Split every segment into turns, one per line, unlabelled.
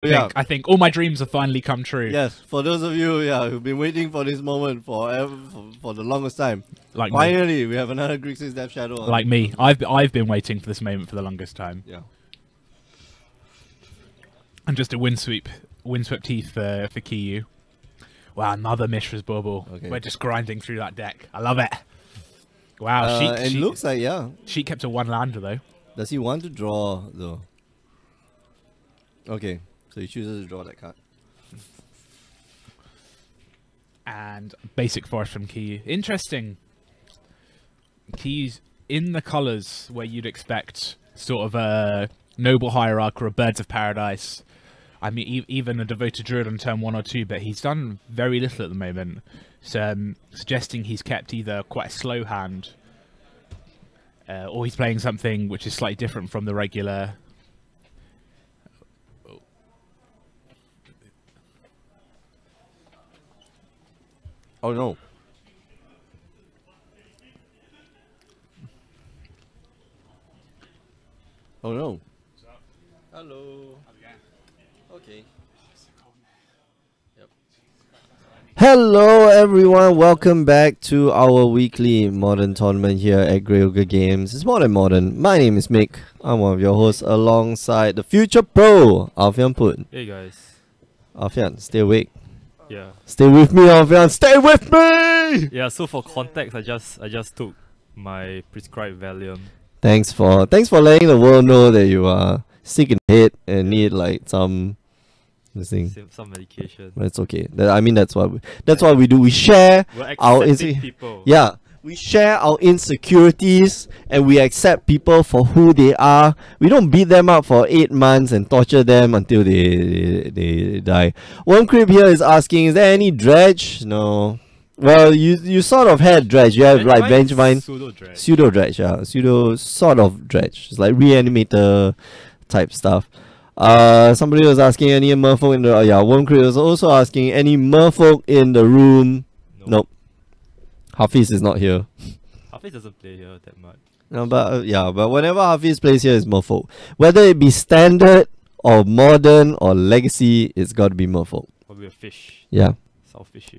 I think all my dreams have finally come true.
Yes, for those of you who've been waiting for this moment for the longest time.
Like
finally, we have another Grixis Death Shadow.
Like me. I've been waiting for this moment for the longest time.
Yeah.
And just a windswept teeth for Kiyu. Wow, another Mishra's Bubble. Okay. We're just grinding through that deck. I love it. Wow,
it looks like,
Sheik kept to one lander though.
Does he want to draw though? Okay, so he chooses to draw that card.
And basic forest from Kiyu. Interesting. Kiyu's in the colours where you'd expect sort of a Noble Hierarch or a Birds of Paradise. I mean, even a Devoted Druid on turn 1 or 2, but he's done very little at the moment. So, suggesting he's kept either quite a slow hand, or he's playing something which is slightly different from the regular.
Oh no. Oh no. Hello. Okay. Yep. Hello everyone, welcome back to our weekly modern tournament here at Ogre Games. It's more than modern. My name is Mick. I'm one of your hosts alongside the future pro, Alfian Put.
Hey guys.
Alfian, stay awake.
Yeah.
Stay with me, Alfian. Stay with me!
Yeah, so for context, I just took my prescribed Valium.
Thanks for letting the world know that you are sick in the head and need like some
medication.
But it's okay. That's what we do. We share our
people.
Yeah, we share our insecurities and we accept people for who they are. We don't beat them up for 8 months and torture them until they die. One creep here is asking, is there any dredge? No. Well, you sort of had dredge. You have like Benchmine, pseudo dredge, pseudo sort of dredge. It's like reanimator type stuff. Somebody was asking any merfolk in the one creep was also asking any merfolk in the room. Nope. Hafiz is not here.
Hafiz doesn't play here that much.
No, but but whenever Hafiz plays here is merfolk. Whether it be standard or modern or legacy, it's got to be merfolk.
Probably a fish.
Yeah.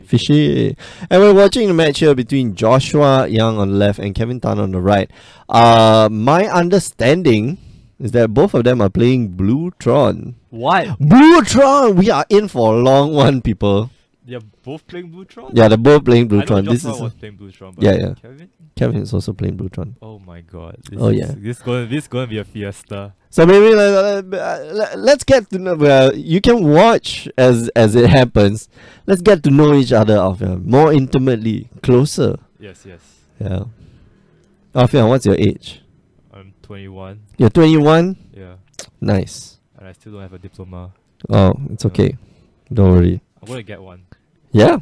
Fishy. And we're watching the match here between Joshua Young on the left and Kevin Tan on the right. My understanding is that both of them are playing Bluetron.
What?
Bluetron! We are in for a long one, people.
They're both playing Bluetron?
Yeah, they're both playing Bluetron.
This is playing Bluetron. But
yeah.
Kevin
is also playing Bluetron.
Oh my god. This is gonna be a fiesta.
So maybe let's get to know. You can watch as it happens. Let's get to know each other, Alfian, more intimately, closer.
Yes.
Yeah. Alfian, what's your age?
I'm 21.
You're 21?
Yeah.
Nice.
And I still don't have a diploma.
Oh, it's okay. Don't worry.
I'm gonna get one.
Yeah?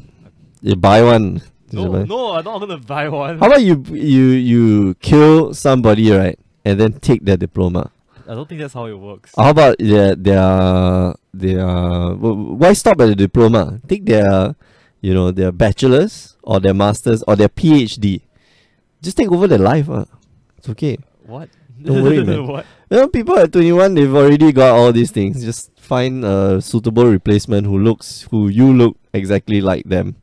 You buy one.
No, I'm not gonna buy one.
How about you kill somebody, right? And then take their diploma?
I don't think that's how it works.
How about their why stop at the diploma? Take their bachelor's or their master's or their PhD. Just take over their life. It's okay.
What?
Don't worry, man.
What?
People at 21, they've already got all these things. Just find a suitable replacement who you look exactly like them.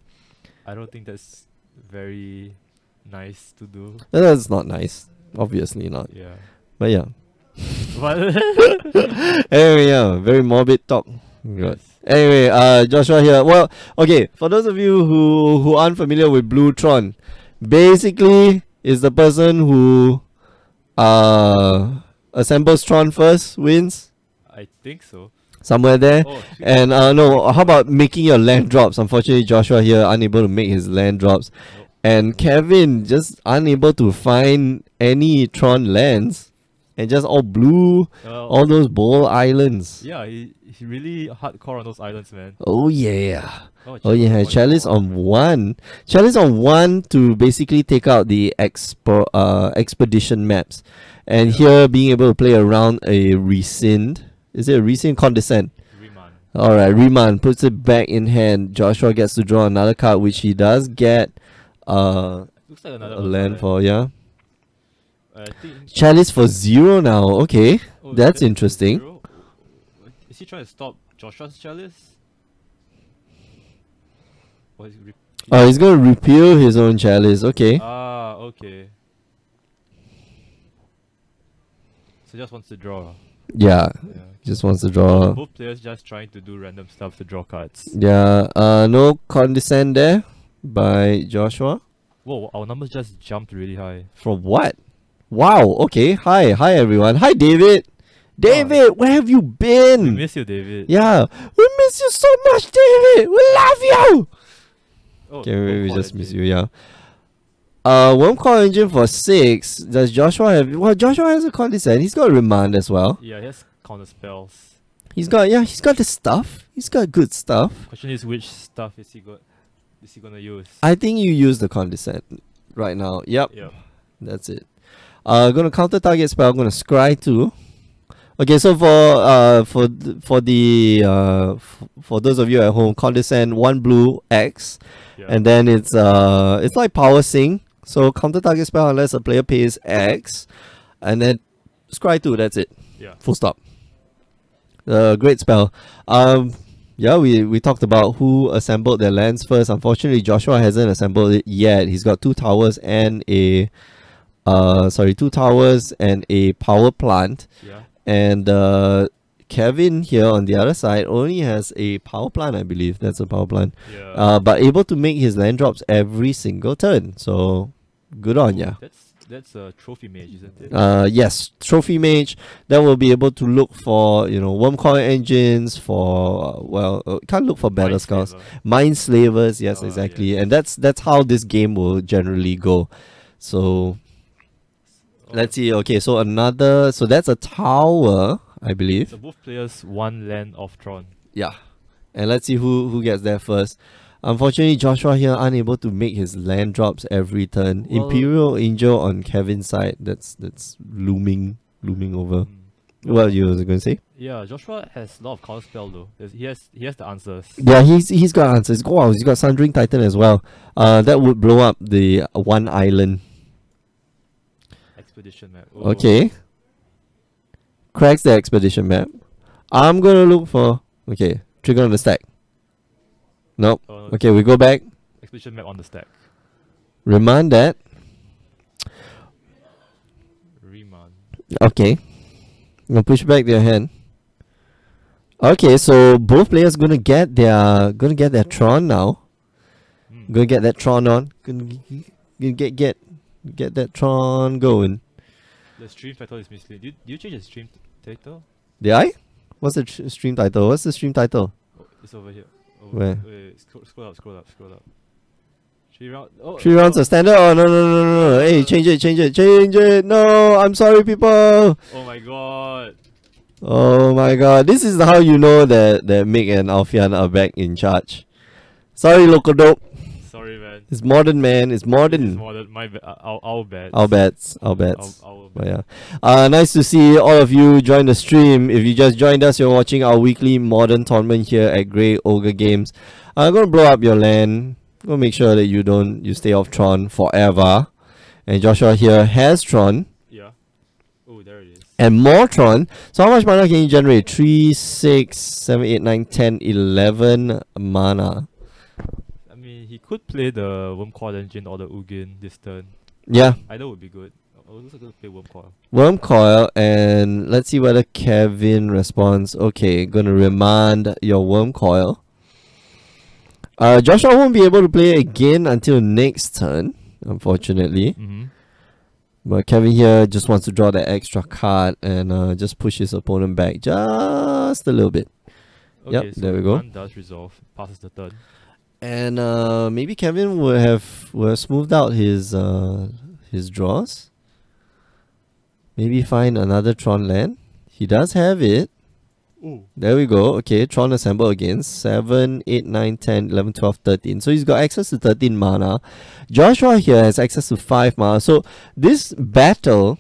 I don't think that's very nice to do.
That's not nice. Obviously not.
Yeah.
But yeah.
What?
Anyway, very morbid talk. Yes. Anyway, Joshua here. Well, okay, for those of you who aren't familiar with Bluetron, basically is the person who assembles Tron first wins.
I think so.
Somewhere there. And no, how about making your land drops? Unfortunately, Joshua here unable to make his land drops. Nope. And Kevin just unable to find any Tron lands. And just all blue, all those bowl islands.
Yeah, he really hardcore on those islands, man.
Oh yeah. Chalice on one. Chalice on one to basically take out the expedition maps. And here being able to play around a rescind. Is it a rescind? Condescend.
Remand.
Alright, Remand puts it back in hand. Joshua gets to draw another card, which he does get
looks like another
a land for, yeah.
Chalice
for 0 now. Okay, that's interesting.
Is he trying to stop Joshua's chalice? Or is
Oh, he's gonna repeal his own chalice. Okay.
Ah, okay. So just wants to draw.
Yeah,
Yeah.
just wants to draw.
Both players just trying to do random stuff to draw cards.
Yeah. No condescend there by Joshua.
Whoa, our numbers just jumped really high.
From what? Wow. Okay. Hi everyone. Hi, David. David, where have you
We
been?
miss you, David.
Yeah, we miss you so much, David. We love you.
Oh,
Okay,
go
we
for
just
it,
miss
David.
you. Yeah. Worm Call Engine for 6. Does Joshua have? Well, Joshua has a condescend. He's got remand as well.
Yeah, he has counter spells.
He's got the stuff. He's got good stuff.
Question is, which stuff is he gonna use?
I think you use the condescend right now. Yep,
Yep.
that's it. Gonna counter target spell. Gonna scry too. Okay, so for those of you at home, condescend 1 blue X,
Yeah.
and then it's like power sing. So counter target spell unless a player pays X, and then scry 2. That's it.
Yeah.
Full stop. Great spell. Yeah, we talked about who assembled their lands first. Unfortunately, Joshua hasn't assembled it yet. He's got 2 towers and a 2 towers and a power plant.
Yeah.
And Kevin here on the other side only has a power plant, I believe. That's a power plant.
Yeah.
But able to make his land drops every single turn. So good on ya.
That's a trophy mage, isn't it?
Yes, trophy mage that will be able to look for worm coil engines for can't look for battle scars,
Mindslaver.
mind slavers. Yes,
Oh,
exactly,
yes.
and that's how this game will generally go. So
Oh,
let's see. Okay, so that's a tower, I believe.
So both players 1 land of Tron.
Yeah, and let's see who gets there first. Unfortunately, Joshua here unable to make his land drops every turn.
Well-
Imperial Angel on Kevin's side. That's looming over.
Mm.
What you was going to say?
Yeah, Joshua has a lot of counter spell though. He has the answers.
Yeah, he's got answers. Wow, he's got Sundering Titan as well. That would blow up the one island.
Expedition map. Oh.
Okay. Cracks the expedition map. I'm gonna look for trigger on the stack. Nope.
Oh,
Okay, we go back.
Expedition map on the stack.
Remand that.
Remand.
Okay. I'm gonna push back their hand. Okay, so both players gonna get their Tron now.
Mm.
Gonna get that Tron on. Gonna get that Tron going.
The stream title is misleading. Did you change the stream title?
Did I? What's the stream title? What's the stream title?
Oh, it's over here. Oh,
Where?
Wait, scroll up. 3 round. Oh,
3 rounds of standard? Oh no. Hey, change it. No, I'm sorry people.
Oh my god.
Oh my god. This is how you know that Mick and Alfian are back in charge. Sorry, local dope.
Sorry, man.
It's modern, man. It's modern.
It's more than my our bad.
Our bets.
Our
But
bad.
yeah. Nice to see all of you join the stream. If you just joined us, you're watching our weekly modern tournament here at Grey Ogre Games. I'm gonna blow up your land. Gonna make sure that you stay off Tron forever. And Joshua here has Tron
Yeah. Oh, there it is.
and more Tron. So how much mana can you generate? 3, 6, 7, 8, 9, 10, 11 mana.
I mean, he could play the Worm Coil Engine or the Ugin this turn.
Yeah.
Either would be good. I was also going to play Worm Coil.
Worm Coil, and let's see whether Kevin responds. Okay, gonna remand your Worm Coil. Joshua won't be able to play again until next turn, unfortunately.
Mm-hmm.
But Kevin here just wants to draw that extra card and just push his opponent back just a little bit.
Okay,
Yep,
so
there we go.
one does resolve, passes the turn.
And maybe Kevin would have smoothed out his draws. Maybe find another Tron land. He does have it.
Ooh.
There we go. Okay, Tron assemble again. 7, 8, 9, 10, 11, 12, 13. So he's got access to 13 mana. Joshua here has access to 5 mana. So this battle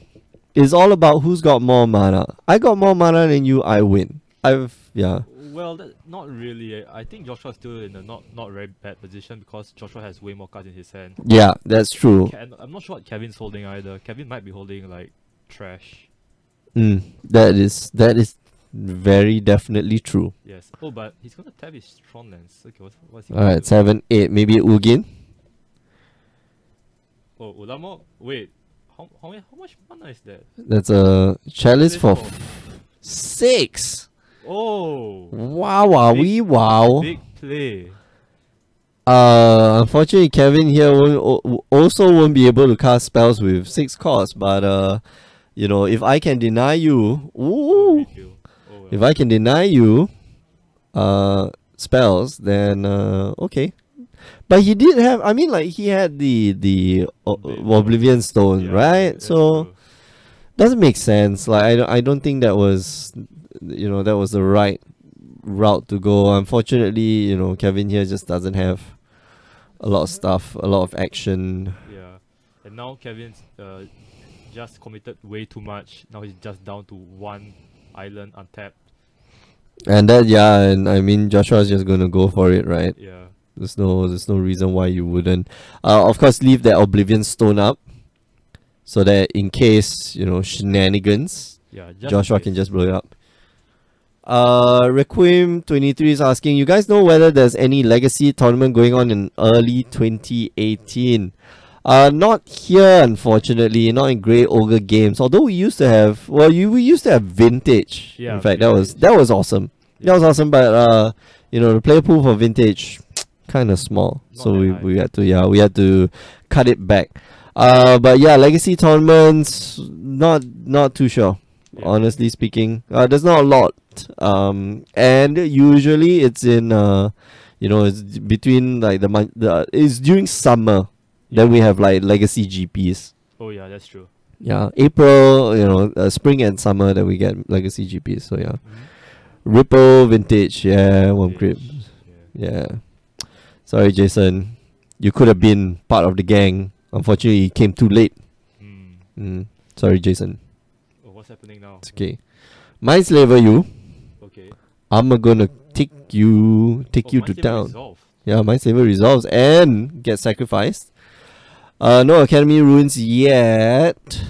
is all about who's got more mana. I got more mana than you, I win.
Well, not really. I think Joshua's still in a not very bad position because Joshua has way more cards in his hand.
Yeah, that's true.
I'm not sure what Kevin's holding either. Kevin might be holding like trash.
That is very definitely true.
Yes. Oh, but he's gonna tap his Tron Lens. Okay, what's he
All
gonna
right,
do?
7, 8, maybe Ugin.
Oh, Ulamo. Wait. How much mana is that?
That's a chalice for
Chalice
6.
Oh.
Wow, wow,
Big-
wee, wow.
Big play.
Unfortunately, Kevin here also won't be able to cast spells with 6 costs. But you know, if I can deny you, ooh,
Refill. Oh, well.
if I can deny you, spells, then okay. But he did have. I mean, like he had the Oblivion Stone,
Yeah,
right?
that's
So
true.
doesn't make sense. Like I don't think that was, you know, that was the right route to go. Unfortunately, you know, Kevin here just doesn't have a lot of stuff, a lot of action.
Yeah. And now Kevin's just committed way too much. Now he's just down to 1 island untapped.
And that, yeah, and I mean Joshua's just gonna go for it, right?
Yeah.
There's no reason why you wouldn't. Of course, leave that Oblivion Stone up, so that in case, you know, shenanigans,
Yeah. Just
Joshua
in
can
case.
just blow it up. Requiem 23 is asking, you guys know whether there's any legacy tournament going on in early 2018? Not here, unfortunately, not in Grey Ogre Games. Although we used to have, we used to have Vintage.
Yeah,
in fact, that was
Vintage.
awesome.
Yeah.
That was awesome, but you know, the player pool for Vintage kind of small,
Not
so
that high.
we had to cut it back. But yeah, legacy tournaments, not too sure.
Yeah.
Honestly speaking, there's not a lot. And usually it's in you know, it's between like it's during summer. Then we have like legacy GPs.
Oh yeah, that's true.
Yeah, April, you know, spring and summer that we get legacy GPs. So yeah, Ripple Vintage, yeah, one crib,
Vintage,
yeah. Sorry, Jason, you could have been part of the gang. Unfortunately, you came too late. Sorry, Jason.
Oh, what's happening now?
It's okay. My slaver, you.
Okay.
I'm gonna take you
Oh,
to
Mind Saver
town.
Resolve.
Yeah, my slaver resolves and gets sacrificed. No Academy ruins yet.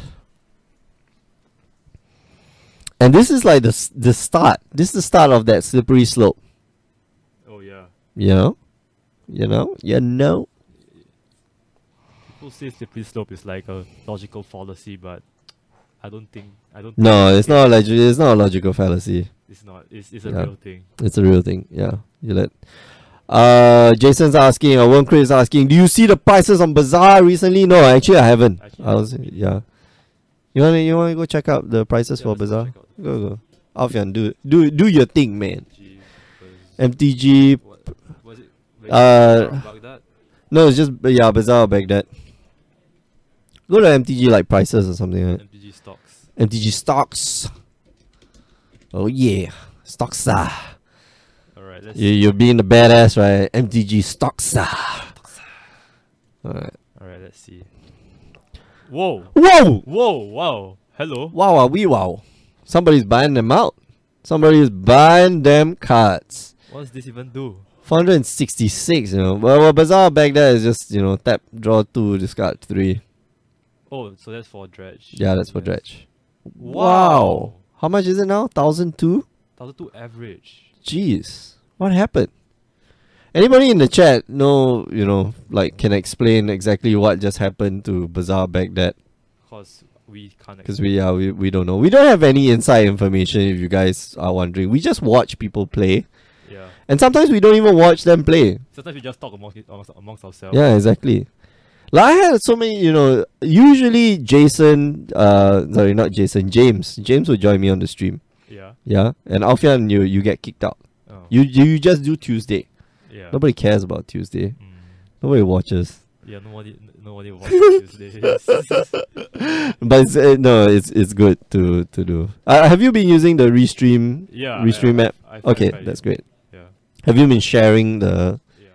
And this is like the start. This is the start of that slippery slope.
Oh yeah.
You know? You know?
People say slippery slope is like a logical fallacy, but I don't think.
No, it's not it's not a logical fallacy.
It's not. It's a
Yeah.
real thing.
It's a real thing. Yeah. You let. Jason's asking, One Crit is asking, do you see the prices on Bazaar recently? No, actually I haven't.
Actually,
I was yeah. You wanna go check out the prices for
let's go
Bazaar?
check out.
Go. Alfian, do your thing, man.
Gee,
MTG.
what was it? Baghdad?
No, it's just Bazaar Baghdad. Go to MTG like prices or something. Right?
MTG stocks.
MTG stocks. Oh yeah, stocks.
Alright, let's
You're being the badass, right? MTG stocks. Alright.
Alright, let's see. Whoa!
Whoa!
Whoa! Wow! Hello.
Wow, wee wow. Somebody's buying them out. Somebody's buying them cards.
What does this even do?
466, you know. Well, Bazaar back there is just, you know, tap, draw 2, discard 3.
Oh, so that's for dredge.
Yeah, that's for dredge.
Wow.
How much is it now? 1,002?
1,002 average.
Jeez. What happened? Anybody in the chat know, you know, like can explain exactly what just happened to Bazaar back there?
Because we can't.
Because we don't know. We don't have any inside information if you guys are wondering. We just watch people play.
Yeah.
And sometimes we don't even watch them play.
Sometimes we just talk amongst ourselves.
Yeah, exactly. Like I had so many, you know, usually Jason, sorry, not Jason, James would join me on the stream.
Yeah.
Yeah. And Alfian, you get kicked out.
Oh.
You just do Tuesday.
Yeah.
Nobody cares about Tuesday.
Mm.
Nobody watches.
Yeah. Nobody watches Tuesdays.
But it's, no, it's good to do. Have you been using the Restream
Yeah.
Restream app?
I've
Okay,
tried
that's
it.
great.
Yeah.
Have you been sharing the?
Yeah.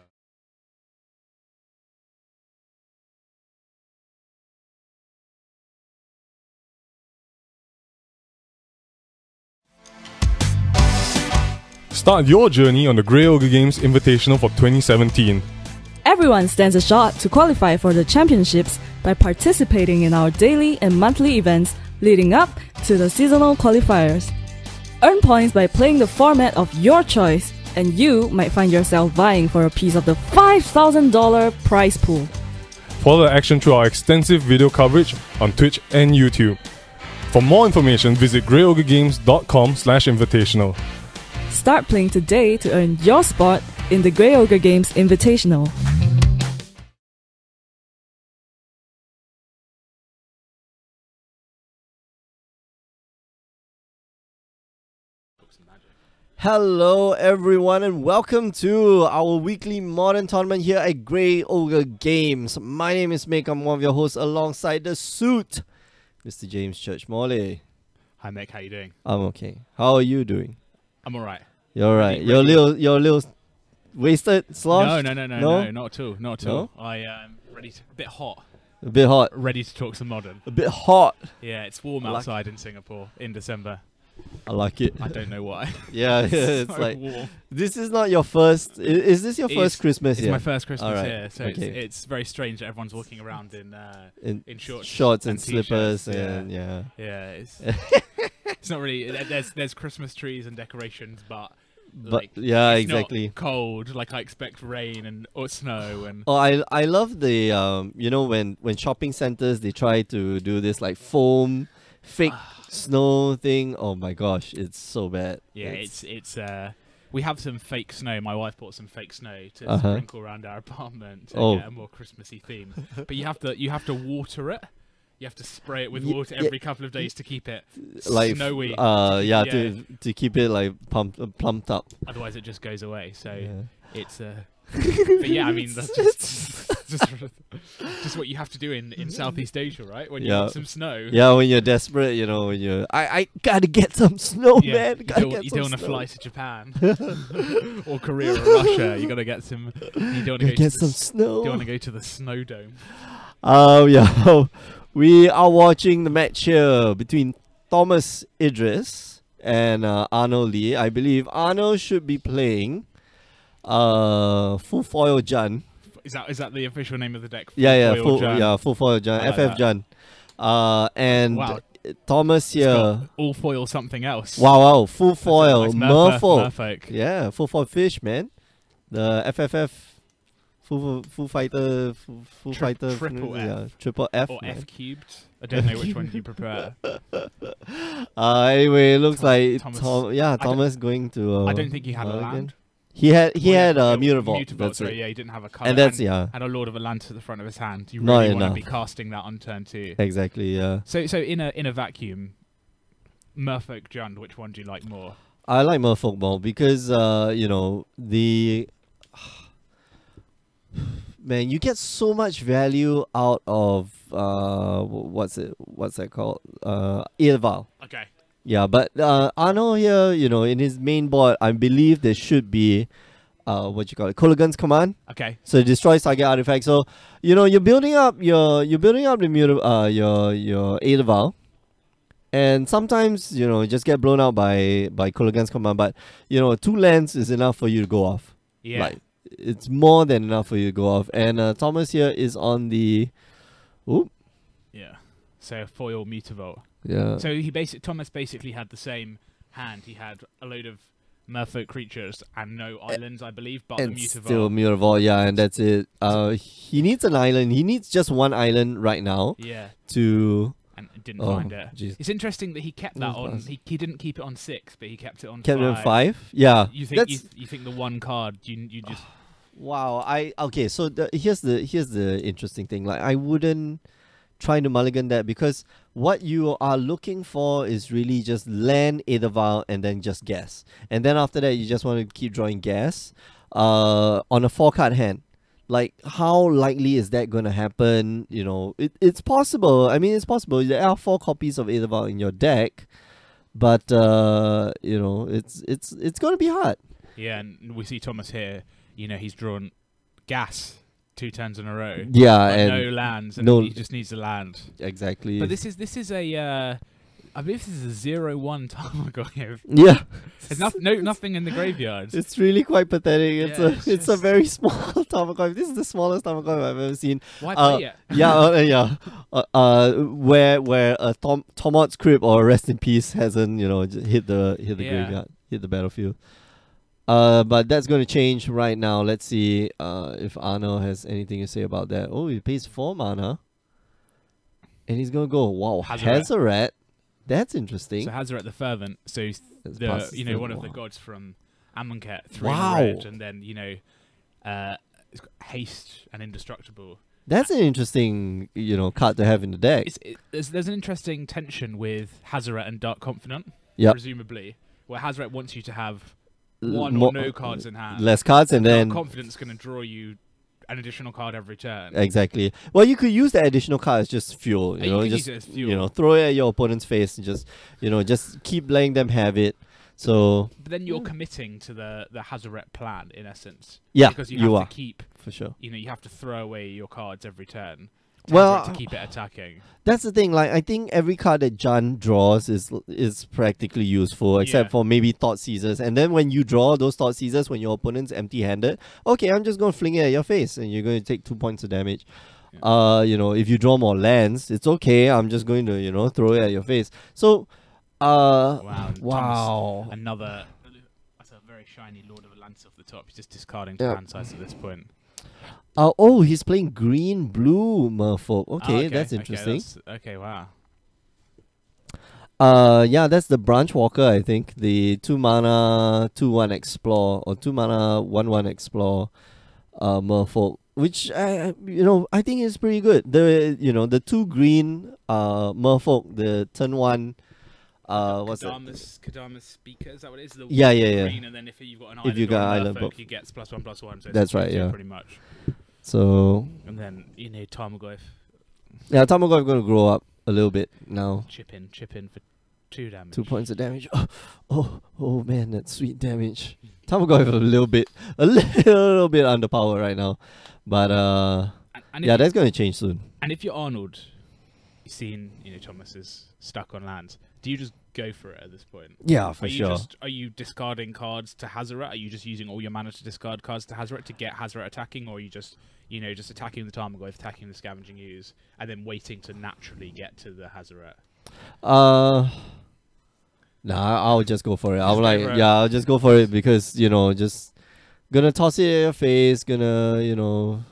Start your journey on the Grey Ogre Games Invitational for 2017.
Everyone stands a shot to qualify for the championships by participating in our daily and monthly events leading up to the seasonal qualifiers. Earn points by playing the format of your choice, and you might find yourself vying for a piece of the $5,000 prize pool.
Follow the action through our extensive video coverage on Twitch and YouTube. For more information, visit greyogregames.com/invitational.
Start playing today to earn your spot in the Grey Ogre Games Invitational.
Hello everyone and welcome to our weekly modern tournament here at Grey Ogre Games. My name is Mick, I'm one of your hosts alongside the suit, Mr. James Church Morley.
Hi Mick, how you doing?
I'm okay. How are you doing?
I'm alright.
You're alright. You're a little wasted, sloshed?
No, not at all. Not at all. I am ready to, a bit hot.
A bit hot.
Ready to talk some modern.
A bit hot.
Yeah, it's warm outside in Singapore in December.
I like it.
I don't know why.
Yeah, it's
so
like
warm.
this is not your first. Is this your first Christmas
It's
here?
my first Christmas
Alright,
here, so
okay.
it's very strange that everyone's walking around in
shorts and slippers
t-shirts,
and yeah.
it's it's not really. There's Christmas trees and decorations, but like,
yeah,
it's
exactly.
not cold. Like I expect rain or snow and.
Oh, I love the when shopping centers they try to do this like foam fake snow thing. Oh my gosh, it's so bad.
Yeah, it's we have some fake snow. My wife bought some fake snow to sprinkle around our apartment to get a more Christmassy theme. But you have to water it. You have to spray it with water every couple of days to keep it
like
snowy.
To keep it like plumped up.
Otherwise, it just goes away. So it's
but
yeah, I mean that's just what you have to do in Southeast Asia, right? When you want some snow.
Yeah, when you're desperate, when you're I gotta get some snow, man.
You don't want to fly to Japan or Korea or Russia. You gotta get some. You don't want to
get some snow.
You don't want to go to the snow dome.
Yeah. We are watching the match here between Thomas Idris and Arno Lee. I believe Arno should be playing Full Foil Jun.
Is that the official name of the deck?
Full Foil Jun, FF
that.
Jun. And Thomas here.
All foil something else.
Wow, full foil,
nice
Merfolk. Yeah, full foil fish, man. The FFF. Full fighter,
triple F.
Yeah, triple F
or
man.
F cubed. I don't know which one you prefer.
Anyway, it looks like
Thomas.
Thomas going to.
I don't think he had a land.
Again. He had Mutavault. That's
sorry,
it.
Yeah, he didn't have a colour.
And that's
and a Lord of Atlantis at the front of his hand. You really want to be casting that on turn 2.
Exactly. Yeah.
So in a vacuum, Merfolk Jund, which one do you like more?
I like Merfolk more because the. Man, you get so much value out of what's that called? Eval.
Okay.
Yeah, but Arno here, in his main board, I believe there should be Kolaghan's Command.
Okay.
So it destroys target artifact. So you're building up your Eval, and sometimes just get blown out by Kolaghan's Command. But 2 lands is enough for you to go off.
Yeah.
It's more than enough for you to go off. And Thomas here is on the... Oop.
Yeah. So foil Mutavault.
Yeah.
So Thomas basically had the same hand. He had a load of Merfolk creatures and no islands, I believe, but
and
the Mutavault.
Still Mutavault, yeah, and that's it. He needs an island. He needs just one island right now.
Yeah.
To...
And didn't find it.
Geez.
It's interesting that he kept that on. He didn't keep it on 6, but he kept it on 5.
Kept it on 5? Yeah.
You think the one card you just...
Wow, okay. So here's the interesting thing. Like, I wouldn't try to mulligan that because what you are looking for is really just land Eval and then just gas, and then after that you just want to keep drawing gas, on a 4-card hand. Like, how likely is that going to happen? It's possible. I mean, it's possible. There are 4 copies of Eval in your deck, but it's going to be hard.
Yeah, and we see Thomas here. He's drawn gas 2 turns in a row.
Yeah, and
no lands, and he just needs a land.
Exactly.
But this is a I believe this is a 0-1 Tarmogoyf.
Yeah,
There's nothing in the graveyard.
it's really quite pathetic. It's
Yeah,
it's a very small Tamagotchi. This is the smallest Tamagotchi I've ever seen.
Why play it?
Yeah. Where a Tomot's Crypt or Rest in Peace hasn't hit the graveyard, hit the battlefield. But that's going to change right now. Let's see if Arno has anything to say about that. Oh, he pays 4 mana. And he's going to go, wow, Hazoret. That's interesting.
So Hazoret the Fervent. So
That's
one of the gods from Amonkhet, 3
Wow.
red, and then it's got haste and indestructible.
That's an interesting card to have in the deck.
There's an interesting tension with Hazoret and Dark Confidant,
Yep.
presumably, where Hazoret wants you to have one
Mo-
or no cards in hand.
Less cards, and then
Dark Confidant's going to draw you an additional card every turn.
exactly. Well, you could use the additional card as just fuel.
You can
just
use it as fuel.
throw it at your opponent's face and just keep letting them have it. So
But then you're committing to the Hazoret plan in essence.
yeah,
Because you
you
have
are
to keep,
for sure.
you have to throw away your cards every turn.
Well,
to keep it attacking.
That's the thing. Like, I think every card that Jan draws is practically useful, except
Yeah.
for maybe Thought Seizers. And then when you draw those Thought Seizers, when your opponent's empty-handed, okay, I'm just going to fling it at your face, and you're going to take 2 points of damage.
Yeah.
If you draw more lands, it's okay. I'm just going to throw it at your face. So,
Wow.
wow.
Another. That's a very shiny Lord of Atlantis off the top. He's just discarding
Yeah.
hand size at this point.
He's playing green-blue Merfolk. Okay, that's interesting.
Okay, wow.
Yeah, that's the Branch Walker, I think. The 2 mana 2/1 Explore or 2 mana 1/1 Explore Merfolk, which I think is pretty good. The 2 green Merfolk, the turn 1 what's that?
Kadamas Speaker, is that what it is?
Yeah.
Green, and then if you've got an
If
island
you got
or a
island
Merfolk,
buff.
he gets +1/+1. So it's
That's right,
2/2
yeah.
Pretty much.
So
And then, Tarmogoyf.
yeah, Tamagotchi going to grow up a little bit now.
Chip in for 2 damage.
2 points of damage. Oh man, that's sweet damage. Tamagotchi a little bit underpowered right now, but
And
yeah,
if
that's going to change soon.
And if you're Arnold, you've seen, Thomas is stuck on lands. Do you just go for it at this point?
Yeah, for sure.
Are you discarding cards to Hazoret? Are you just using all your mana to discard cards to Hazoret to get Hazoret attacking, or are you just, just attacking the Tarmogoyf, attacking the Scavenging Ooze, and then waiting to naturally get to the Hazoret?
Nah, I'll just go for it.
Just go for it.
I'll just go for it because just gonna toss it at your face. Gonna,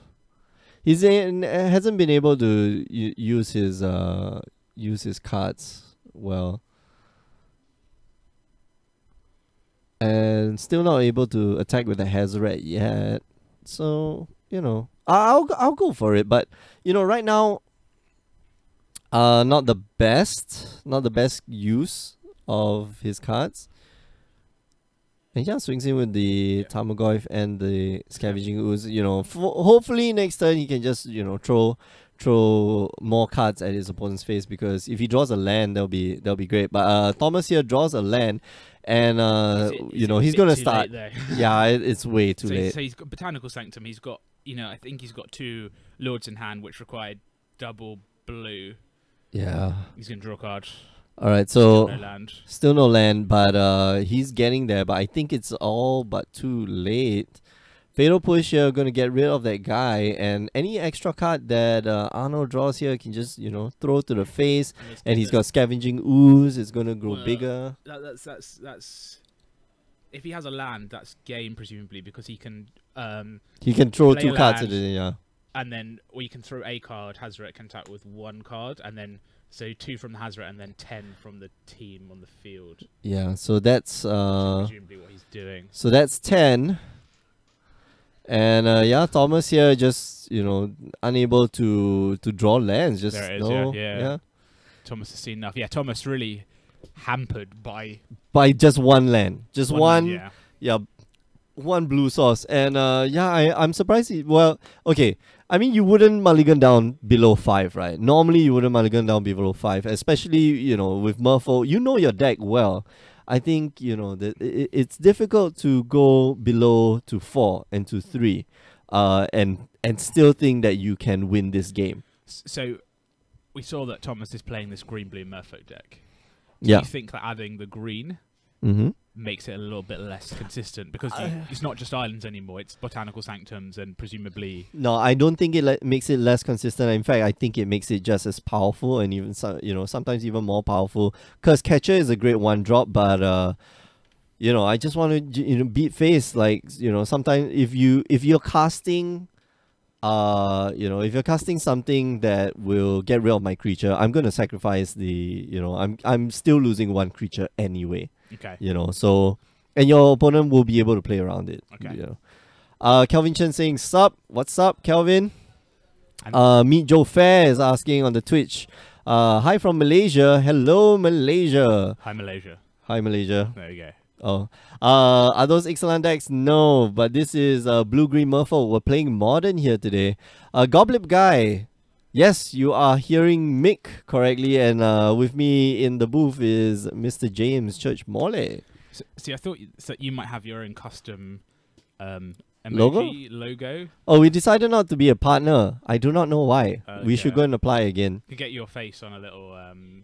he's hasn't been able to use his cards well, and still not able to attack with the Hazoret yet. So I'll go for it. But right now, not the best use of his cards. And yeah, swings in with the Tarmogoyf and the Scavenging Ooze. Hopefully next turn he can just throw more cards at his opponent's face, because if he draws a land, that'll be great. But Thomas here draws a land, and he's gonna start. Yeah, it's way too late.
So he's got Botanical Sanctum. He's got I think he's got 2 lords in hand, which require double blue.
Yeah.
He's gonna draw a card.
All right, so
No land.
still no land, but he's getting there. But I think it's all but too late. Fatal Push here, gonna get rid of that guy, and any extra card that Arno draws here can just throw to the face. And he's got Scavenging Ooze. It's gonna grow bigger.
That's if he has a land, that's game presumably, because he can
He can throw
play
2
a
cards at
land.
it.
and then or you can throw a card. Hazoret can attack with 1 card, and then so 2 from the Hazoret and then 10 from the team on the field.
Yeah. So that's
Presumably what he's doing.
So that's 10. And Thomas here just unable to draw lands. Just
There it is, yeah. Thomas has seen enough. Yeah, Thomas really hampered by
by just 1 land, just one.
Yeah.
One blue source. And I'm surprised. Okay. I mean, you wouldn't mulligan down below 5, right? Normally, you wouldn't mulligan down below 5, especially with Merfolk. You know your deck well. I think that it's difficult to go below to 4 and to 3, and still think that you can win this game.
So we saw that Thomas is playing this green blue Merfolk deck. Do you think that adding the green
Mm-hmm.
makes it a little bit less consistent? Because it's not just islands anymore, it's botanical sanctums and presumably...
No, I don't think it makes it less consistent. In fact, I think it makes it just as powerful and even sometimes even more powerful. Because Catcher is a great one drop, but I just want to beat face. Like sometimes if you're casting, if you're casting something that will get rid of my creature, I'm gonna sacrifice I'm still losing one creature anyway.
Okay.
So and your opponent will be able to play around it.
Okay.
Kelvin Chen saying sup. What's up, Kelvin?
And
Meet Joe Fair is asking on the Twitch. Hi from Malaysia. Hello, Malaysia.
Hi, Malaysia.
Hi, Malaysia.
There you go.
Oh. Are those excellent decks? No, but this is Blue-Green Merfolk. We're playing Modern here today. Goblip Guy. Yes, you are hearing Mick correctly, and with me in the booth is Mr. James Church Morley.
So, see, I thought you might have your own custom logo.
Oh, we decided not to be a partner. I do not know why. We should
Okay.
go and apply again.
You could get your face on a little,
On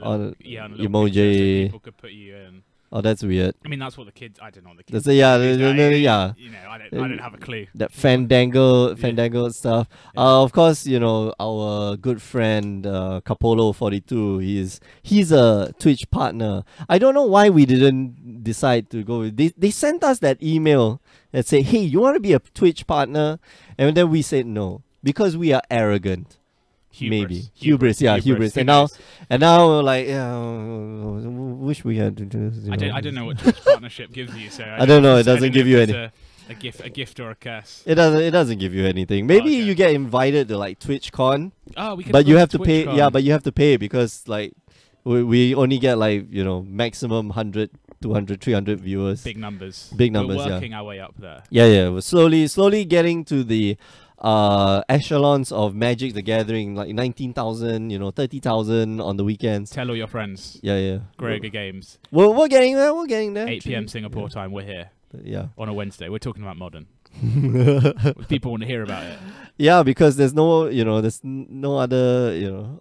on a little
emoji.
picture so people could put you in.
Oh, that's weird.
I mean, that's what the kids. I don't know what the
That's
kids.
yeah,
yeah.
yeah.
I don't have a clue.
That Fandango stuff.
Yeah.
Of course, our good friend Capolo42. He's a Twitch partner. I don't know why we didn't decide to go. They sent us that email that said, "Hey, you want to be a Twitch partner?" And then we said no because we are arrogant. Maybe hubris. And now we're like, wish we had to do.
I don't know what Twitch partnership gives you, so
I don't know. It doesn't
don't
give
know
you
if
any.
it's a gift or a curse.
It doesn't give you anything. Maybe
okay.
you get invited to like TwitchCon,
Oh, we can.
but you have to
Twitch
pay.
Con.
Yeah, but you have to pay because like we only get like maximum 100, 200, 300 viewers.
Big numbers.
Big numbers.
We're
Yeah.
working our way up there.
Yeah. We're slowly getting to the echelons of Magic the Gathering, like 19,000, 30,000 on the weekends.
Tell all your friends.
Yeah.
Groger Games.
We're getting there. We're getting there.
8 p.m. Singapore time. We're here
Yeah.
on a Wednesday. We're talking about Modern. People want to hear about it.
Yeah, because there's no other,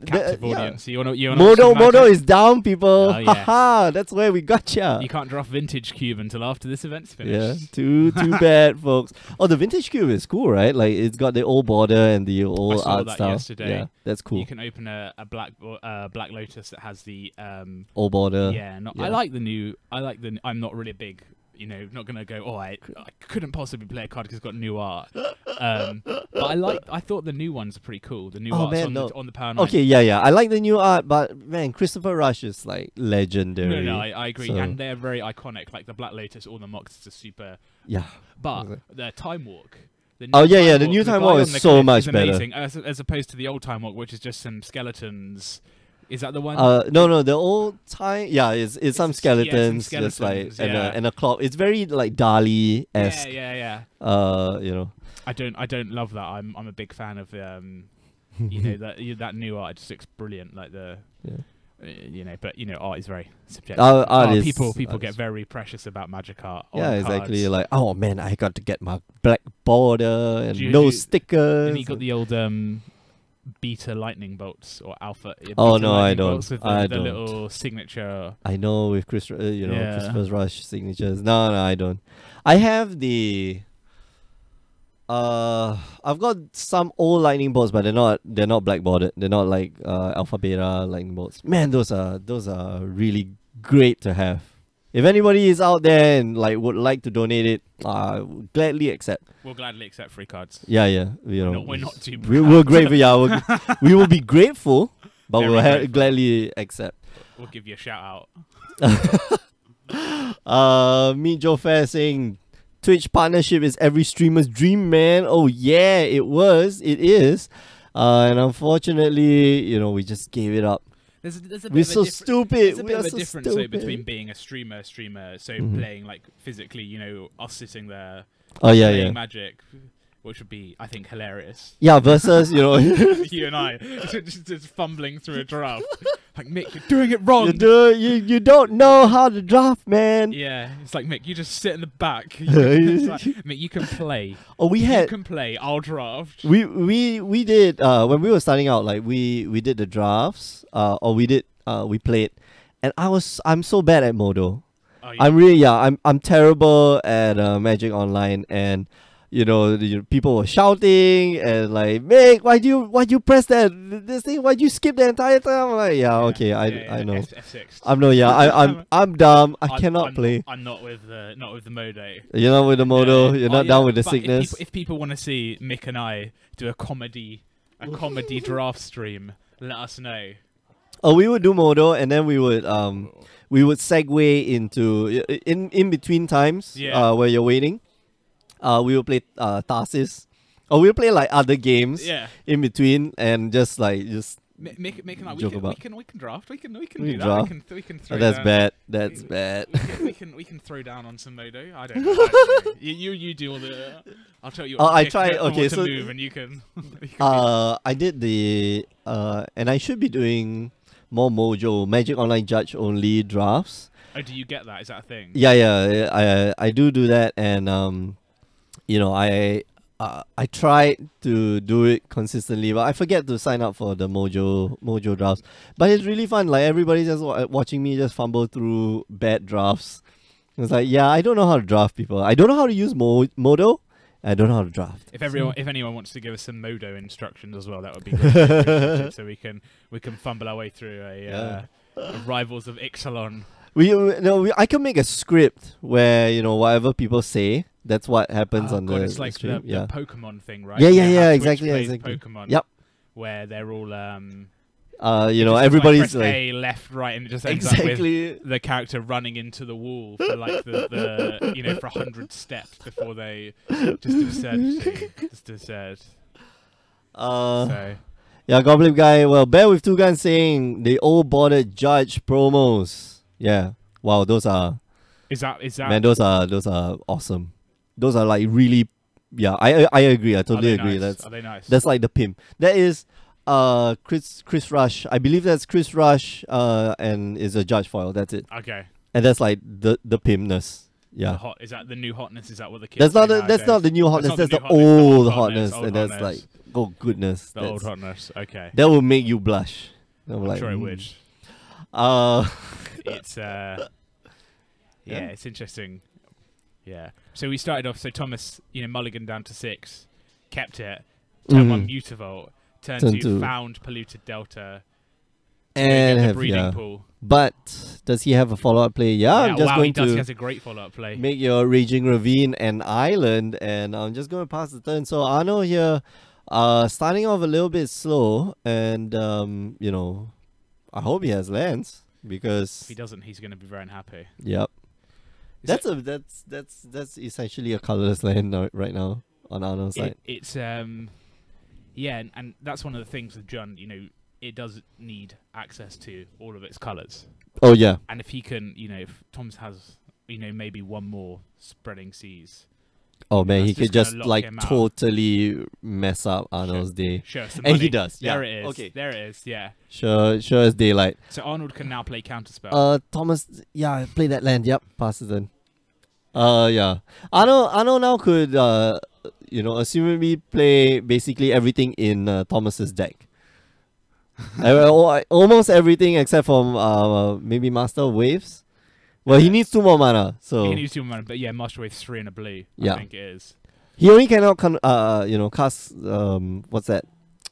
Captive audience. You want to
Modo is down, people.
Oh, yes.
Haha, that's where we got ya.
You can't draft Vintage Cube until after this event's
Yeah,
finished.
too bad, folks. Oh, the Vintage Cube is cool, right? Like it's got the old border and the old
saw
art
that
style.
yesterday.
Yeah, that's cool.
You can open a Black Lotus that has the
Old border.
yeah.
yeah.
I like the new. I'm not really a big. Not gonna go. Oh, I couldn't possibly play a card because it's got new art. But I thought the new ones are pretty cool. The new art's
man,
on the Power 9.
Okay, yeah. I like the new art, but man, Christopher Rush is like legendary.
No, I agree,
So-
and they're very iconic. Like the Black Lotus, all the mocks are super.
Yeah.
But the Time Walk. The
Oh,
new
yeah,
Time
the
Walk,
new Time
guy
Walk
on
is
the
so
cliff
much
is
better.
amazing, as opposed to the old Time Walk, which is just some skeletons. Is that the one?
No, the old time. Yeah, it's some skeletons,
some
just like
skeletons,
and a clock. It's very like Dali-esque.
Yeah.
I
I don't love that. I'm a big fan of that new art. It just looks brilliant. Like the but art is very subjective.
Art is-
people
art
get
is-
very precious about magic art. on
Yeah, exactly.
cards.
Like, oh man, I got to get my black border and
Do
no
you-
stickers.
And you got the old beta lightning bolts or alpha.
Oh,
beta
no, I
lightning
don't.
bolts with
I
the
don't.
little signature.
I know with Christopher
Yeah.
Rush signatures. No, I don't. I have the. I've got some old lightning bolts, but they're not black bordered. They're not like alpha beta lightning bolts. Man, those are really great to have. If anybody is out there and like would like to donate it, gladly accept.
We'll gladly accept free cards.
Yeah.
We're not too.
We're grateful. Yeah, we will be grateful, but
Very
we'll
grateful.
gladly accept.
We'll give you a shout out.
Meet Joe Fair saying Twitch partnership is every streamer's dream, man. Oh yeah, it is. And unfortunately, we just gave it up.
There's a bit
We're
of a
so
difference.
stupid.
There's a
We
bit
are
of a
so
difference though,
stupid.
between being a streamer, so playing like physically, us sitting there
Oh yeah,
playing
yeah.
Magic, which would be, I think, hilarious.
Yeah, versus
You and I just fumbling through a draft. Like, Mick, you're doing it wrong.
you don't know how to draft, man.
Yeah, it's like, Mick, you just sit in the back. It's like, Mick, you can play.
Oh,
You can play. I'll draft.
we did when we were starting out, like we did the drafts, or we did we played, and I'm so bad at Modo.
Oh,
I'm terrible at Magic Online, and people were shouting and like, Mick, why'd you press this thing? Why'd you skip the entire time? I'm like, okay, I know.
F6.
I'm dumb. I cannot play.
I'm not with the Modo.
You're not with the Modo. You're not down with the
But
sickness.
If people want to see Mick and I do a comedy draft stream, let us know.
Oh, we would do Modo, and then we would segue into in between times where you're waiting. We would play Tarsis, or we would play like other games in between, and just
Mick and I,
joke
we
about.
can draft. We can do
can
that.
draft.
We can throw
that's
down.
bad. That's bad.
We can throw down on some Modo. I don't know. You do all the. I'll tell you.
Oh, I
pick
tried.
and
Okay,
what to
so
move, and you can.
I did the and I should be doing more Mojo Magic Online Judge only drafts.
Oh, do you get that? Is that a thing?
Yeah. I do that, and I tried to do it consistently, but I forget to sign up for the Mojo drafts. But it's really fun. Like everybody's just watching me just fumble through bad drafts. It's like, I don't know how to draft people. I don't know how to use Modo. I don't know how to draft.
If anyone wants to give us some Modo instructions as well, that would be great. So we can fumble our way through a Rivals of Ixalan.
I can make a script where whatever people say, that's what happens on the
it's like
stream.
the Pokemon thing, right?
Yeah,
Twitch
exactly.
plays Pokemon.
Yep.
Where they're all
everybody's
like,
like
A, left, right, and it just ends up
exactly.
with the character running into the wall for like the for 100 steps before they just absurd. So.
Yeah, Goblin Guy. Well, Bear with Two Guns saying the old border judge promos. Yeah. Wow, those are.
Is that
man? Those are awesome. Those are like really. Yeah, I agree. I totally agree.
Nice? Are they nice?
That's like the pimp. That is Chris Rush. I believe that's Chris Rush. And is a judge foil. That's it.
Okay.
And that's like the pimpness. Yeah.
Is that the new hotness? Is that what the kids?
That's not the new hotness. That's the old hotness, and that's like, oh goodness,
the old hotness. Okay.
That will make you blush.
I'm sure it would. It's it's interesting. Yeah. So we started off. So Thomas, mulligan down to 6, kept it. Turn 1 Mutavault. Turn 2 found polluted Delta.
And
the breeding pool.
But does he have a follow-up play? Yeah, I'm just going to.
He has a great follow-up play.
Make your Raging Ravine an island, and I'm just going to pass the turn. So Arno here, starting off a little bit slow, and I hope he has lands, because
if he doesn't, he's going to be very unhappy.
Yep. That's essentially a colorless land right now on Arno's side.
It's and that's one of the things with Jund. It does need access to all of its colors.
Oh yeah.
And if he can, if Thomas has, maybe one more spreading seas.
Oh man, he could just like totally mess up Arnold's day.
Sure,
and he does.
There it is.
Okay.
There it is. Yeah.
Sure as daylight.
So Arnold can now play counterspell.
Thomas, play that land. Yep, pass it in. Yeah. Arnold now could, assumably play basically everything in Thomas's deck. Almost everything except for maybe Master of Waves. Well, he needs 2 more mana, so
he needs 2 more mana, but yeah, Master Wave 3 and a blue.
Yeah.
I think it is.
He only cannot cast what's that?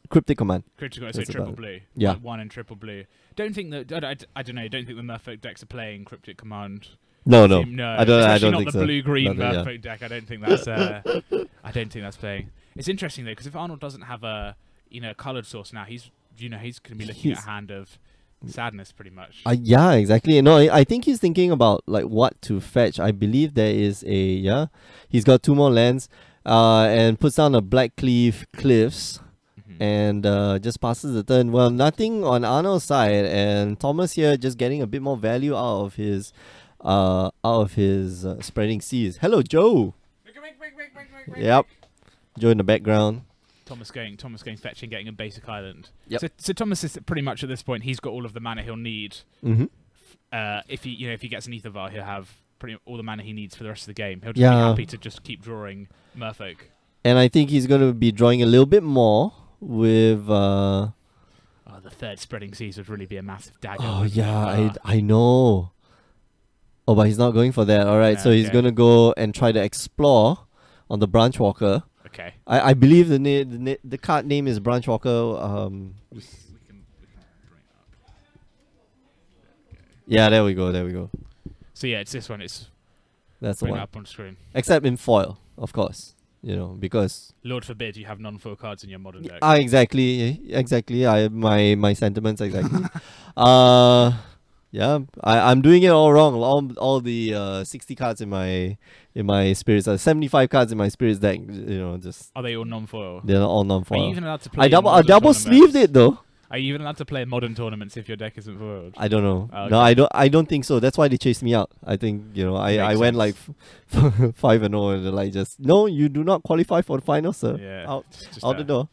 Cryptic Command.
Critical, so triple blue.
Yeah.
1 and triple blue. Don't think that I don't know. Don't think the Merfolk decks are playing Cryptic Command.
No.
No.
I don't
not
think
the
so.
blue-green Merfolk deck. I don't think that's. I don't think that's playing. It's interesting though, because if Arnold doesn't have a coloured source now, he's going to be looking at a hand of sadness pretty much.
Yeah, exactly. No, I think he's thinking about like what to fetch. I believe there is he's got 2 more lands, and puts down a Black Cleave Cliffs, and just passes the turn. Well, nothing on Arnold's side, and Thomas here just getting a bit more value out of his spreading seas. Hello, Joe. Yep, Joe in the background.
Thomas going fetching, getting a basic island.
Yep.
So Thomas is pretty much at this point. He's got all of the mana he'll need.
Mm-hmm.
If he gets an Aethervar, he'll have pretty all the mana he needs for the rest of the game. He'll just be happy to just keep drawing Merfolk.
And I think he's going to be drawing a little bit more with.
Oh, the third spreading seas would really be a massive dagger.
Oh
wouldn't
yeah,
it?
I know. Oh, but he's not going for that. All right,
Yeah,
so he's
okay.
gonna go and try to explore on the Branch Walker.
Okay.
I believe the card name is Branch Walker.
We can bring it up.
Yeah, there we go. There we go.
So yeah, it's this one. It's
That's the
bring it
one.
up on screen.
Except in foil, of course. You know, because
Lord forbid you have non-foil cards in your modern deck.
exactly. I my sentiments exactly. Yeah, I'm doing it all wrong. All the 60 cards in my spirits, 75 cards in my spirits deck. You know, just
Are they all non-foil?
they're all
Are you
non-foil.
even allowed to play?
I
in
double
modern
sleeved
tournaments?
it though.
Are you even allowed to play in modern tournaments if your deck isn't foiled?
I don't know.
Oh,
No,
okay.
I don't think so. That's why they chased me out. I think I
Makes
went like
sense.
5-0 and they're like just no, you do not qualify for the final, sir.
Yeah.
Out
Just
out the door.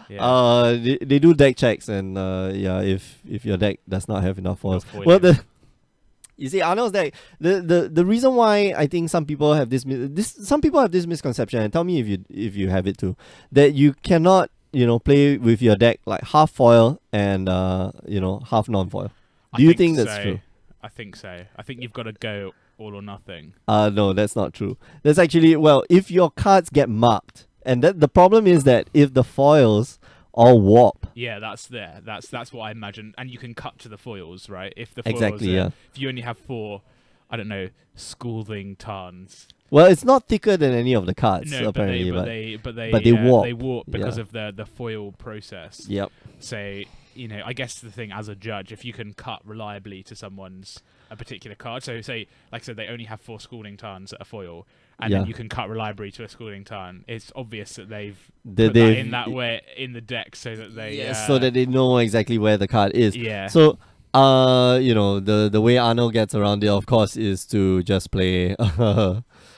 Yeah.
They do deck checks and yeah, if your deck does not have enough foils.
foil
Well,
it.
you see, Arnold's deck. The reason why I think some people have this misconception, and tell me if you have it too, that you cannot play with your deck like half foil and half non-foil. Do you think that's true?
I think so. I think you've got to go all or nothing.
No, that's not true. That's actually, well, if your cards get marked, and the problem is that if the foils all warp.
Yeah, that's what I imagine. And you can cut to the foils, right? If the foils
Exactly, yeah.
If you only have 4, I don't know, scalding tarns.
Well, it's not thicker than any of the cards,
No,
apparently.
but they
warp.
They warp because
Yeah.
of the foil process.
Yep.
So, I guess the thing as a judge, if you can cut reliably to someone's a particular card, so say, like I said, they only have 4 scalding tarns at a foil, and
Yeah.
then you can cut reliably to a scalding tarn, it's obvious that they've
That
put that
they've-
in that way in the deck so that they...
Yes, so that they know exactly where the card is.
Yeah.
So, the way Arnold gets around it, of course, is to just play,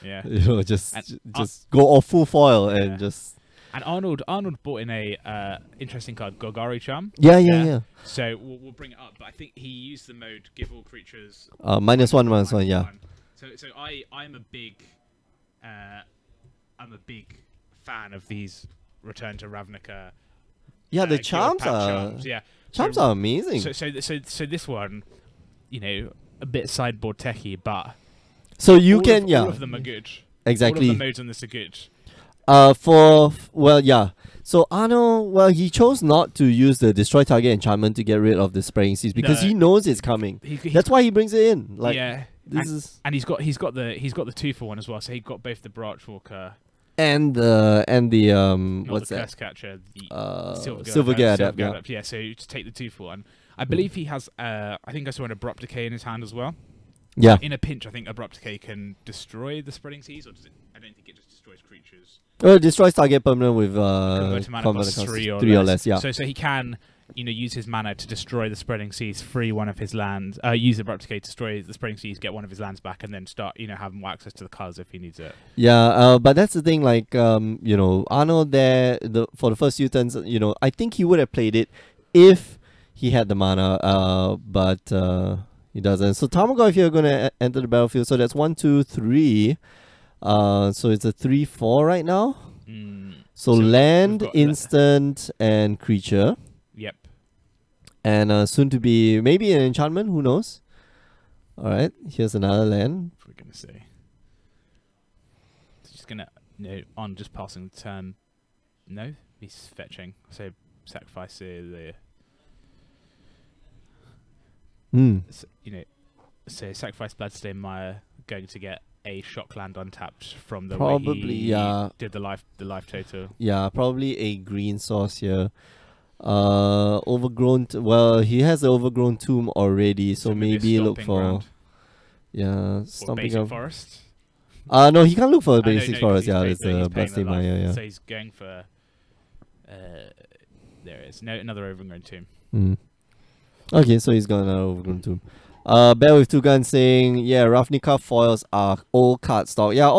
yeah.
just go all full foil and
Yeah.
just...
And Arnold bought in a interesting card, Golgari Charm.
Yeah.
So we'll bring it up, but I think he used the mode give all creatures
-1/-1, yeah.
So I'm a big fan of these Return to Ravnica.
Yeah, the
Guild
charms
Pack
are...
charms. Yeah.
Charms
So-
are amazing.
So this one, a bit sideboard techie, but
So you
all
can,
of,
yeah.
all of them are good.
Exactly.
All of the modes on this are good.
Yeah. So Arnold, he chose not to use the destroy target enchantment to get rid of the spreading seas because
No.
he knows it's coming.
He-
That's why he brings it in. Like,
yeah.
this is
And he's got the 2-for-1 as well. So he got both the Branchwalker,
and the
not
what's
the
that?
Curse Catcher, the
Silver Gear Adept, yeah.
Yeah, so to take the 2-for-1. I believe he has. I think I saw an Abrupt Decay in his hand as well.
Yeah.
In a pinch, I think Abrupt Decay can destroy the spreading seas, or does it? I don't think it just destroys creatures.
Oh, it destroys target permanent with
Convert to mana
combat
cost
cost
3 or
3 or
less.
less. Yeah.
So he can, use his mana to destroy the spreading seas, free one of his lands. Use Abrupt Decay to destroy the spreading seas, get one of his lands back, and then start, have more access to the cards if he needs it.
Yeah, but that's the thing. Like, Arnold there for the first few turns. I think he would have played it if he had the mana. But he doesn't. So Tamagotchi, if you're gonna enter the battlefield, so that's 1, 2, 3. So it's a 3/4 right now. So
we've
land,
got
instant, and creature,
Yep.
and soon to be maybe an enchantment. Who knows? All right, here's another land.
What we're gonna say. Just gonna on just passing the turn. No, he's fetching. So sacrifice the so sacrifice Bloodstone Mire, going to get a shock land untapped from the way
Probably,
he
yeah.
did the life total.
Yeah, probably a green source here. Overgrown. He has the overgrown tomb already, so maybe
a
look
stomping
for
ground. Or
stomping
basic
of.
forest.
No, he can't look for a
No,
basic
no,
forest.
'cause
Yeah,
he's
it's
paying
a
the
Bloodstained
life.
Mire. Yeah.
So he's going for there it is. No, another overgrown tomb.
Mm. Okay, so he's got another overgrown tomb. Bear with Two Guns saying, yeah, Ravnica foils are old card stock. Yeah,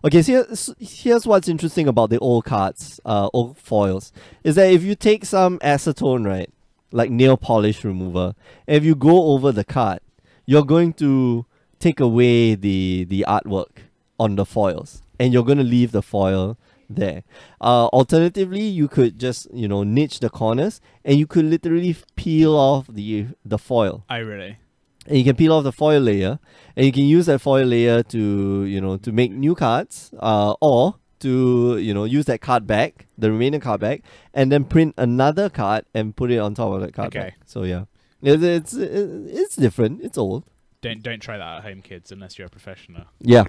okay, so here's what's interesting about the old cards, old foils, is that if you take some acetone, right, like nail polish remover, and if you go over the card, you're going to take away the artwork on the foils, and you're going to leave the foil there. Alternatively, you could just niche the corners, and you could literally peel off the foil.
I really.
And you can peel off the foil layer, and you can use that foil layer to make new cards, or to use that card back, the remaining card back, and then print another card and put it on top of that card back. So yeah, it's different. It's old.
Don't try that at home, kids, unless you're a professional.
Yeah.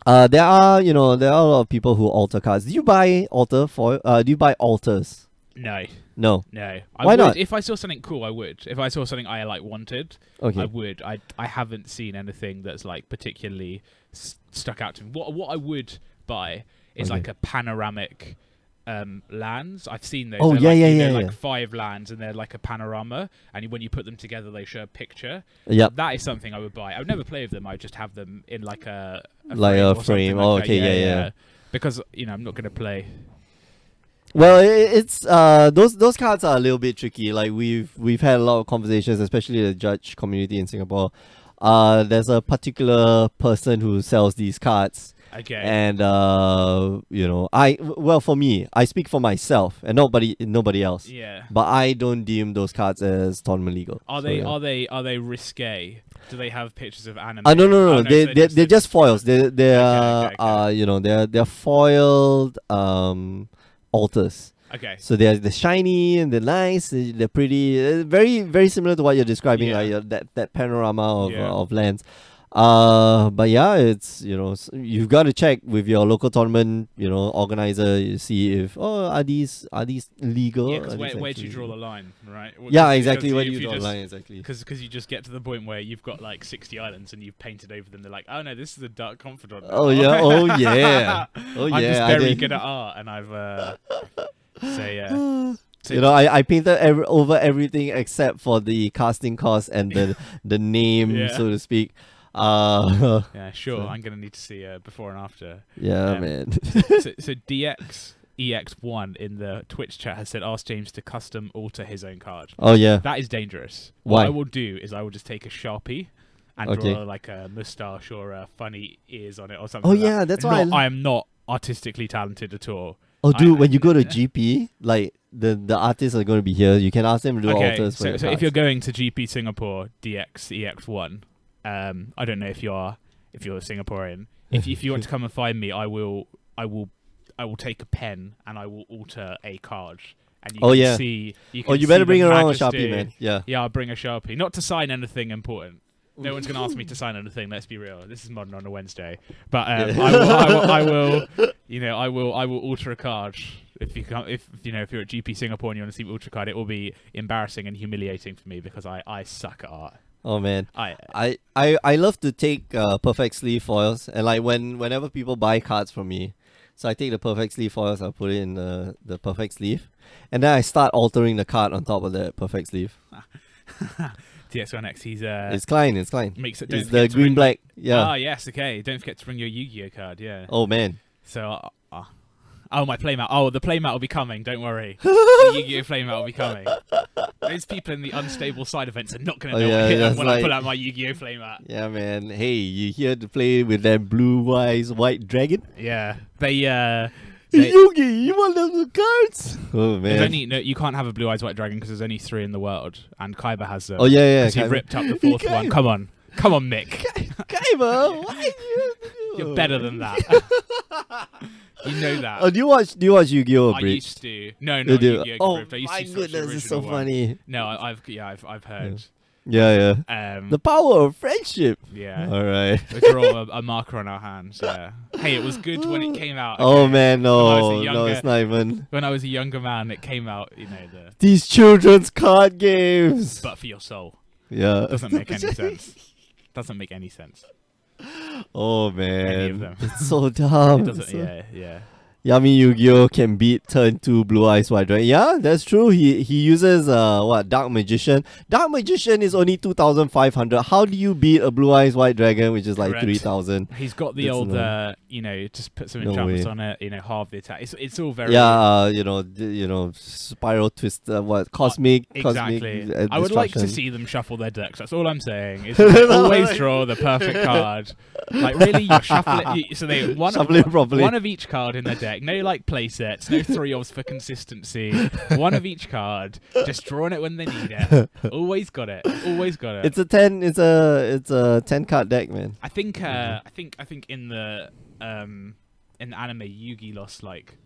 There are a lot of people who alter cards. Do you buy do you buy alters?
No.
No.
No.
Why not?
If I saw something cool, I would. If I saw something I wanted,
Okay.
I would. I haven't seen anything that's like particularly stuck out to me. What I would buy is like a panoramic lands. I've seen those.
Oh,
They're
yeah.
like 5 lands, and they're like a panorama, and when you put them together, they show a picture.
Yep.
That is something I would buy. I would never play with them. I would just have them in like a
frame.
Like
okay,
that.
yeah.
Because I'm not gonna play.
Well, it's those cards are a little bit tricky. Like we've had a lot of conversations, especially the judge community in Singapore. There's a particular person who sells these cards.
Okay.
And for me, I speak for myself and nobody else.
Yeah.
But I don't deem those cards as tournament legal.
Are they risque? Do they have pictures of anime?
No.
So
They're just foils. They're
Okay.
they're foiled alters.
Okay.
So they're shiny and they're nice. They're pretty. Very very similar to what you're describing,
Yeah.
like that panorama of
Yeah.
of lands. But yeah, it's you've got to check with your local tournament organizer. You see if are these legal?
Yeah, because
Are these
where do you
actually
draw the
legal?
line, right?
Yeah, exactly.
Because
Where do
if
you draw the
just-
line exactly?
Because you just get to the point where you've got like 60 islands and you've painted over them. They're like, oh no, this is a Dark Confidant.
Oh yeah, oh yeah, oh yeah.
I'm just
I
very
did.
good at art, and I've so yeah. So
I painted over everything except for the casting cost and the name,
Yeah.
so to speak.
yeah, sure.
so-
I'm gonna need to see before and after.
Yeah, man.
So DX EX1 in the Twitch chat has said, ask James to custom alter his own card.
Oh yeah.
That is dangerous.
Why?
What I will do is I will just take a Sharpie and
Okay.
draw like a moustache or funny ears on it or something.
Oh
like
yeah,
that.
that's why.
I am not artistically talented at all.
Oh, dude,
I-
when you go to GP, like the artists are going to be here. You can ask them to do
Okay,
alters for
so
your
if
cards.
you're going to GP Singapore DX EX1, I don't know if you're Singaporean. If you want to come and find me, I will take a pen and I will alter a card. And you
Oh,
can
yeah.
see. You
Oh,
can
you better
see
bring
the
around a
majesty.
Sharpie, man. Yeah.
Yeah, I'll bring a Sharpie. Not to sign anything important. No one's going to ask me to sign anything. Let's be real. This is modern on a Wednesday. But I will alter a card. If you're at GP Singapore and you want to see me alter a card, it will be embarrassing and humiliating for me because I suck at art.
Oh man.
I
I love to take perfect sleeve foils, and like whenever people buy cards from me, so I take the perfect sleeve foils, I put it in the perfect sleeve, and then I start altering the card on top of the perfect sleeve.
TX1X, he's
It's Klein.
makes it.
It's the green black. Yeah.
Ah, yes. Okay. Don't forget to bring your Yu-Gi-Oh card. Yeah.
Oh man.
So, my playmat. Oh, the playmat will be coming. Don't worry. The Yu-Gi-Oh playmat will be coming. Those people in the unstable side events are not going to know what hit them
that's
when I
like-
pull out my Yu-Gi-Oh playmat.
Yeah, man. Hey, you here to play with that blue eyes white dragon?
Yeah. They
Yugi, you want those cards? Oh
there's
man.
only no, you can't have a blue eyes white dragon because there's only 3 in the world, and Kaiba has them.
Oh yeah.
Because he
Kaiba.
ripped up the 4th one. Come on, Mick.
Kaiba, why you?
You're better than that. You know that.
Oh, do you watch Yu-Gi-Oh!
I
Abridged?
used to. No,
You
not
do?
Yu-Gi-Oh!
Oh
Abridged. I used
my
to just watch the
goodness, it's so
original one.
funny.
No, I've heard.
Yeah. The power of friendship.
Yeah.
All right.
We draw a marker on our hands. Yeah. Hey, it was good when it came out.
Oh
okay?
man,
When I was a
no,
younger-
it's not even.
When I was a younger man, it came out.
These children's card games.
But for your soul.
Yeah.
Doesn't make any sense. Doesn't make any sense.
Oh
Any of
man,
them.
it's so dumb.
It doesn't.
So-
Yeah.
Yummy Yu-Gi-Oh can beat turn 2 Blue Eyes White Dragon. Yeah, that's true. He uses Dark Magician. Dark Magician is only 2,500. How do you beat a Blue Eyes White Dragon, which is like
Correct.
3,000?
He's got the
That's
old,
no-
just put some
No
enchantments
way.
on it. Halve the attack. It's all very.
Yeah, Spiral Twister, cosmic,
Exactly.
cosmic.
I would like to
destruction.
see them shuffle their decks. That's all I'm saying. Is always draw the perfect card. Like really, you shuffle it. So they
Shuffle it properly.
one of each card in their deck. deck. No like play sets. No 3-offs for consistency. One of each card. Just drawing it when they need it. Always got it. Always got it.
It's a 10. It's a 10 card deck, man.
I think. I think in the anime, Yugi lost like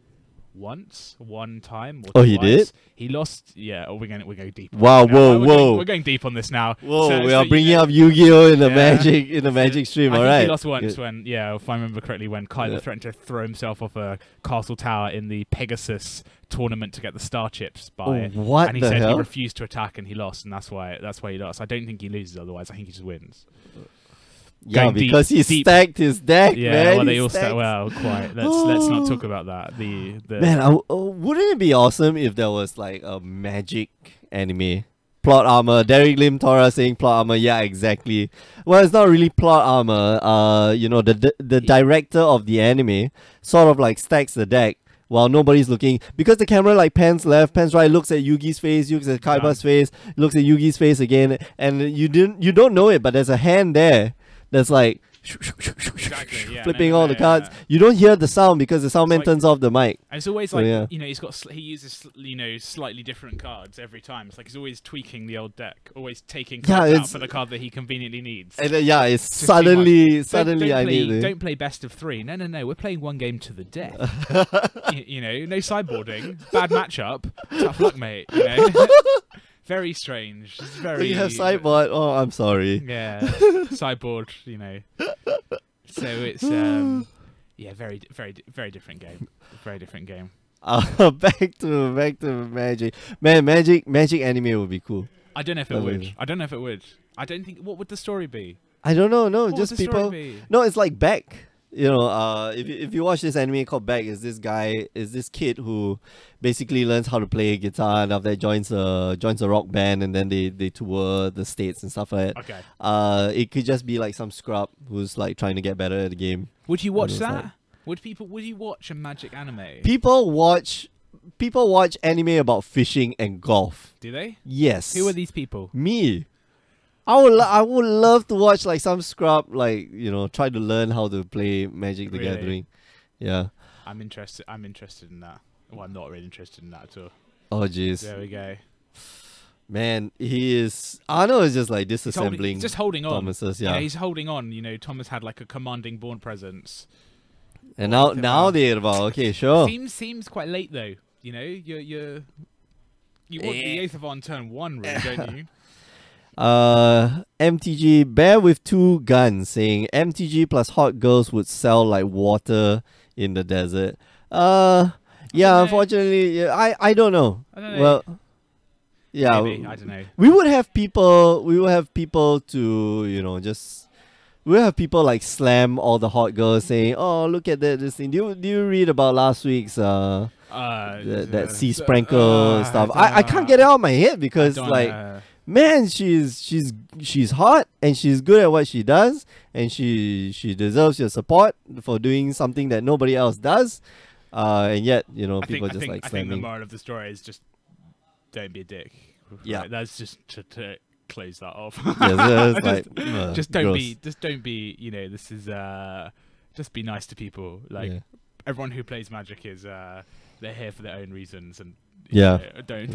one time. Or
Oh, he
twice.
did?
He lost. Yeah. Oh, we're going deep.
Wow, whoa, whoa.
We're going deep on this now.
Whoa,
So-
we
so
are
you
bringing
know-
up Yu-Gi-Oh in the
Yeah.
magic stream.
I
All
think
right.
he lost once
Good.
when, if I remember correctly, when Kyler
Yeah.
threatened to throw himself off a castle tower in the Pegasus tournament to get the star chips by
Oh,
it.
what
And he
the
said he
hell?
refused to attack and he lost, and that's why he lost. I don't think he loses otherwise. I think he just wins.
Yeah,
going deep-
because he
deep.
stacked his deck,
Yeah,
man.
well, they
He
all
stacked-
well, quite. Let's not talk about that. The
Man, wouldn't it be awesome if there was like a magic anime? Plot armor. Derek Lim Tora saying plot armor. Yeah, exactly. Well, it's not really plot armor. The director of the anime sort of like stacks the deck while nobody's looking, because the camera like pans left, pans right, looks at Yugi's face, looks at Kaiba's face, looks at Yugi's face again, and you don't know it, but there's a hand there that's like
Exactly, yeah,
flipping
no,
all
no,
the cards.
yeah.
You don't hear the sound because the soundman
like-
turns off the mic.
And it's always
So,
like,
yeah.
he uses slightly different cards every time. It's like he's always tweaking the old deck, always taking
Yeah,
cards out
it's-
for the card that he conveniently needs.
And then, yeah, it's
Just too
suddenly
much.
suddenly
don't
I
play,
need it.
don't play best of 3. No. We're playing one game to the death. No sideboarding, bad matchup, tough luck, mate. Very strange. It's very.
You have sideboard. Oh, I'm sorry.
Yeah, sideboard. So it's very different game. Very different game.
Back to magic. Man, magic anime would be cool.
I don't know if it
Oh,
would.
yeah.
I don't know if it would. I don't think. What would the story be?
I don't know. No,
What
just
would the story
people.
be?
No, it's like Beck. If you watch this anime called Beck, is this kid who basically learns how to play guitar and after that joins a rock band, and then they tour the states and stuff like that.
Okay.
It could just be like some scrub who's like trying to get better at the game.
Would you watch
it's
that?
like-
Would you watch a magic anime?
People watch anime about fishing and golf.
Do they?
Yes.
Who are these people?
Me. I would love to watch like some scrub, like, try to learn how to play Magic the
Really?
Gathering. Yeah.
I'm interested in that. Well, I'm not really interested in that at all.
Oh jeez.
There we go.
Man, Arno is just like
He's holding,
disassembling
he's just holding on.
Thomas's, yeah.
He's holding on. Thomas had like a commanding board presence.
And now they're about, okay, sure.
Seems quite late though. You want the Oath of on turn 1, really, don't you?
MTG Bear with 2 guns saying MTG plus hot girls would sell like water in the desert. Yeah,
know.
unfortunately, yeah, I don't know.
I don't know.
Well, yeah,
Maybe, I don't know.
we would have people to we have people like slam all the hot girls saying, "Oh, look at this thing." Do you read about last week's that sea sprinkle stuff? I can't get it out of my head because man, she's hot and she's good at what she does, and she deserves your support for doing something that nobody else does. And yet, people
I think
like
I think the
slamming.
moral of the story is just don't be a dick.
Yeah.
Right, that's just to close that off.
Yeah, it's like,
just don't
gross.
be. This is just be nice to people. Like
Yeah.
everyone who plays Magic is they're here for their own reasons, and
Yeah.
don't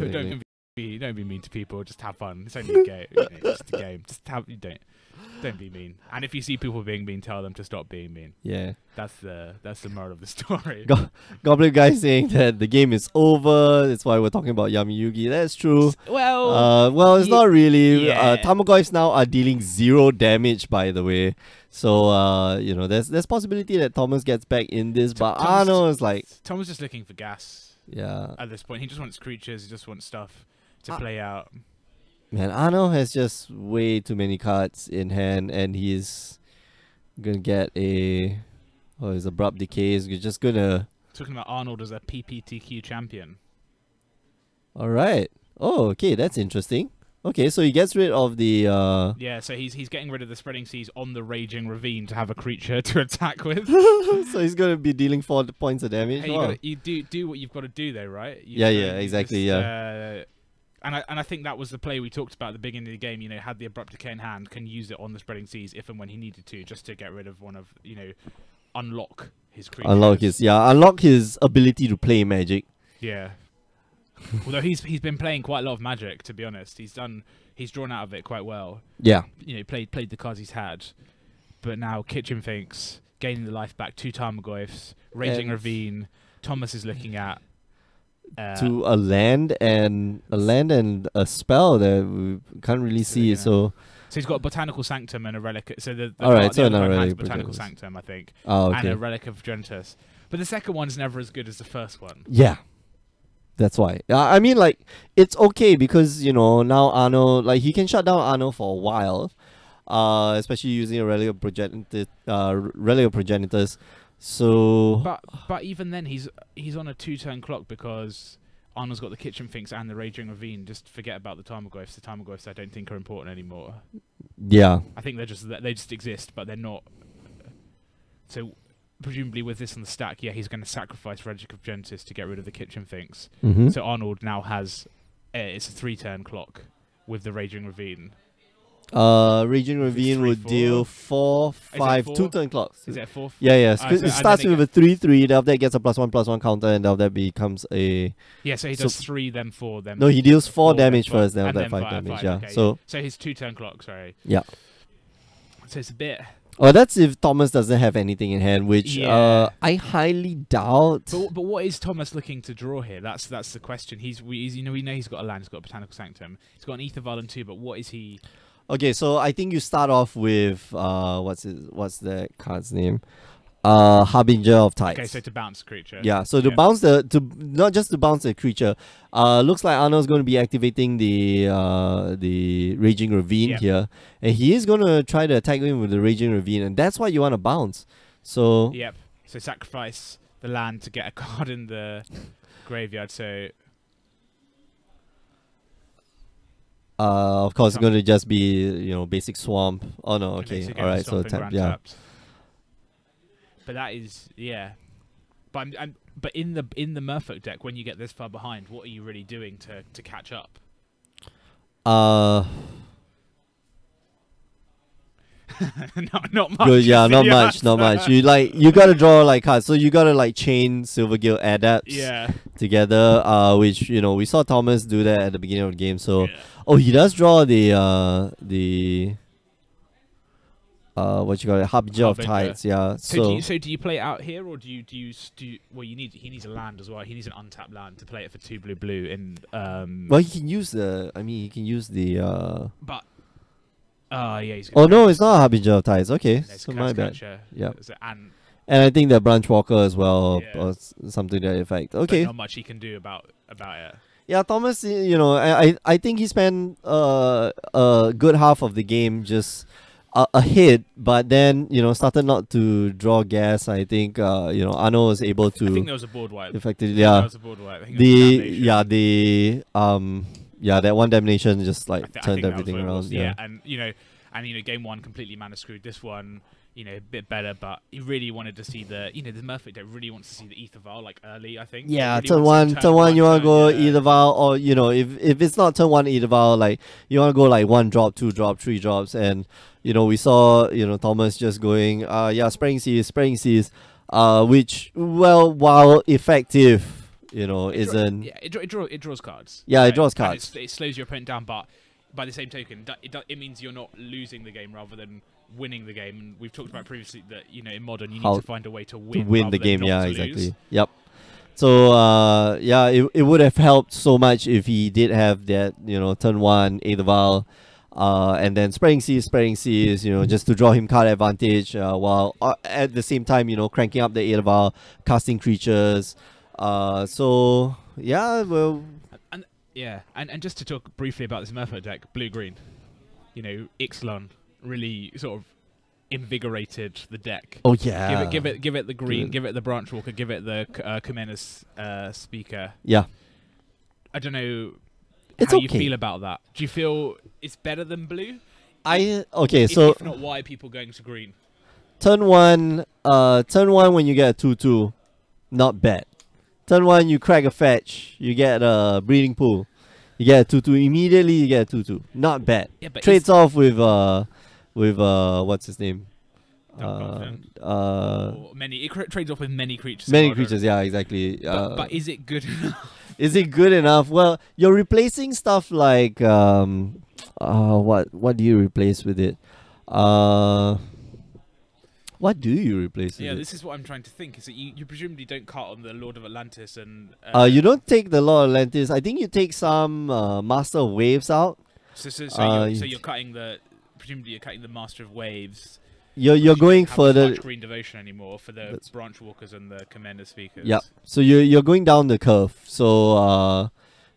be mean to people. Just have fun. It's only a game. Just a game. Don't be mean. And if you see people being mean, tell them to stop being mean.
Yeah.
That's the moral of the story.
Goblin guy saying that the game is over. That's why we're talking about Yami Yugi. That's true.
Well,
It's not really.
yeah.
Tamagotchis now are dealing 0 damage, by the way. So there's possibility that Thomas gets back in this, but Arno is like,
Tom was just looking for gas
yeah,
at this point. He just wants creatures. He just wants stuff to play out.
man. Arno has just way too many cards in hand, and he's gonna get his abrupt decay. He's just gonna.
Talking about Arnold as a PPTQ champion.
All right. Oh, okay. That's interesting. Okay, so he gets rid of the.
Yeah, so he's getting rid of the spreading seas on the raging ravine to have a creature to attack with.
So he's gonna be dealing 4 points of damage.
Hey,
Wow.
you do what you've got to do though, right?
Yeah, exactly,
And I think that was the play we talked about at the beginning of the game. Had the abrupt decay in hand, can use it on the spreading seas if and when he needed to, just to get rid of one of unlock his creatures.
Unlock his ability to play Magic.
Yeah. Although he's been playing quite a lot of Magic, to be honest. He's drawn out of it quite well.
Yeah.
You know, played the cards he's had. But now Kitchen Finks, gaining the life back, 2 Tarmogoyfs, Raging
And-
Ravine. Thomas is looking at
To a land and a spell that we can't really see.
yeah.
So
he's got a Botanical Sanctum and a Relic. So the
Alright, so
other
another
one has
Relic of
Botanical
Progenitus.
Sanctum, I think,
oh,
and
okay.
a Relic of Progenitus. But the second one's never as good as the first one.
Yeah. That's why. I mean, like, it's okay because, you know, now Arno, like, he can shut down Arno for a while, especially using a Relic of Progenitus. So...
But even then, he's on a 2-turn clock because Arno's got the Kitchen Finks and the Raging Ravine. Just forget about the Tarmogoyfs. The Tarmogoyfs I don't think are important anymore.
Yeah.
I think they just exist, but they're not. So... Presumably with this on the stack, yeah, he's going to sacrifice Relic of Progenitus to get rid of the Kitchen Finks.
Mm-hmm.
So Arnold now has it's a 3-turn clock with the Raging Ravine.
Raging Ravine
three,
would
four.
deal 4, 5,
4?
2-turn clocks.
Is it a 4?
Yeah.
So-
It
and
starts
then
with a 3/3. Then after that gets a +1/+1 counter, and then that becomes a.
Yeah, so he does 3, then 4, then.
No, he deals 4
then
damage
five,
first, then
and
after that 5
five,
damage.
five,
Yeah.
okay,
So
so his 2-turn clock. Sorry.
yeah.
So it's a bit.
Oh, that's if Thomas doesn't have anything in hand, which
Yeah.
I highly doubt.
But what is Thomas looking to draw here? That's the question. We know he's got a land. He's got a Botanical Sanctum. He's got an Ether Violin too. But what is he?
Okay, so I think you start off with what's that card's name? Harbinger of Tides.
Okay, so to bounce a creature.
Yeah, so to bounce to not just to bounce the creature, looks like Arno's going to be activating the Raging Ravine
Yep.
here, and he is going to try to attack him with the Raging Ravine, and that's why you want to bounce. So
Yep. So sacrifice the land to get a card in the graveyard. So
of course it's going to just be basic swamp. Oh no, okay,
so
all right, so
tap,
tap,
But that is But but in the Merfolk deck, when you get this far behind, what are you really doing to catch up? Not much.
Good, yeah,
is
not
the
much, not
answer.
much. You gotta draw cards, so you gotta chain Silvergill Adepts
Yeah.
together, which we saw Thomas do that at the beginning of the game. So
Yeah.
he does draw the what you call it, Harbinger of
Harbinger.
Tides, yeah.
So do you play it out here, or do you well, he needs a land as well. He needs an untapped land to play it for 2 blue in
well, he can use the
but yeah, he's
oh no, it's not a Harbinger of Tides. Okay,
It's
so my bad.
Catcher.
Yeah.
So,
And I think the Branch Walker as well,
Yeah.
or something to that effect.
but
Okay.
not much he can do about it.
Yeah, Thomas, I think he spent a good half of the game just ahead, but then, started not to draw gas. I think, Arno was able
I think
to
there was a board wipe.
effectively,
There
yeah.
was a board wipe. I think it was Damnation.
That one damnation just
I
turned
think that was
everything
what it
around.
was,
Yeah.
and game one completely mana screwed. This one, a bit better, but he really wanted to see the Merfolk deck really wants to see the Ether Vial early. I think.
Yeah,
Really
turn
wants to
one, you want to go
yeah.
either Val, or if it's not turn 1 either Val, you want to go 1 drop, 2 drop, 3 drops, and we saw Thomas just going Spraying Seas, which while effective, isn't.
Yeah, it draws cards.
Yeah, it
right?
draws
And
cards.
it slows your opponent down, but by the same token, it means you're not losing the game rather than winning the game. And we've talked about previously that in Modern you need to find a way to win.
to win
rather
the
than
game.
not
Yeah,
to
exactly.
lose.
Yep. So it would have helped so much if he did have that turn 1 Aetherval, and then spraying seas, just to draw him card advantage, while at the same time cranking up the Aetherval, casting creatures. So yeah, well.
Yeah, and just to talk briefly about this Merfolk deck, blue-green, Ixalan really sort of invigorated the deck.
Oh yeah.
Give it the green,
Good.
give it the Branch Walker, give it the Kumena's Speaker.
Yeah.
I don't know
It's
how you
okay.
feel about that. Do you feel it's better than blue?
So
If not, why are people going to green?
turn 1 when you get a 2/2, not bad. Turn 1 you crack a fetch, you get a breeding pool. You get a 2/2 immediately, you get a 2/2. Not bad.
Yeah, but
Trades off with what's his name?
Or many. It trades off with many creatures.
Many creatures, yeah, exactly.
But is it good enough?
Is it good enough? Well, you're replacing stuff like what do you replace with it? What do you replace
Yeah,
with
this is what I'm trying to think. Is that you presumably don't cut on the Lord of Atlantis and
it? You don't take the Lord of Atlantis. I think you take some Master of Waves out.
So you're cutting presumably you're cutting the Master of Waves.
You're going for the
green devotion anymore for the branch walkers and the commander speakers.
Yeah. So you're going down the curve. So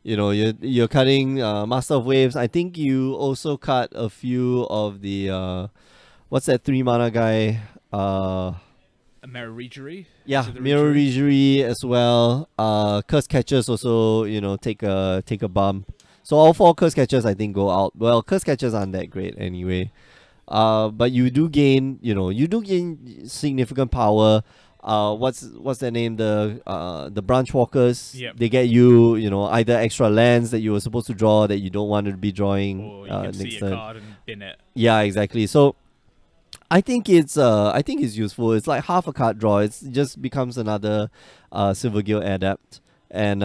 you're cutting Master of Waves. I think you also cut a few of the what's that 3 mana guy?
A Mirror Regery?
Yeah, Mirror Regery as well. Curse Catchers also, take a bump. So all 4 Curse Catchers I think go out. Well, Curse Catchers aren't that great anyway. But you do gain, significant power. What's their name? The branch walkers.
Yep.
They get you, either extra lands that you were supposed to draw that you don't want to be drawing.
Or you can see a card and bin it.
Yeah, exactly. So I think it's useful. It's like half a card draw. It just becomes another Silver Guild Adept, and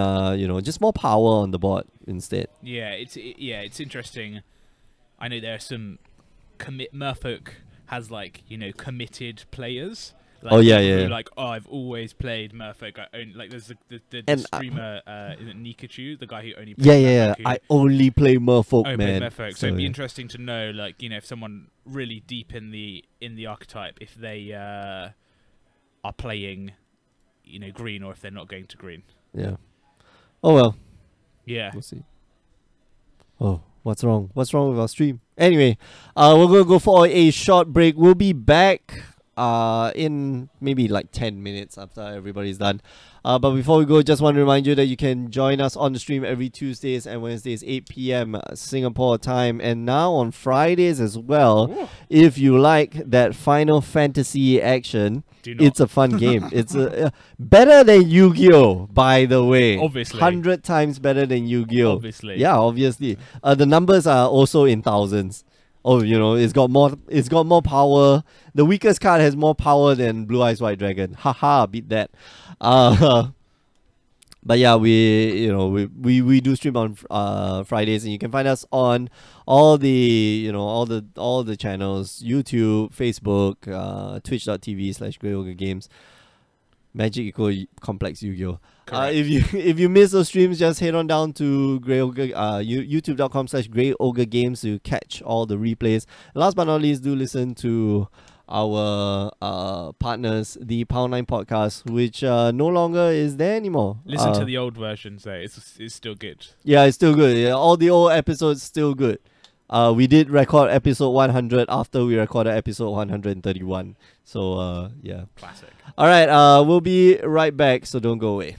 just more power on the board instead.
Yeah, it's interesting. I know there are some Merfolk has committed players.
Oh yeah.
Who I've always played Merfolk. I own there's the streamer is it Nikachu, the guy who only plays Merfolk,
I only play Merfolk,
man.
Merfolk,
so it'd be interesting to know if someone really deep in the archetype, if they are playing green or if they're not going to green.
Yeah. Oh well.
Yeah.
We'll see. Oh, what's wrong? What's wrong with our stream? Anyway, we're gonna go for a short break. We'll be back in maybe 10 minutes after everybody's done. But before we go, just want to remind you that you can join us on the stream every Tuesdays and Wednesdays, 8 p.m. Singapore time, and now on Fridays as well. Ooh. If you like that Final Fantasy action, it's a fun game. It's better than Yu-Gi-Oh! By the way,
obviously
100 times better than Yu-Gi-Oh!
Obviously,
yeah, obviously. The numbers are also in thousands. Oh, it's got more power. The weakest card has more power than Blue Eyes White Dragon. Haha, beat that. But yeah, we do stream on Fridays, and you can find us on all the all the channels: YouTube, Facebook, Twitch.tv/GreyOgreGames. Magic equal complex Yu-Gi-Oh. If you miss those streams, just head on down to Grey Ogre, youtube.com/GreyOgreGames to catch all the replays. And last but not least, do listen to our partners, the Power 9 podcast, which no longer is there anymore.
Listen to the old versions there. It's still good.
Yeah, it's still good. Yeah, all the old episodes still good. We did record episode 100 after we recorded episode 131. So yeah.
Classic.
All right, we'll be right back, so don't go away.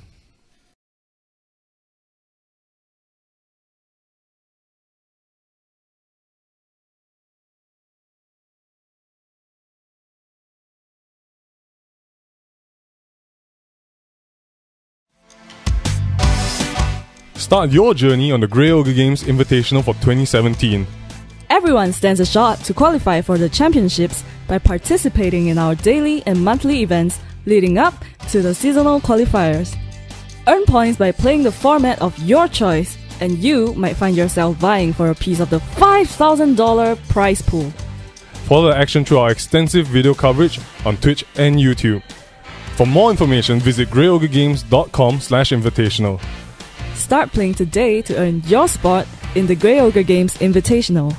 Start your journey on the Grey Ogre Games Invitational for 2017.
Everyone stands a shot to qualify for the championships by participating in our daily and monthly events leading up to the seasonal qualifiers. Earn points by playing the format of your choice, and you might find yourself vying for a piece of the $5,000 prize pool.
Follow the action through our extensive video coverage on Twitch and YouTube. For more information, visit greyogregames.com/invitational.
Start playing today to earn your spot in the Grey Ogre Games Invitational.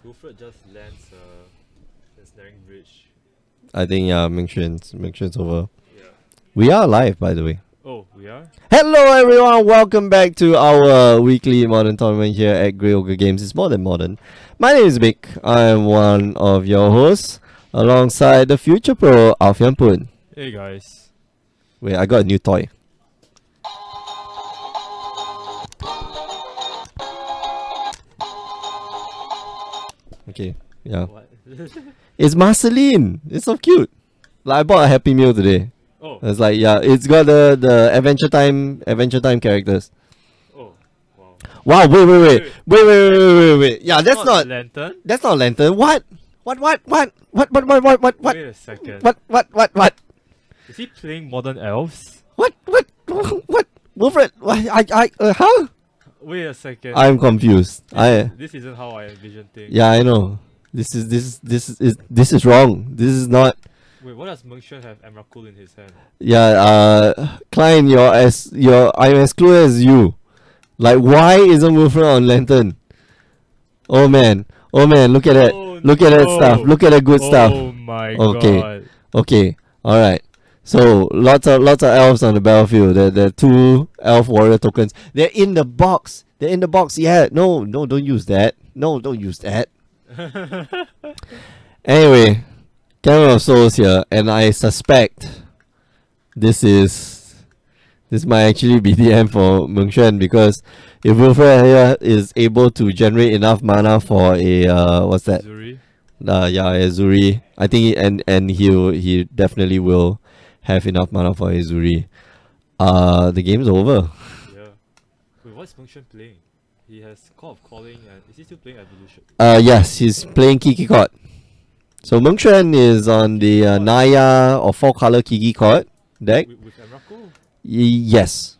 Wilfred just lands Snaring Bridge.
I think Mingxuan's over.
Yeah.
We are live, by the way.
Oh, we are?
Hello everyone, welcome back to our weekly modern tournament here at Grey Ogre Games. It's more than modern. My name is Vic. I am one of your hosts, alongside the future pro, Alfian Pun.
Hey guys.
Wait, I got a new toy. Okay, yeah.
What?
It's Marceline. It's so cute. Like, I bought a Happy Meal today.
Oh.
It's like, yeah, it's got the Adventure Time characters.
Oh, wow.
Wow, wait. Yeah, that's not
lantern.
that's not lantern. What? What?
Wait a second.
What?
Is he playing Modern Elves?
What? Wilfred, how?
Wait a second.
I'm confused.
This isn't how I envision things.
Yeah, I know. This is wrong. This is not.
Wait, what does Mengxuan have Emrakul in his hand?
Yeah, Klein, I'm as clueless as you. Like, why isn't Wilfred on lantern? Oh man, look at that.
Oh,
Look at that
no.
stuff. Look at that good stuff.
Oh my
Okay.
god.
Okay, alright. So lots of elves on the battlefield. There are 2 elf warrior tokens. They're in the box. Yeah. No, don't use that. No, don't use that. Anyway, Canon of Souls here, and I suspect this might actually be the end for Mengxuan, because if Wilfred here is able to generate enough mana for a what's that?
Zuri.
Azuri. I think he definitely will have enough mana for Azuri. The game's over.
Yeah. Wait, what's Mengxuan playing? He has Call of Calling, and is he still playing Evolution?
Yes, he's playing Kiki Court. So Mengxuan is on the Naya or 4-color Kiki Court deck.
With Emrakul?
Yes.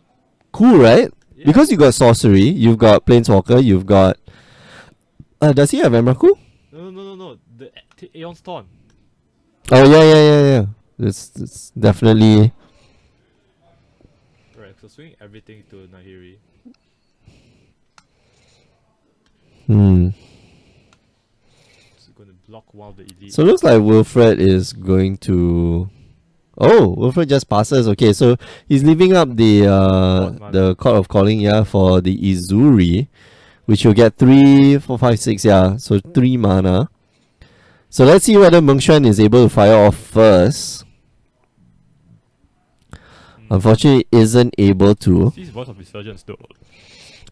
Cool, right?
Yeah.
Because you got sorcery, you've got Planeswalker, you've got. Does he have Emrakul?
No. The Aeon's Taunt.
Oh yeah. It's definitely.
Right, so swing everything to Nahiri. It's going to block one of the elite.
So it looks like Wilfred is going to. Oh, Wilfred just passes. Okay, so he's leaving up the Court of Calling, yeah, for the Izuri, which will get 3, 4, 5, 6, yeah, so 3 mana. So let's see whether Mengxuan is able to fire off first. Unfortunately, isn't able to.
He's Voice of Resurgence though.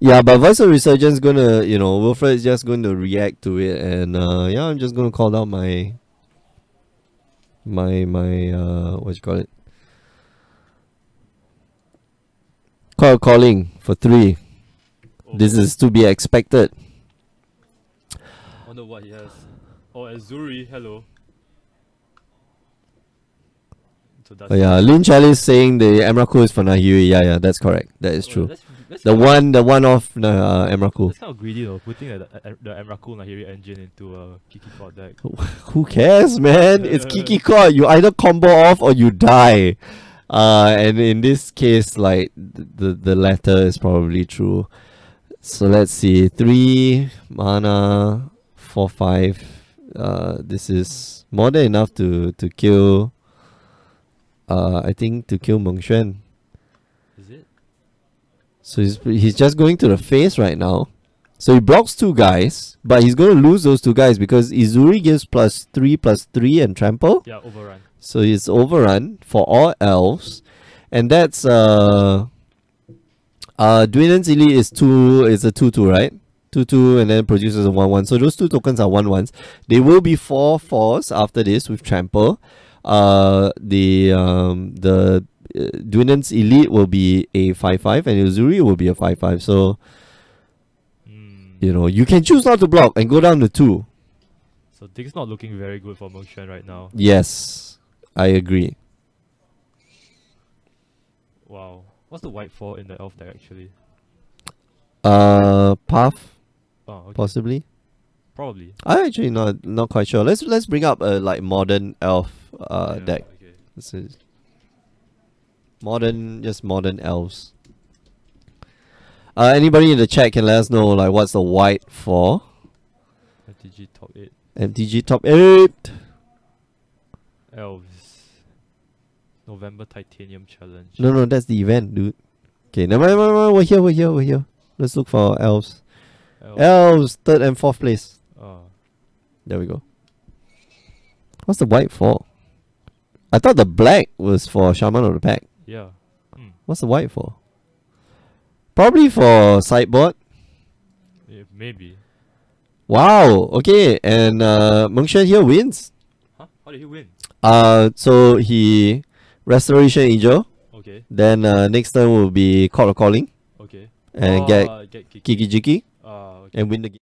Yeah, but Voice of Resurgence gonna, Wilfred is just going to react to it, and yeah, I'm just gonna call down my what you call it? Call calling for 3.
Oh,
This is to be expected.
wonder what he has. Oh, Azuri, hello. So that's
Oh, yeah, Lin Chalice saying the Emrakul is for Nahiri. Yeah, that's correct. That is true.
That's
The one off Emrakul.
That's kind of greedy though, putting the Emrakul Nahiri engine into a Kiki Court deck.
Who cares, man? It's Kiki Court. You either combo off or you die. And in this case, like the latter is probably true. So let's see, 3 mana, 4, 5. This is more than enough to kill. I think to kill Mengxuan.
Is it?
So he's just going to the face right now. So he blocks 2 guys, but he's going to lose those 2 guys because Izuri gives +3/+3 and trample.
Yeah, overrun.
So it's overrun for all elves, and that's Dwynen's Elite is a 2/2, right? 2/2 and then produces a 1/1. So those 2 tokens are 1/1s. They will be 4/4s after this with trample. The Dwynen's Elite will be a 5/5 and Uzuri will be a 5/5. So you can choose not to block and go down to 2.
So things not looking very good for Mengxuan right now.
Yes, I agree.
Wow. What's the white for in the elf deck actually?
Path
Oh, okay.
possibly.
Probably.
I'm actually not quite sure. Let's bring up a like modern elf
Yeah,
deck.
Okay.
This is modern elves. Anybody in the chat can let us know like what's the white for?
MTG top 8.
MTG top 8.
Elves. November Titanium Challenge.
No, that's the event, dude. Okay, never mind. We're here. Let's look for elves. Elves, 3rd and 4th place.
Oh.
There we go. What's the white for? I thought the black was for Shaman of the Pack.
Yeah.
What's the white for? Probably for sideboard.
Yeah, maybe.
Wow. Okay, and Mengxuan here wins.
Huh? How did he win?
So he Restoration Angel.
Okay.
Then next turn will be Court of Calling
Okay.
and
Yeah, get Kiki.
Kiki Jiki
Okay.
and win the game.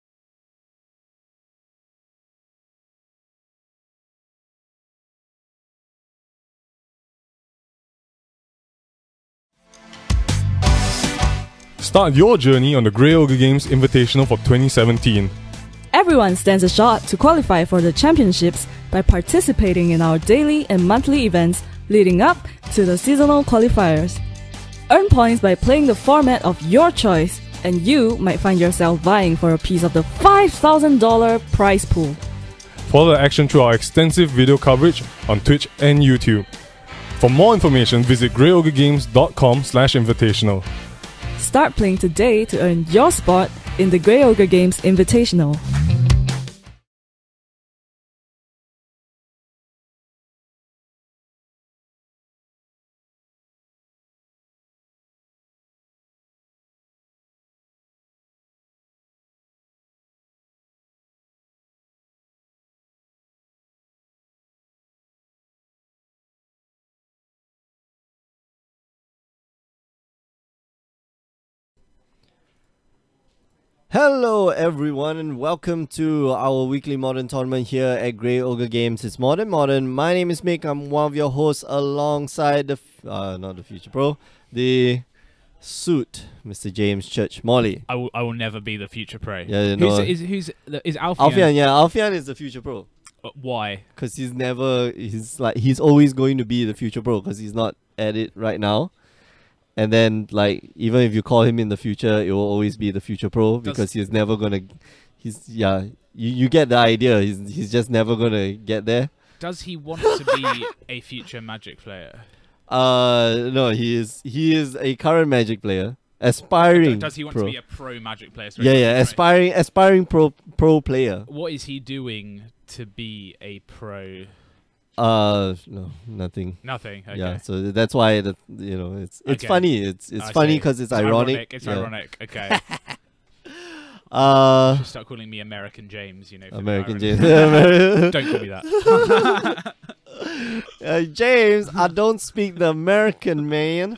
Start your journey on the Grey Ogre Games Invitational for 2017.
Everyone stands a shot to qualify for the championships by participating in our daily and monthly events leading up to the seasonal qualifiers. Earn points by playing the format of your choice, and you might find yourself vying for a piece of the $5,000 prize pool.
Follow the action through our extensive video coverage on Twitch and YouTube. For more information, visit greyogregames.com/invitational.
Start playing today to earn your spot in the Grey Ogre Games Invitational.
Hello everyone and welcome to our weekly modern tournament here at Grey Ogre Games. It's Modern. My name is Mick. I'm one of your hosts alongside the not the future pro, the suit, Mr. James Church Molly.
I will never be the future pro.
Yeah, no.
Who's Alfian?
Alfian, yeah, Alfian is the future pro
Why?
because he's always going to be the future pro because he's not at it right now. And then, like, even if you call him in the future, it will always be the future pro because he's never gonna. You get the idea. He's just never gonna get there.
Does he want to be a future Magic player?
No, he is a current Magic player, aspiring.
Does he want
pro.
to be a pro Magic player?
Yeah, aspiring pro player.
What is he doing to be a pro?
No, nothing.
Nothing. Okay.
Yeah, so that's why it's
Okay.
funny. It's
I
funny
see.
because it's ironic.
It's
yeah.
ironic. Okay. Just start calling me American James. You know. from
American
Ireland.
James.
Don't call me that.
James, I don't speak the American man.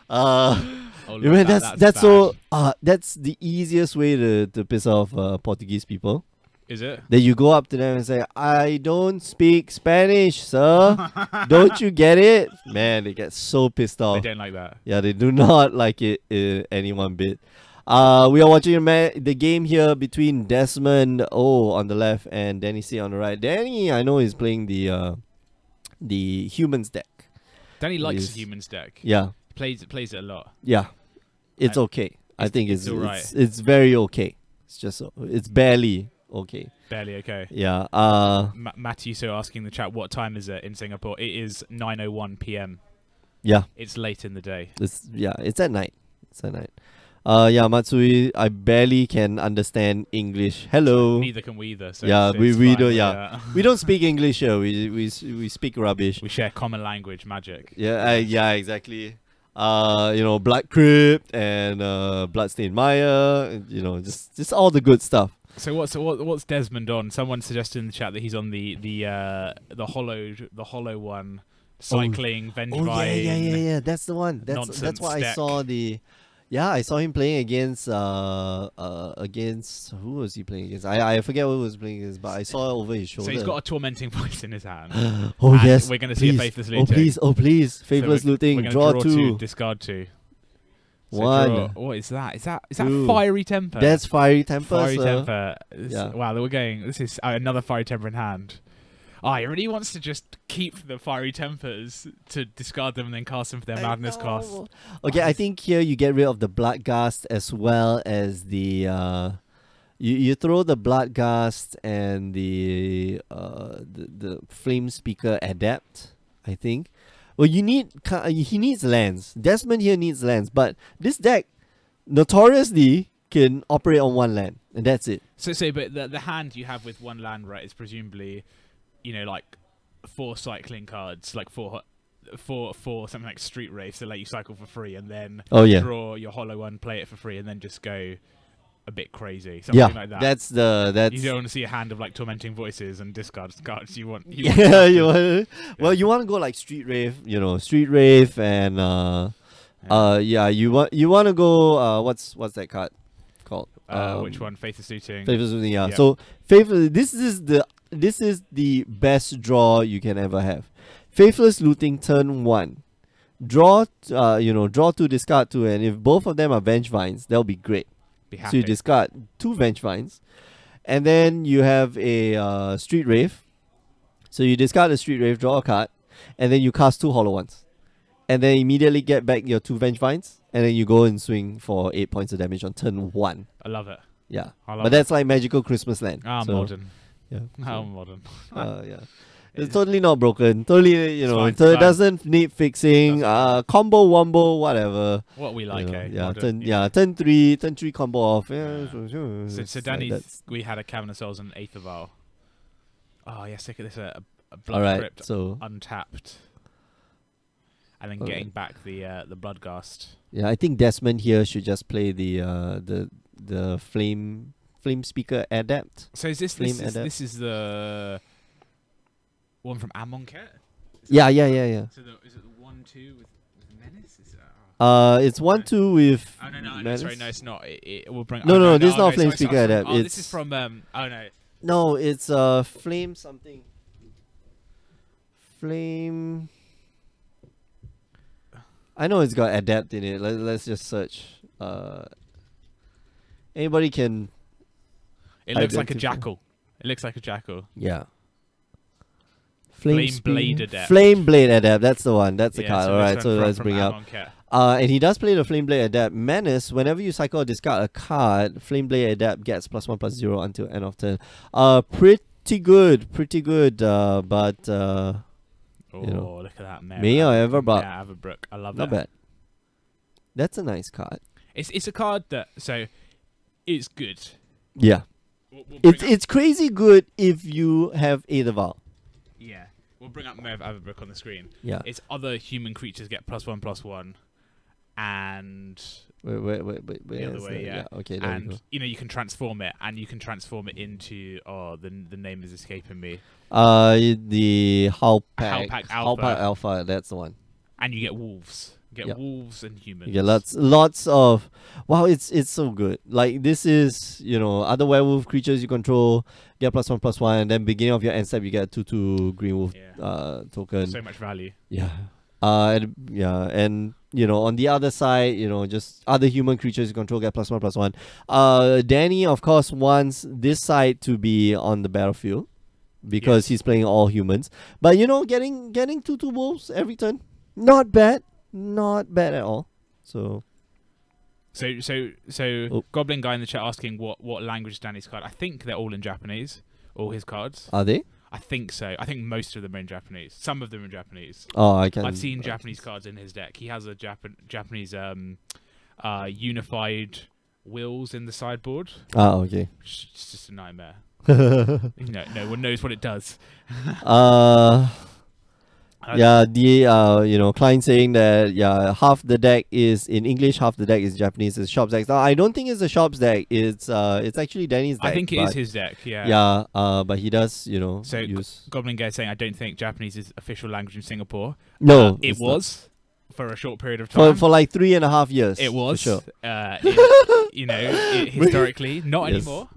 Oh,
You mean
look,
that's so that's the easiest way to piss off Portuguese people.
Is it?
That you go up to them and say, "I don't speak Spanish, sir. Don't you get it?" Man, they get so pissed
They
off.
don't like that.
Yeah, they do not like it any one bit. We are watching the game here between Desmond on the left and Danny C on the right. Danny, I know, is playing the humans deck.
Danny likes
He's-
the humans deck.
Yeah,
Plays it a lot.
yeah, it's
And
okay. I think it's
alright.
it's very okay. It's just it's barely okay.
Barely okay.
Yeah.
Matthew so asking the chat, what time is it in Singapore? It is 9:01 p.m.
Yeah.
It's late in the day.
It's at night. It's at night. Yeah, Matsui, I barely can understand English. Hello.
Neither can we either. So
Yeah,
it's
we
fine,
do.
but,
Yeah, we don't speak English here. We speak rubbish.
we share common language, magic.
Yeah, yeah, exactly. Blood Crypt and Bloodstained Maya. Just all the good stuff.
So what's Desmond on? Someone suggested in the chat that he's on the hollow one, cycling Vengevine.
Oh yeah. That's the one. That's
nonsense
what I
deck.
saw I saw him playing against who was he playing against? I forget who was playing against, but I saw it over his shoulder.
So he's got a tormenting voice in his hand.
Oh
And
yes,
we're going to see a
please.
faithless
Oh
looting.
please,
So
faithless
we're
looting.
gonna
Draw
two,
two.
discard two. So
One.
what is that? Is that
Two.
fiery temper?
That's fiery temper.
fiery
sir.
temper.
Yeah.
Wow, we're going. This is another fiery temper in hand. He really wants to just keep the fiery tempers to discard them and then cast them for their madness cost.
Okay, I think here you get rid of the Bloodghast as well as the you throw the Bloodghast and the Flame Speaker Adept, I think. Well, he needs lands. Desmond here needs lands, but this deck notoriously can operate on one land, and that's it.
But the hand you have with one land, right, is presumably, like 4 cycling cards, like four something like Street Wraith, so let you cycle for free, and then draw your hollow one, play it for free, and then just go a bit crazy, something like that.
That's
you don't want to see a hand of like tormenting voices and discard cards. You want
you want to go like Street Wraith, Street Wraith, and you want to go what's that card?
Which one? Faithless Looting.
Faithless Looting, yeah.
Yep.
So Faithless, this is the best draw you can ever have. Faithless Looting turn 1. Draw draw 2, discard 2, and if both of them are Venge Vines, that'll be great.
Be
So
happy.
you discard 2 Venge Vines. And then you have a Street Rave. So you discard the Street Rave, draw a card, and then you cast 2 Hollow Ones. And then immediately get back your 2 Venge Vines, and then you go and swing for 8 points of damage on turn 1.
I love it.
Yeah.
I love
But that's like Magical Christmas Land. So,
modern.
Yeah.
How modern.
Yeah. It's totally not broken. Totally,
fine,
so
it's
it doesn't need fixing. Combo, wombo, whatever.
What we like, eh?
Yeah,
Modern,
turn 3 combo off. Yeah.
So Danny, we had a Cavern of Souls on 8th of our. Oh yeah, look at this. A Blood
Alright,
Crypt
so
untapped. And then getting back the Bloodghast.
yeah, I think Desmond here should just play the flame speaker adept.
So is this
Flame
this is,
Adept.
this is the one from Amonkhet?
Yeah.
So is it the 1-2 with Menace? Is it,
It's 1-2 with.
oh no,
Menace.
sorry, no, it's not. It will bring.
No, this is not
sorry,
Flame
sorry,
Speaker
sorry,
Adept,
Oh, this is
it's-
from oh no.
No, it's flame something. Flame. I know it's got adept in it. Let's just search. Anybody can.
It looks like a
Identify.
jackal. It looks like a jackal.
Yeah.
Flame
Speed-
Blade Adept.
Flame Blade Adept. That's the one. That's the
Yeah,
card.
so
All
this
right.
one
So
from-
let's
from
bring up.
Amonkhet.
And he does play the Flame Blade Adept. Menace, whenever you cycle or discard a card, Flame Blade Adept gets +1/+0 until end of turn. Pretty good. But
Oh,
you know.
look at that.
May I ever, but
yeah, Averbrook. I love
not
that.
bad. That's a nice card.
It's a card that it's good.
Yeah.
We'll bring up-
It's crazy good if you have Aetherval.
yeah. We'll bring up Merv Averbrook on the screen.
Yeah.
It's other human creatures get +1/+1, and
Wait.
the other way, yeah.
Okay, there we
and
go.
you can transform it, and you can transform it into the name is escaping me,
The Howlpack
Howlpack Alpha.
Alpha, that's the one.
and you get wolves. You get
Yep.
wolves and humans.
You get lots of wow, it's so good. Like this is, other werewolf creatures you control get +1/+1, and then beginning of your end step you get a 2/2 green wolf
Yeah.
token.
So much value.
Yeah. And on the other side, just other human creatures you control get +1/+1. Danny, of course, wants this side to be on the battlefield because
Yes.
he's playing all humans. But getting 2/2 wolves every turn, not bad at all. So
So Goblin guy in the chat asking what language is Danny's card. I think they're all in Japanese. All his cards.
are they?
I think so. I think most of them are in Japanese. Some of them are in Japanese.
Oh, I can.
I've seen Japanese cards in his deck. He has a Japanese unified wills in the sideboard.
Okay.
It's just a nightmare. No one knows what it does.
Yeah, the client saying that half the deck is in English, half the deck is Japanese. It's Shop's deck. Now, I don't think it's the Shop's deck. It's actually Danny's deck.
I think it is his deck. Yeah.
Yeah. But he does
So
use.
Goblin guy saying I don't think Japanese is official language in Singapore.
No,
it
it's not.
was for a short period of time.
For like 3.5 years.
It was,
for sure.
Historically, not
Yes.
anymore.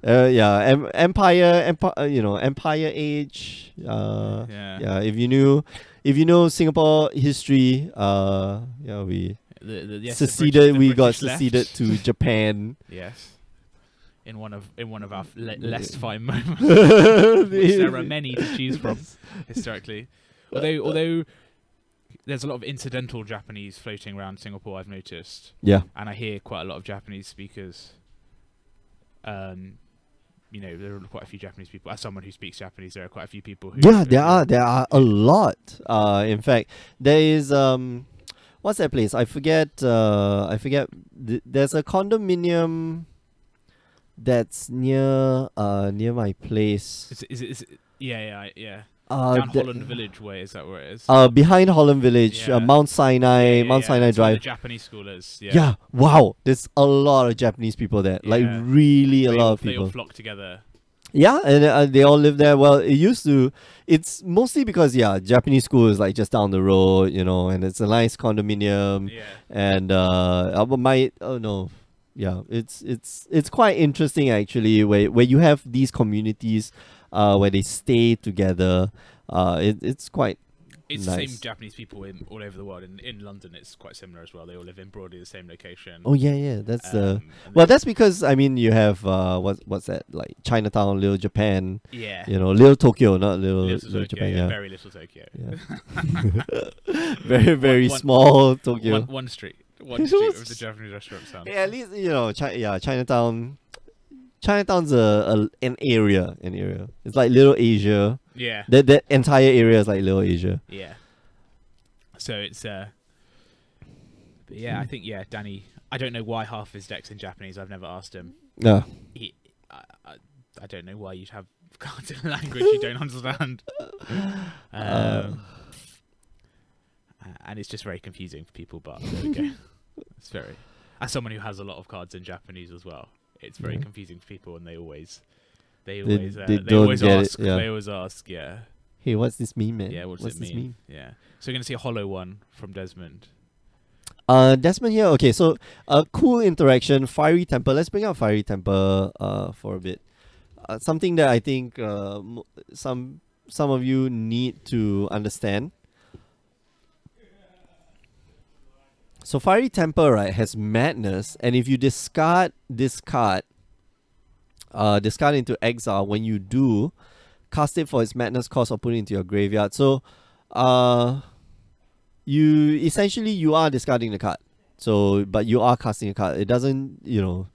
Empire Age.
Yeah.
If you know Singapore history, we
Yes,
seceded.
the
We got
British left.
seceded to Japan.
Yes. In one of our less fine moments, which there are many to choose from historically. Although there's a lot of incidental Japanese floating around Singapore, I've noticed.
Yeah.
And I hear quite a lot of Japanese speakers. There are quite a few Japanese people. As someone who speaks Japanese, there are quite a few people who.
Yeah, there are a lot. In fact, there is what's that place? I forget. There's a condominium that's near my place.
Is it? Yeah.
the-
Down Holland Village way, is that where it is?
Behind Holland Village,
Yeah.
Mount Sinai, Mount Sinai
It's where
Drive.
the Japanese school is.
Yeah. Wow. There's a lot of Japanese people there. Like
Yeah.
really a
They
lot
all-
of
They all
people.
flock together.
Yeah, and they all live there. Well, it used to. It's mostly because Japanese school is like just down the road, and it's a nice condominium.
Yeah.
And yeah, it's quite interesting actually, where you have these communities, where they stay together. It's quite
It's the same
nice.
Japanese people all over the world. In London, it's quite similar as well. They all live in broadly the same location.
Oh yeah, that's the.
And
Well, that's because I mean you have what's that, like Chinatown, Little Japan,
yeah,
Little Tokyo, not
little
Little
Tokyo,
Japan,
yeah,
yeah.
very little Tokyo.
Yeah. Very
One-
small Tokyo.
One street of the Japanese restaurant sound.
Yeah, at least Chinatown. Chinatown's an area. It's like Little Asia.
Yeah,
That entire area is like Little Asia.
yeah. So it's but yeah, I think Danny. I don't know why half his deck's in Japanese. I've never asked him.
Yeah.
I don't know why you'd have cards in a language you don't understand. And it's just very confusing for people. But there we go. It's very. As someone who has a lot of cards in Japanese as well, it's very confusing for people, and they always
they
always
don't get
ask.
it, yeah.
They always ask. Yeah.
Hey, what's this mean, man?
Yeah. What's
this
it mean? Yeah. So we're gonna see a hollow one from Desmond.
Desmond here. Okay, so a cool interaction. Fiery Temper. Let's bring up Fiery Temper for a bit. Something that I think some of you need to understand. So Fiery Temper, right, has Madness, and if you discard this card, discard into exile, when you do, cast it for its Madness cost or put it into your graveyard. So, you are discarding the card. So, but you are casting a card. It doesn't, man,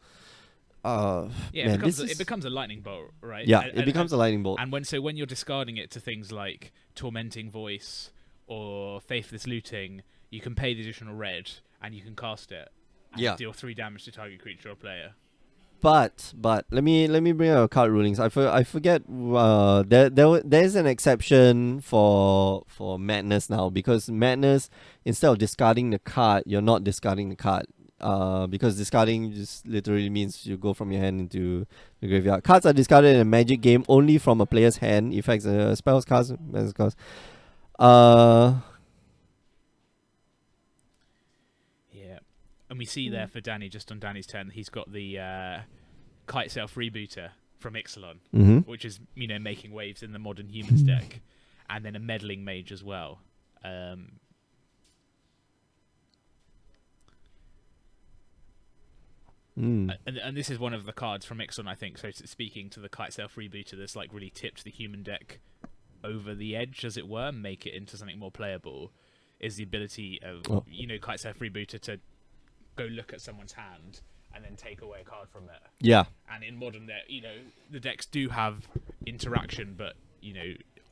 it becomes a lightning bolt, right?
Yeah, it becomes a lightning bolt.
And when you're discarding it to things like Tormenting Voice or Faithless Looting, you can pay the additional red and you can cast it. And deal 3 damage to target creature or player.
But let me bring out card rulings. I forget. There's an exception for Madness now, because Madness, instead of discarding the card, you're not discarding the card. Because discarding just literally means you go from your hand into the graveyard. Cards are discarded in a Magic game only from a player's hand. Effects, spells, cards, Madness cards.
And we see there for Danny, just on Danny's turn, he's got the Kite Self Rebooter from Ixalan, which is, making waves in the modern humans deck, and then a Meddling Mage as well. And this is one of the cards from Ixalan, I think. So speaking to the Kite Self Rebooter, that's like really tipped the human deck over the edge, as it were, make it into something more playable. Is the ability of Kite Self Rebooter to go look at someone's hand and then take away a card from it.
Yeah.
And in modern deck, the decks do have interaction, but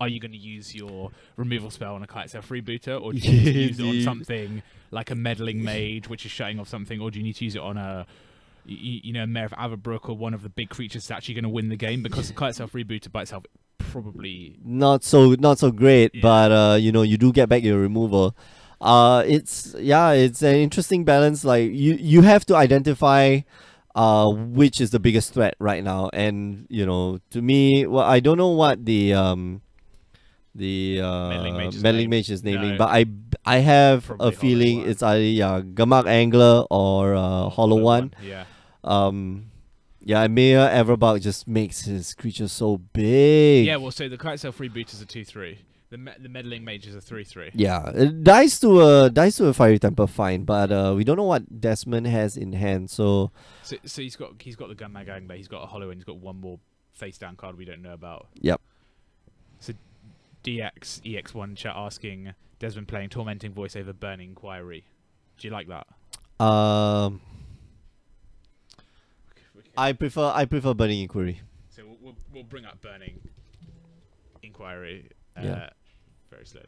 are you going to use your removal spell on a Kite Self Rebooter, or do you need to use it on something like a Meddling Mage, which is shutting off something, or do you need to use it on a Mare of Averbrook or one of the big creatures that's actually going to win the game? Because the Kite Self Rebooter by itself probably
not so great, but you do get back your removal. It's an interesting balance. Like you have to identify which is the biggest threat right now, and to me, well, I don't know what the Meddling Mage is naming, but I have probably a feeling it's either Gamak Angler or Hollow One. Maya Everbark just makes his creature so big.
Yeah, well, so the Kite Self Reboot is a 2/3. The Meddling Mage is a 3/3.
Yeah, it dies to a Fiery Temper, fine, but we don't know what Desmond has in hand. So
he's got the Gunmag Angler, he's got a Hollow, and he's got one more face down card we don't know about.
Yep.
So EX1 chat asking Desmond playing Tormenting Voice over Burning Inquiry. Do you like that?
I prefer Burning Inquiry.
So we'll bring up Burning Inquiry. Very slowly.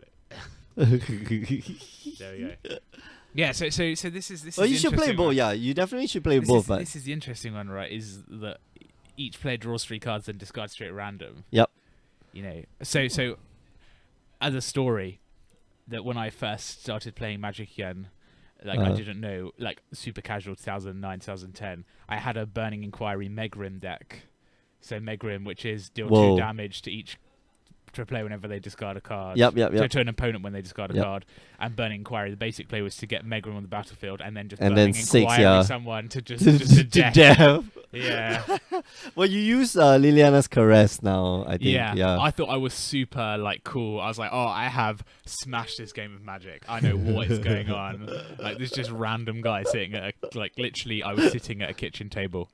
There we go. Yeah, so this is.
Well, you should play both. Yeah, you definitely should play both. But
this is the interesting one, right? Is that each player draws 3 cards and discards straight at random.
Yep.
So as a story, that when I first started playing Magic again, I didn't know, super casual 2009, 2010, I had a Burning Inquiry Megrim deck. So Megrim, which is deal 2 damage to each to play whenever they discard a card.
Yep.
To an opponent when they discard a
Yep.
card. And Burning Inquiry, the basic play was to get Megrim on the battlefield and then just
And
Burning
then 6,
Inquiry
yeah.
someone to just to death.
death.
Yeah.
Well, you use Liliana's Caress now, I think. Yeah.
I thought I was super like cool. I was like, oh, I have smashed this game of Magic. I know what is going on. Like, there's just random guy sitting at literally, I was sitting at a kitchen table.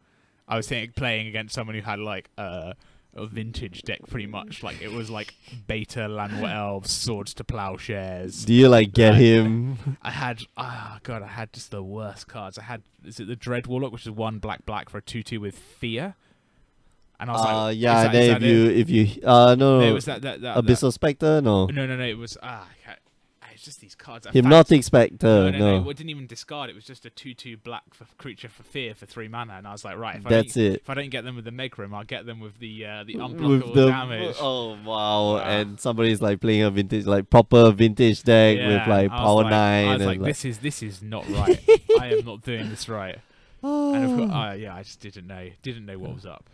I was playing against someone who had like a vintage deck, pretty much. Like, it was like Beta Llanowar Elves, Swords to Plowshares.
Do you like get him?
I had just the worst cards. Is it the Dread Warlock, which is 1 black for a 2/2 with Fear? And I was like,
yeah.
is
Then
that
if you no,
No, it was that
Abyssal Spectre, no.
No. It was it's just these cards.
Hypnotic Spectre,
No. It didn't even discard. It was just a 2/2 black for creature for fear for 3 mana, and I was like, right, if I don't get them with the Megrim, I'll get them with the unblockable damage.
Oh wow! And somebody's like playing a vintage, like proper vintage deck with like Power 9.
I was
and
like, this is not right. I am not doing this right. And of course, I just didn't know what was up.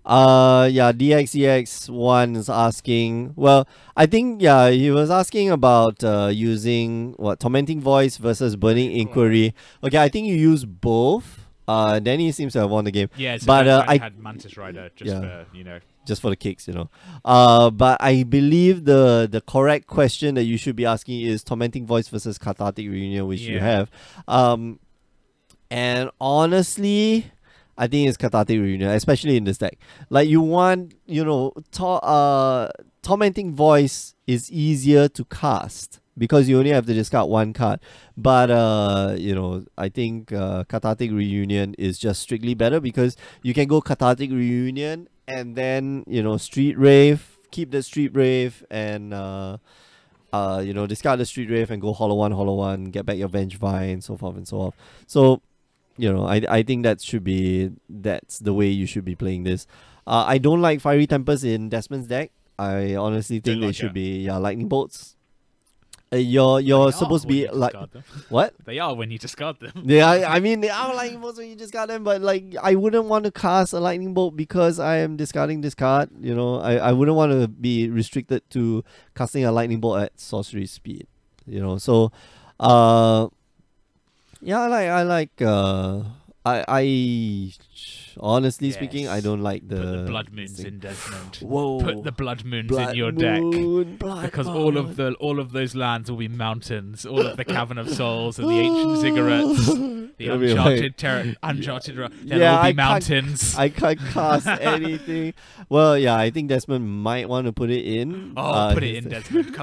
DXEX1 is asking. Well, I think he was asking about using Tormenting Voice versus Burning Inquiry. Okay, I think you use both. Danny seems to have won the game.
Yeah, so
but
I had Mantis Rider
just for the kicks, but I believe the correct question that you should be asking is Tormenting Voice versus Cathartic Reunion, which you have. And honestly, I think it's Cathartic Reunion, especially in this deck. Like, you want, Tormenting Voice is easier to cast because you only have to discard 1 card. But, I think Cathartic Reunion is just strictly better because you can go Cathartic Reunion and then, Street Rave, keep the Street Rave and, discard the Street Rave and go Hollow 1, get back your Vengevine, so forth and so on. So, I think that's the way you should be playing this. I don't like Fiery Tempest in Desmond's deck. I honestly think they should be Lightning Bolts. You're supposed to be like what?
They are when you discard them.
Yeah, I mean they are Lightning Bolts when you discard them, but like I wouldn't want to cast a Lightning Bolt because I am discarding this card. I wouldn't want to be restricted to casting a Lightning Bolt at sorcery speed. So I honestly speaking, I don't like
Put the Blood Moons in Desmond.
Whoa.
Put the Blood Moons in your deck. Because all of those lands will be mountains. All of the Cavern of Souls and the Ancient Ziggurats, the Uncharted they'll all be mountains.
I can't cast anything. Well, yeah, I think Desmond might want to put it in.
Put it in, Desmond.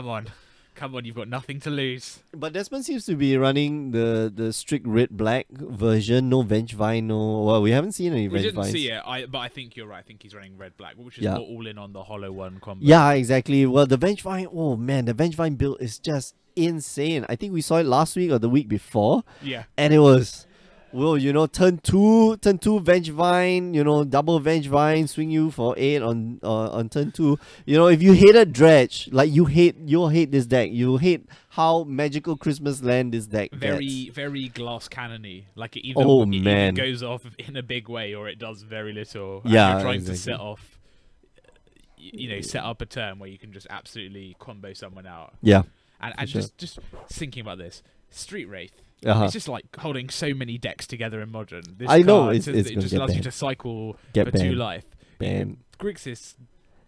Come on, you've got nothing to lose.
But Desmond seems to be running the strict red-black version. No Vengevine, Well, we haven't seen any Vengevines.
We didn't see it, but I think you're right. I think he's running red-black, which is all in on the Hollow 1 combo.
Yeah, exactly. Well, the Vengevine, oh man, the Vengevine build is just insane. I think we saw it last week or the week before.
Yeah.
And it was... Well, turn two Vengevine, double Vengevine, swing you for 8 on turn 2. If you hated Dredge, like you'll hate this deck. You'll hate how magical Christmas land this deck
very,
gets.
very glass cannon-y. Like it either goes off in a big way or it does very little.
Yeah,
and you're trying
exactly.
to set off, set up a turn where you can just absolutely combo someone out.
Yeah.
And just thinking about this, Street Wraith.
Uh-huh.
It's just like holding so many decks together in Modern. This
I know,
card
it
just allows you to cycle for 2 life.
Ban.
Grixis,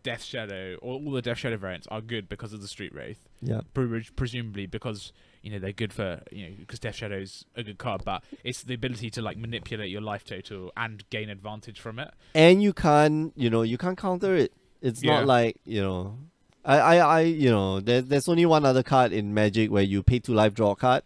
Death Shadow, all the Death Shadow variants are good because of the Street Wraith.
Yeah.
Presumably because they're good for because Death Shadow's a good card, but it's the ability to like manipulate your life total and gain advantage from it.
And you can't counter it. It's not like there's only one other card in Magic where you pay 2 life, draw a card.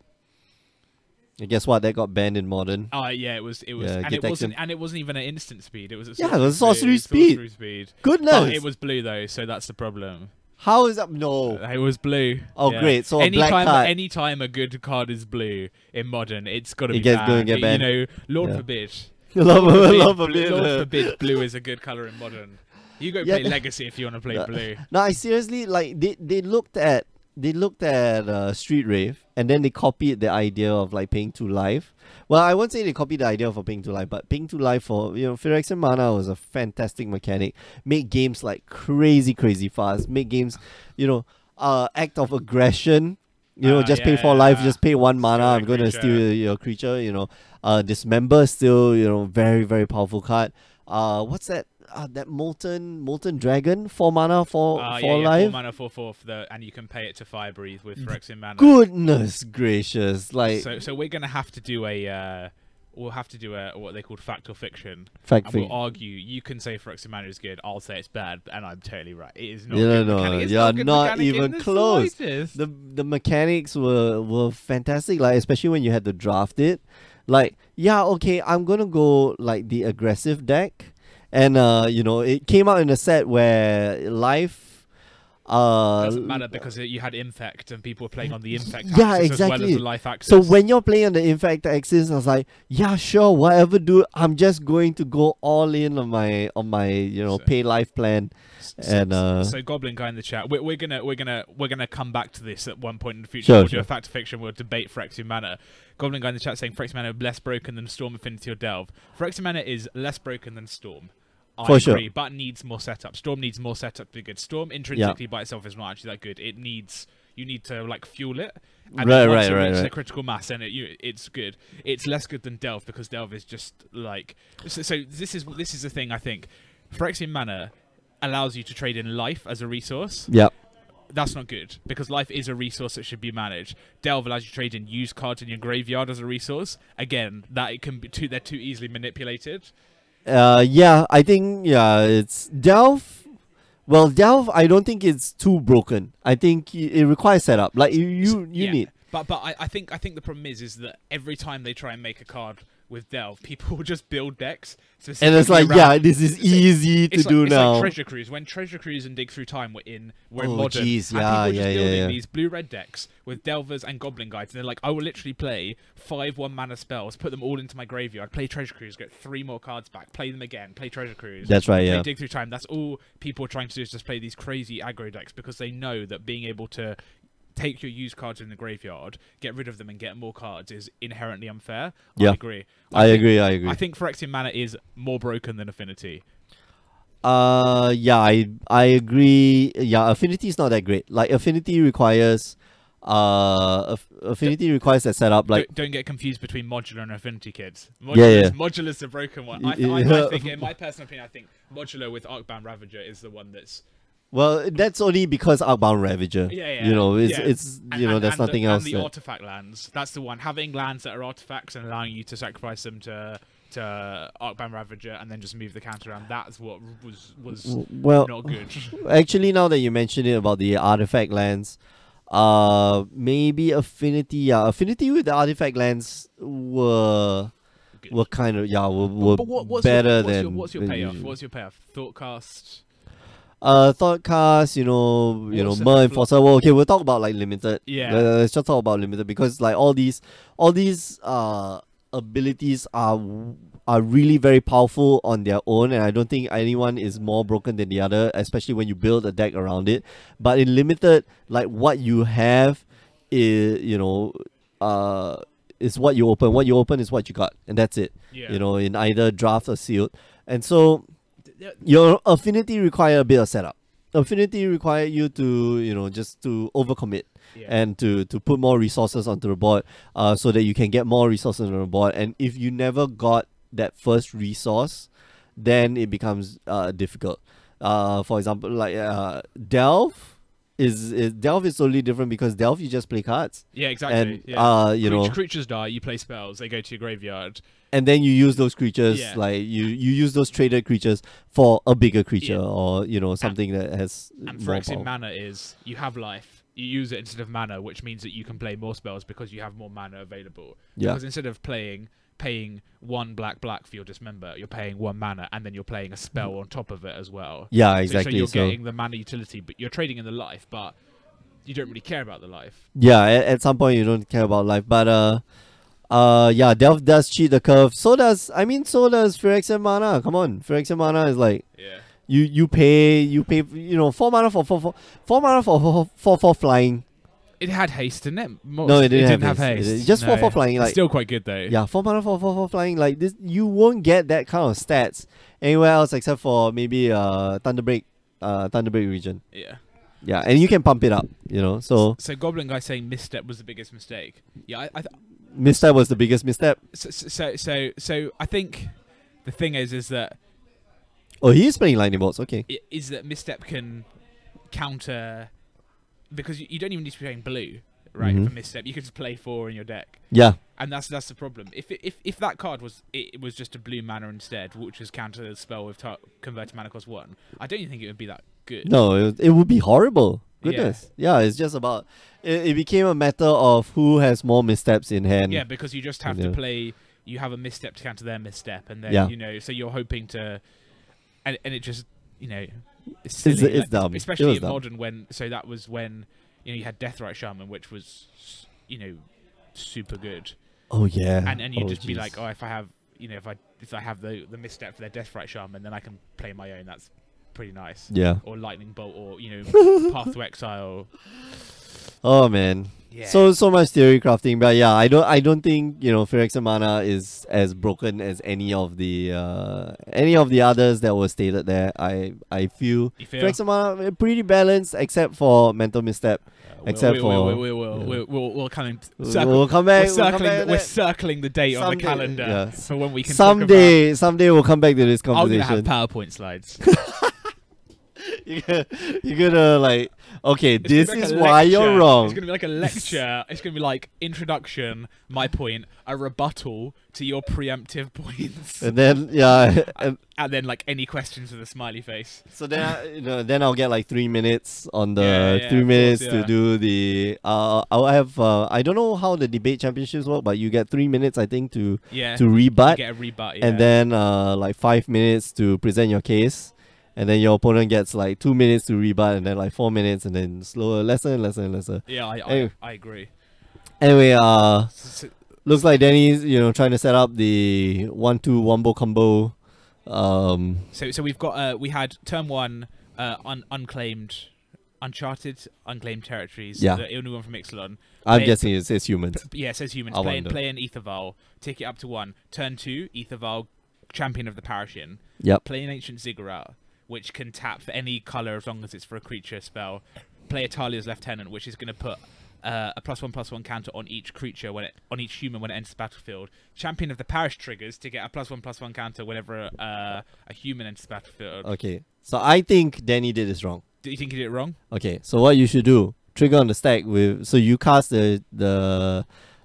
And guess what? That got banned in Modern.
It was, and it wasn't even at instant speed. It was
sorcery speed. Goodness.
Oh, it was blue though, so that's the problem.
How is that? No.
It was blue.
Oh, great. So black card.
Anytime a good card is blue in Modern, it's got to be
banned.
Going
to get banned.
Lord forbid.
Lord forbid.
Lord forbid blue is a good color in Modern. You go play Legacy if you want to play blue.
No, I seriously, like, they looked at Street Rave and then they copied the idea of like paying 2 life. Well, I won't say they copied the idea for paying 2 life, but paying 2 life for, Phyrexian Mana was a fantastic mechanic. Make games like crazy fast. Make games, act of aggression. Just pay 4 life, just pay 1 mana. I'm going to steal your creature. Dismember is still, very, very powerful card. What's that? That molten dragon, 4 mana for 4 life.
4 mana 4/4 and you can pay it to Fire Breathe with Phyrexian Mana.
Goodness gracious! Like,
so we're gonna have to do a what they called fact or fiction.
We'll
argue. You can say Phyrexian Mana is good. I'll say it's bad, and I'm totally right. It is not.
No, you're not even close.
Slightest.
The mechanics were fantastic. Like, especially when you had to draft it. Like, okay, I'm gonna go like the aggressive deck. And it came out in a set where life
doesn't matter because you had infect and people were playing on the infect axis
exactly.
as well as the life axis.
So when you're playing on the infect axis, I was like, sure, whatever, dude. I'm just going to go all in on my pay life plan.
So Goblin Guy in the chat, we're gonna come back to this at one point in the future. We'll do a fact or fiction. We'll debate Phyrexian Mana. Goblin Guy in the chat saying Phyrexian Mana less broken than Storm, Affinity, or Delve. Phyrexian Mana is less broken than Storm. I agree, but needs more setup. Storm needs more setup to be good. Storm intrinsically by itself is not actually that good. You need to like fuel it. And once it reaches the critical mass, and it's good. It's less good than Delve because Delve is just like. So this is the thing I think. Phyrexian Mana allows you to trade in life as a resource.
Yep.
That's not good because life is a resource that should be managed. Delve allows you to trade in used cards in your graveyard as a resource. Again, that it can be they're too easily manipulated.
I think it's Delve. Well, Delve, I don't think it's too broken. I think it requires setup. Like you need.
But I think the problem is that every time they try and make a card with Delve, people will just build decks.
And it's like, this is easy to do now.
It's like Treasure Cruise. When Treasure Cruise and Dig Through Time were in Modern,
geez,
and people were just building these blue-red decks with Delvers and Goblin Guides, and they're like, I will literally play 5 1-mana spells, put them all into my graveyard, play Treasure Cruise, get 3 more cards back, play them again, play Treasure Cruise.
That's right,
play Dig Through Time. That's all people are trying to do is just play these crazy aggro decks because they know that being able to take your used cards in the graveyard, get rid of them, and get more cards is inherently unfair. I agree. I agree. I think Phyrexian Mana is more broken than Affinity.
I agree. Yeah, Affinity is not that great. Like, Affinity requires requires that setup. Like,
don't get confused between modular and Affinity, kids. Modular's the broken one. I think, in my personal opinion, I think modular with Arcbound Ravager is the one that's.
Well, that's only because Arcbound Ravager. It's there's nothing else.
And the artifact lands. That's the one. Having lands that are artifacts and allowing you to sacrifice them to Arcbound Ravager and then just move the counter around. That's what was not good.
Actually, now that you mentioned it about the artifact lands, maybe Affinity. Yeah, Affinity with the artifact lands were kind of better than.
What's your payoff? What's your payoff? Thoughtcast.
Thoughtcast, Mer Enforcer. Well, okay, we'll talk about like limited.
Yeah.
Let's just talk about limited because like all these abilities are really very powerful on their own, and I don't think anyone is more broken than the other, especially when you build a deck around it. But in limited, like what you have is is what you open. What you open is what you got, and that's it.
Yeah.
In either draft or sealed, and so. Your Affinity require a bit of setup. Affinity require you to, just to overcommit and to put more resources onto the board so that you can get more resources on the board. And if you never got that first resource, then it becomes difficult. For example, like Delve is totally different because Delve you just play cards.
Yeah, exactly. And creatures die, you play spells, they go to your graveyard.
And then you use those creatures, like you use those traded creatures for a bigger creature or something that has.
And Phyrexian Mana is you have life, you use it instead of mana, which means that you can play more spells because you have more mana available.
Yeah.
Because instead of paying 1 black for your Dismember, you're paying 1 mana and then you're playing a spell on top of it as well.
Yeah, exactly.
So you're getting the mana utility, but you're trading in the life, but you don't really care about the life.
Yeah, at some point you don't care about life, but Delve does cheat the curve. So does Phyrexian Mana. Come on, Phyrexian Mana is like you pay 4 mana for 4 mana for flying,
It had haste in it.
No, it didn't
have
have
haste.
haste. It's just 4/4 flying.
It's
Like
still quite good though.
yeah, 4 mana 4/4 flying. Like this, you won't get that kind of stats anywhere else except for maybe Thunderbreak region.
Yeah.
Yeah, and you can pump it up. You know, so
Goblin guy saying misstep was the biggest mistake. Yeah,
misstep was the biggest misstep.
So I think the thing is that
Oh, he is playing lightning bolts. Okay.
is that misstep can counter because you don't even need to be playing blue, right?
Mhm.
For misstep, you can just play 4 in your deck,
Yeah.
and that's the problem. If that card was it was just a blue mana instead, which was counter the spell with converted mana cost 1, I don't even think it would be that good.
No, it would be horrible. Goodness. Yeah, it's just about it became a matter of who has more missteps in hand.
Yeah, because you just have
Yeah.
to play. You have a misstep to counter their misstep, and then
Yeah.
so you're hoping to, and it just it's
It's
silly,
dumb. It
especially
was
in
dumb.
modern that was when you had Deathrite Shaman, which was super good,
Oh yeah.
and you'd
Oh,
just be
jeez.
like, oh, if I have if I have the misstep for their Deathrite Shaman, then I can play my own. That's pretty nice.
Yeah.
Or Lightning Bolt, or Path to Exile.
Oh man.
Yeah.
So much theory crafting, but yeah, I don't think Phyrexian Mana is as broken as any of the others that were stated there. I feel
You feel?
Phyrexian Mana pretty balanced except for mental misstep. Except for
we'll come in.
We'll come back.
We're circling the date on the
Someday,
calendar
yeah.
for when we can.
Someday we'll come back to this
I'm gonna have
conversation.
PowerPoint slides.
You're gonna like, okay,
It's
this
gonna be like
is
a
why you're
lecture.
wrong.
It's gonna be like a lecture. It's gonna be like introduction, my point, a rebuttal to your preemptive points,
And then yeah, and
and then like any questions with a smiley face.
so then then I'll get like 3 minutes on the
Yeah,
3
of
minutes
course,
to
yeah.
do the. I'll have I don't know how the debate championships work, but you get 3 minutes I think to
Yeah.
to
You
rebut,
get a rebut. Yeah.
and then like 5 minutes to present your case. And then your opponent gets like 2 minutes to rebut, and then like 4 minutes, and then slower, lesser and lesser and lesser.
Yeah,
Anyway.
I agree.
Anyway,
So,
looks like Danny's trying to set up the 1-2 wombo combo.
so we've got we had turn 1 uncharted unclaimed territories.
Yeah.
The only one from Ixalan.
I'm
Play-
guessing it says humans.
Yeah, it says humans.
I
Play
wonder.
an Aetherval, take it up to 1. Turn 2, Aetherval, champion of the Parashin.
Yep.
Play an Ancient Ziggurat, which can tap for any colour as long as it's for a creature spell. Play Atalia's Lieutenant, which is going to put a +1/+1 counter on each creature on each human when it enters the battlefield. Champion of the Parish triggers to get a +1/+1 counter whenever a human enters the battlefield.
Okay. So I think Danny did this wrong.
Do you think you did it wrong?
Okay. So what you should do, trigger on the stack with. So you cast the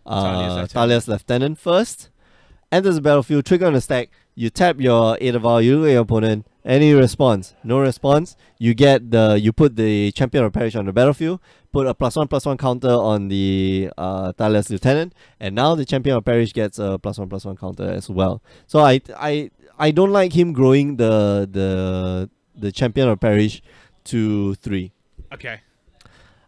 Talia's Lieutenant first. Enters the battlefield, trigger on the stack. You tap your Aetherval, you look at your opponent. Any response? No response. You put the Champion of Parish on the battlefield. Put a +1/+1 counter on the Talia's Lieutenant, and now the Champion of Parish gets a +1/+1 counter as well. So I don't like him growing the Champion of Parish to 3.
Okay.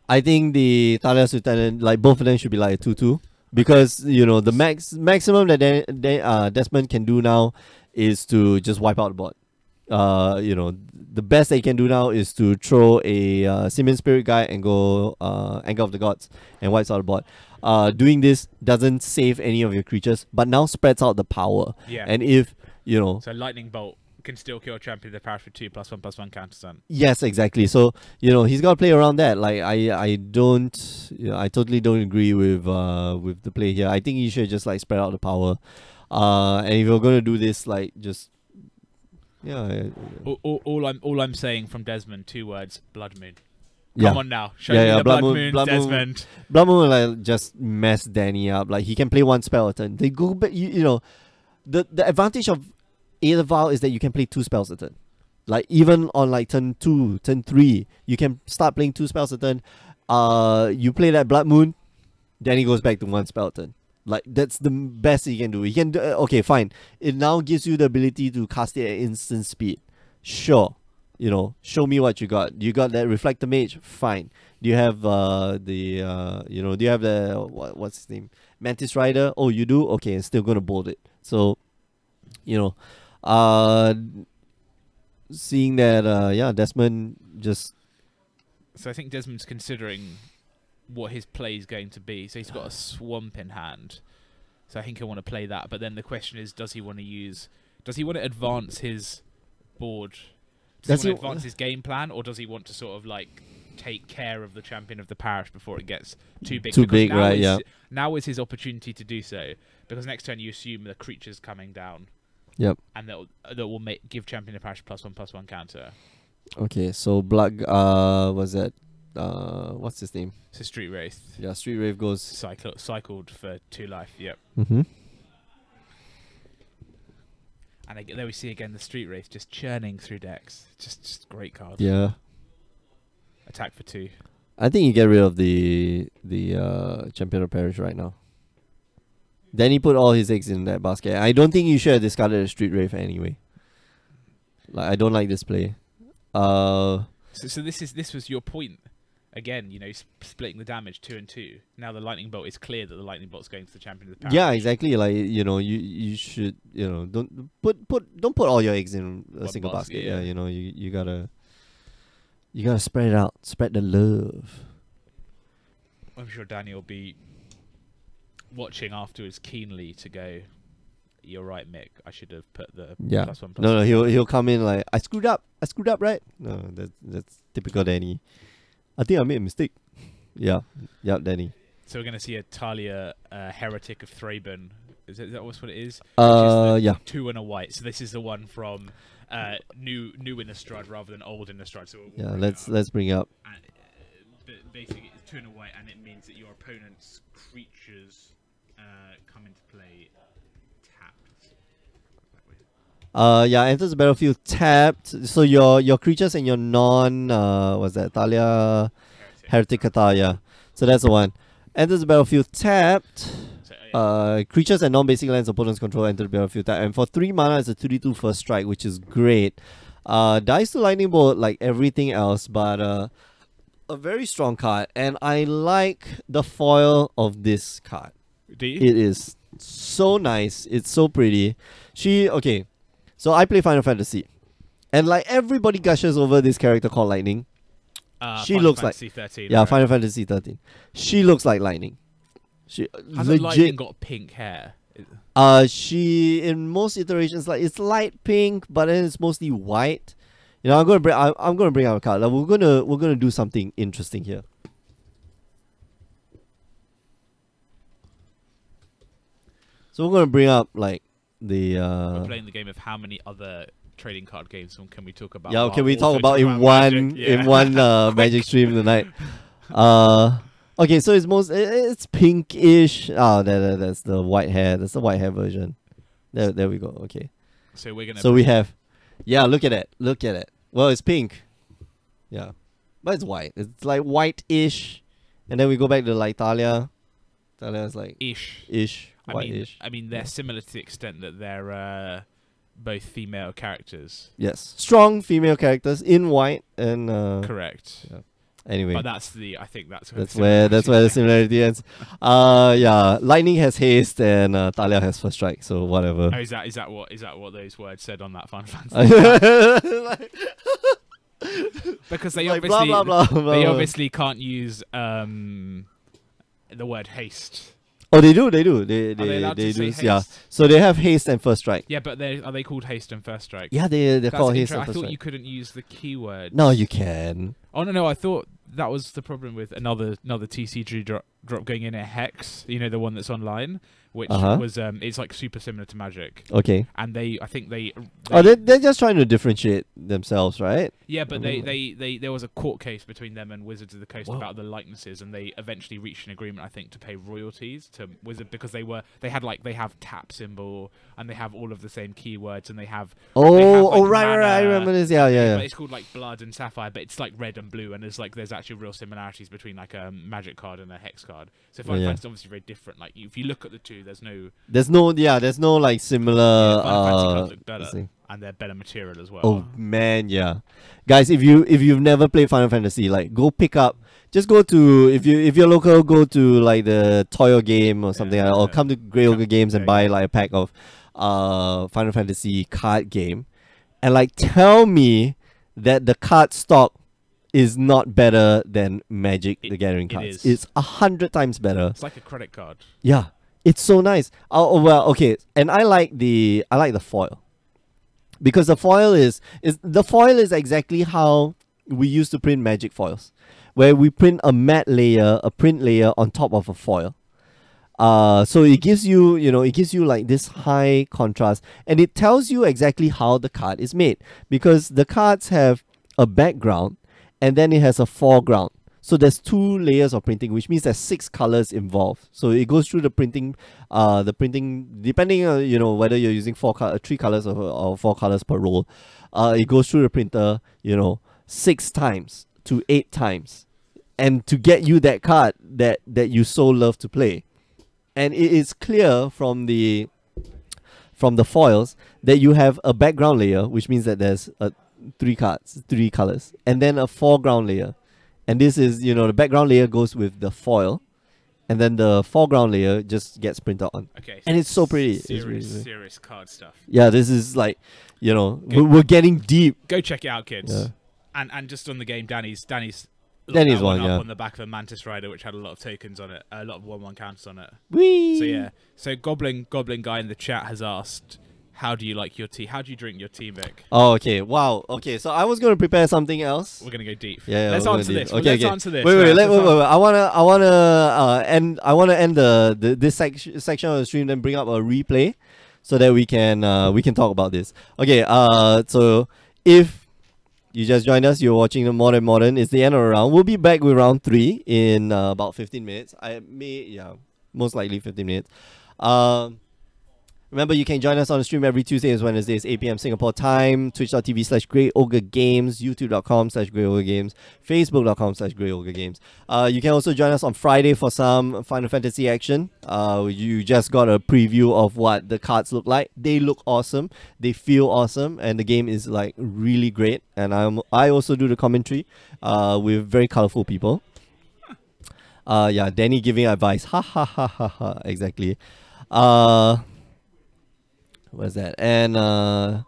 I think the Talia's Lieutenant, like both of them, should be like a 2/2. Because the maximum that Desmond can do now is to just wipe out the board. The best they can do now is to throw a Simian Spirit Guy and go Anger of the Gods and wipes out the board. Doing this doesn't save any of your creatures, but now spreads out the power.
Yeah.
And if
So Lightning Bolt can still kill Champion of the Parish with 2 +1/+1 counters on.
yes, exactly. So he's got to play around that. Like I totally don't agree with the play here. I think he should just like spread out the power. And if you're gonna do this, like just
All I'm saying from Desmond, 2 words: Blood Moon.
yeah.
Come on now, show me the Blood Moon, Desmond.
Blood Moon will like just mess Danny up. Like he can play 1 spell a turn. They go back. The advantage of Aetherval is that you can play 2 spells a turn. Like even on like turn 2, turn 3, you can start playing 2 spells a turn. You play that Blood Moon, then he goes back to 1 spell a turn. Like that's the best he can do. He can do okay, fine. It now gives you the ability to cast it at instant speed. Sure, show me what you got. You got that Reflector Mage, fine. Do you have do you have the what's his name? Mantis Rider? Oh, you do? Okay, I'm still gonna bolt it. So, seeing that Desmond just
So I think Desmond's considering what his play is going to be. So he's got a swamp in hand. So I think he'll want to play that. But then the question is, does he want to advance his board? Does he want to advance his game plan, or does he want to sort of like take care of the champion of the parish before it gets too big?
Too big, right? Yeah.
Now is his opportunity to do so, because next turn you assume the creature's coming down.
Yep.
And that will give champion of the parish +1/+1 counter.
Okay, so Blood, was that, what's his name?
So Street Wraith.
Yeah, Street Wraith goes...
Cycled for 2 life, yep.
Mm-hmm.
And there we see again the Street Wraith just churning through decks. Just great card.
Yeah.
Attack for 2.
I think you get rid of the Champion of Parish right now. Then he put all his eggs in that basket. I don't think you should have discarded the Street Wraith anyway. Like, I don't like this play.
So this was your point. Again, splitting the damage 2 and 2. Now the lightning bolt is clear that the lightning bolt's going to the champion of the parish.
Yeah, exactly. Like, you should, don't put all your eggs in a single basket. Yeah, you gotta spread it out, spread the love.
I'm sure Daniel will be watching afterwards keenly to go, you're right, Mick, I should have put the +1/+1.
No, he'll come in like, I screwed up, right? No, that's typical Danny. I think I made a mistake. Yeah, Danny.
So we're going to see a Talia Heretic of Thraben. Is that what it is?
Yeah.
2 and a white. So this is the one from new Innistrad rather than old Innistrad. So
let's bring it up.
And, but basically, it's 2 and a white, and it means that your opponent's creatures come into play tapped.
Enters the battlefield tapped. So your creatures and your what's that? Talia Heretic Talia. So that's the one. Enters the battlefield tapped. So, creatures and non-basic lands opponents control enter the battlefield tapped. And for 3 mana, it's a 2/2 first strike, which is great. Dies to lightning bolt like everything else, but a very strong card. And I like the foil of this card.
Do you?
It is so nice. It's so pretty. So I play Final Fantasy, and like everybody gushes over this character called Lightning. She looks like
13,
yeah,
right?
Final Fantasy 13. She looks like Lightning. She
hasn't Lightning got pink hair?
She in most iterations it's light pink, but then it's mostly white. I'm gonna bring out a card. Like, we're gonna do something interesting here. So we're gonna bring up like the.
We're playing the game of how many other trading card games can we talk about?
Yeah, can we talk about in one Magic stream tonight? Okay, so it's pinkish. That's the white hair. That's the white hair version. There we go. Okay.
So we're gonna.
So we have, look at it. Look at it. Well, it's pink. Yeah, but it's white. It's like white-ish, and then we go back to like Talia. Talia's like ish.
I mean, they're similar to the extent that they're both female characters.
Yes, strong female characters in white and
correct.
Yeah. Anyway,
but I think that's
where the similarity ends. Lightning has haste and Talia has first strike. So whatever.
Oh, is that what those words said on that Final Fantasy? Because they
like
obviously
blah, blah, blah, blah.
They obviously can't use the word haste.
Oh, they do. They
allowed to say
do.
haste?
Yeah. So they have haste and first strike.
Yeah, but are they called haste and first strike?
Yeah, they're called haste and
I
first
thought
strike.
you couldn't use the keyword.
No, you can.
Oh no! I thought that was the problem with another TCG drop going in a hex. The one that's online, which was it's like super similar to Magic.
Okay.
And I think they
they're just trying to differentiate themselves, right?
Yeah, but they there was a court case between them and Wizards of the Coast about the likenesses, and they eventually reached an agreement, I think, to pay royalties to Wizard because they have tap symbol and they have all of the same keywords and they have
right, I remember this. Yeah.
But it's called like Blood and Sapphire, but it's like red and blue, and there's actually real similarities between like a Magic card and a Hex card. So Final Fantasy is obviously very different. Like if you look at the two, there's no like similar. Final Fantasy cards look better, and they're better material as well.
Oh man, yeah, guys, if you've never played Final Fantasy, like go pick up. Just go to if you're local, go to like the Toyo game or something, or come to Grey Ogre Games and buy like a pack of Final Fantasy card game, and like tell me that the card stock is not better than Magic the Gathering
it
cards.
is.
It's 100 times better.
It's like a credit card.
Yeah, it's so nice. Oh well, okay, and I like the foil, because the foil is exactly how we used to print Magic foils, where we print a matte layer, a print layer on top of a foil. So it gives you, it gives you like this high contrast, and it tells you exactly how the card is made, because the cards have a background and then it has a foreground. So there's 2 layers of printing, which means there's 6 colors involved. So it goes through the printing, depending on, whether you're using 3 colors or 4 colors per roll. It goes through the printer, 6 times to 8 times, and to get you that card that you so love to play. And it is clear from the foils that you have a background layer, which means that there's 3 colors, and then a foreground layer. And this is, the background layer goes with the foil, and then the foreground layer just gets printed on.
Okay.
And it's so pretty.
Serious card stuff.
Yeah, this is like, we're getting deep.
Go check it out, kids.
Yeah.
And just on the game, Danny's
Danny's one,
up
yeah.
on the back of a Mantis Rider, which had a lot of tokens on it, a lot of 1/1 counters on it.
Whee!
So yeah. So Goblin guy in the chat has asked, how do you like your tea? How do you drink your tea, Mick?
Oh, okay. Wow. Okay, so I was going to prepare something else.
We're gonna go deep.
Yeah,
let's
we're
answer
gonna
this.
do- okay,
Let's
okay.
answer this.
Wait. I wanna end this section of the stream, then bring up a replay, so that we can talk about this. Okay. So if you just joined us, you're watching the Modern. It's the end of the round. We'll be back with round 3 in about 15 minutes. Most likely 15 minutes. Remember, you can join us on the stream every Tuesdays and Wednesdays, 8 p.m. Singapore time, twitch.tv/GreyOgreGames, youtube.com/GreyOgreGames, facebook.com/GreyOgreGames. You can also join us on Friday for some Final Fantasy action. You just got a preview of what the cards look like. They look awesome. They feel awesome. And the game is like really great. And I also do the commentary with very colorful people. Yeah, Danny giving advice. Ha ha ha ha ha. Exactly. What's that? And
Power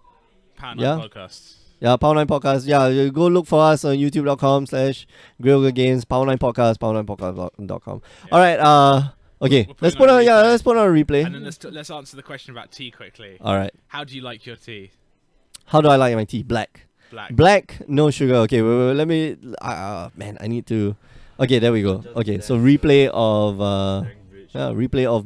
9
yeah.
podcasts.
Yeah, Power 9 Podcast. Yeah, you go look for us on youtube.com/GreyOgreGames, Power 9 Podcast, power9podcast.com.
Yeah.
All right. Okay.
We'll
Let's
it
put
on a
on
replay.
let's put on a replay.
And then let's answer the question about tea quickly.
All right.
How do you like your tea?
How do I like my tea? Black.
Black.
Black, no sugar. Okay, wait, let me. Man, I need to. Okay, there we go. Okay, so replay of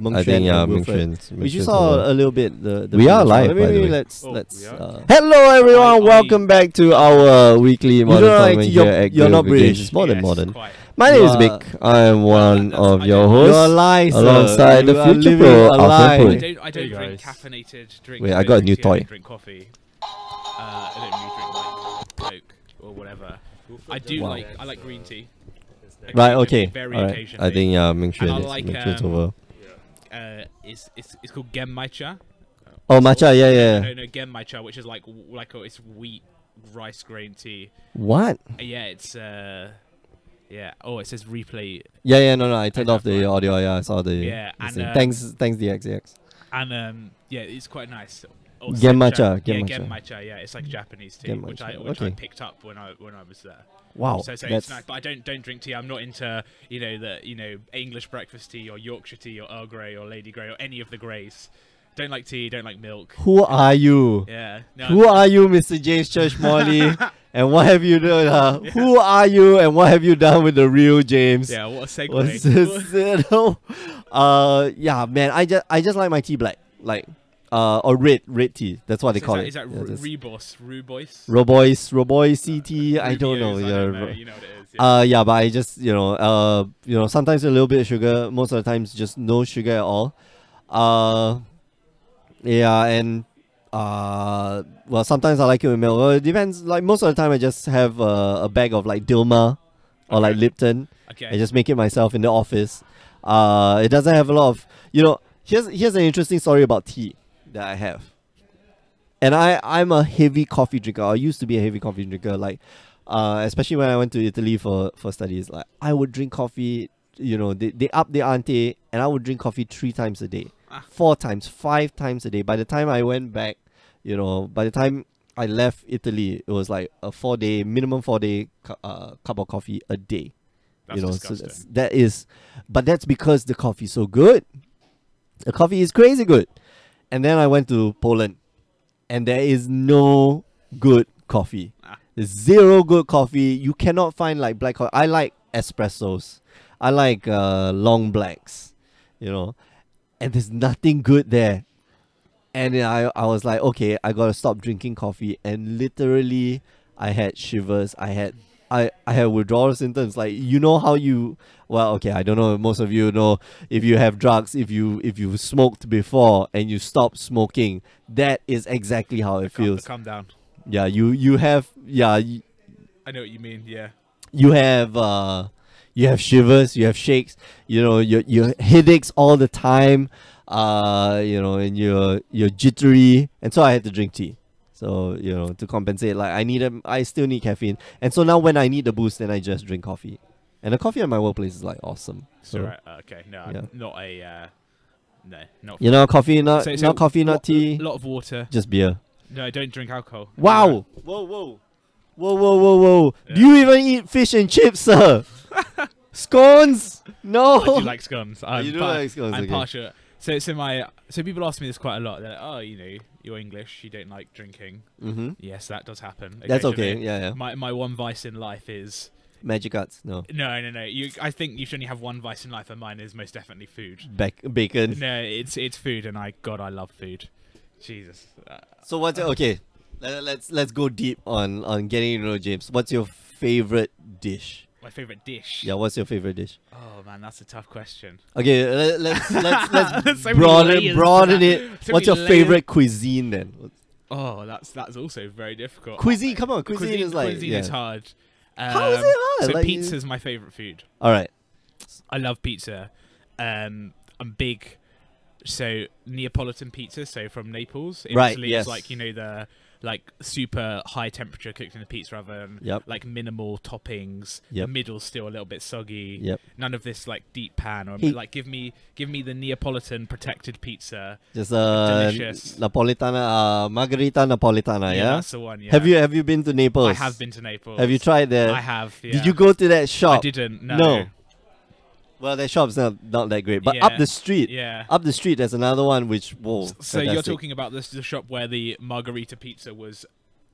Meng
I think
Xuan and
Meng
Wilfred.
Xuan's-
We just
Meng
saw
Xuan's
a little bit. The
We are
previous
live,
one.
by the
Maybe
way.
let's.
Oh,
let's
we are?
Hello, everyone.
I-
Welcome back to our weekly
You
modern
know, like,
tournament
you're-
here at
you're not
Grey Ogre Games.
British.
It's more than
Yes,
modern.
quite.
My name is
You
Mick. I am one
that's-
of
I
your
don't-
You're a
hosts.
lie, sir.
alongside the
You are
future
living
pro,
a
Alfred
lie.
I
Poon.
don't
Hey,
drink
guys.
caffeinated drinks.
Wait, I got a new
tea, I
toy.
don't drink coffee. I don't really drink like Coke or whatever. I do
Wow.
I like green tea.
Right, okay.
Very
Alright.
occasionally.
I think Meng
And I
Xuan
like,
is Meng Xuan's over.
It's called Genmaicha.
Oh, matcha. Yeah.
No, Genmaicha, which is it's wheat rice grain tea.
What?
Yeah, it's yeah. Oh, it says replay.
Yeah. No. I turned
I
off the
know,
audio. Yeah, I saw the.
Yeah,
this
and,
thing. Thanks, DXX.
And yeah, it's quite nice. Also
Genmaicha,
Yeah,
genmaicha.
Genmaicha. Yeah, it's like Japanese tea, which I
Genmaicha, okay.
picked up when I was there.
Wow,
So
that's
it's nice, but I don't drink tea. I'm not into the English breakfast tea or Yorkshire tea or Earl Grey or Lady Grey or any of the greys. Don't like tea. Don't like milk.
Who are you?
Yeah. No,
Who are you, Mr. James Church Morley? And what have you done? Who are you, and what have you done with the real James?
Yeah. What a segue.
What's this? Yeah, man. I just like my tea black, like or red tea. That's what they call it.
Is that
Yeah, that's-
Rubois?
Robois CT. I don't know.
Rubios, I
Yeah,
don't know. You know what it is. Yeah.
yeah, but I just sometimes a little bit of sugar. Most of the times, just no sugar at all. Yeah, and well, sometimes I like it with milk. Well, it depends. Like most of the time, I just have a bag of like Dilma or like
Okay.
Lipton.
Okay.
I just make it myself in the office. It doesn't have a lot of Here's an interesting story about tea that I have. And I'm a heavy coffee drinker. I used to be a heavy coffee drinker. Like, especially when I went to Italy for studies. Like, I would drink coffee. They up the ante, and I would drink coffee 3 times a day, 4 times, 5 times a day. By the time I went back, by the time I left Italy, it was like a 4-day minimum 4-day cup of coffee a day.
That's
So
disgusting.
but that's because the coffee is so good. The coffee is crazy good. And then I went to Poland, and there is no good coffee. There's zero good coffee. You cannot find like black coffee. I like espressos. I like long blacks, and there's nothing good there. And then I was like, okay, I gotta stop drinking coffee. And literally, I had shivers. I had withdrawal symptoms. Like, how you, well, okay, I don't know. Most of you know, if you have drugs, if you smoked before and you stop smoking, that is exactly how it feels.
Calm down.
Yeah, you have, yeah.
I know what you mean. Yeah.
You have shivers, you have shakes, your headaches all the time, and you're jittery, and so I had to drink tea. So, to compensate, like I still need caffeine. And so now when I need the boost, then I just drink coffee. And the coffee at my workplace is like awesome. So
right. Okay. No,
yeah.
not a no, not
coffee, not coffee, not tea.
A lot of water.
Just beer.
No, I don't drink alcohol.
Wow. Whoa. Yeah. Do you even eat fish and chips, sir? Scones? No.
I do like scones.
You do like scones,
I'm
okay.
partial. So people ask me this quite a lot. They're like, oh, you're English. You don't like drinking.
Mm-hmm.
Yes, that does happen.
That's okay.
occasionally.
Yeah.
My one vice in life is
Magic Arts? No.
no. I think you should only have one vice in life, and mine is most definitely food.
Bacon.
No, it's food, and I love food. Jesus.
So what's okay? Let's go deep on getting to know James. What's your favorite dish?
My favorite dish.
Yeah, what's your favorite dish?
Oh man, that's a tough question.
Okay, let's
So many layers
broaden
to
it.
that. So
What's
many
your
layers.
favorite cuisine then?
Oh, that's also very difficult.
Cuisine, come on, cuisine is like
cuisine is hard.
How is it hard?
So
Like,
pizza's my favorite food.
all right.
I love pizza. I'm big. So Neapolitan pizza, so from Naples, in
Right,
Italy,
yes.
it's like the super high temperature cooked in the pizza oven.
Yep.
Like minimal toppings.
Yep.
The middle's still a little bit soggy.
Yep.
None of this like deep pan or
Hey.
like give me the Neapolitan protected pizza.
Just
Delicious.
Napolitana, Margherita Napolitana, yeah?
That's the one. Yeah.
Have you been to Naples?
I have been to Naples.
Have you tried the
I have. Yeah.
Did you go to that shop?
I didn't. No.
No. Well, that shop's not that great, but up
Yeah.
the street,
Yeah.
there's another one which whoa.
So you're
fantastic.
talking about the shop where the margarita pizza was,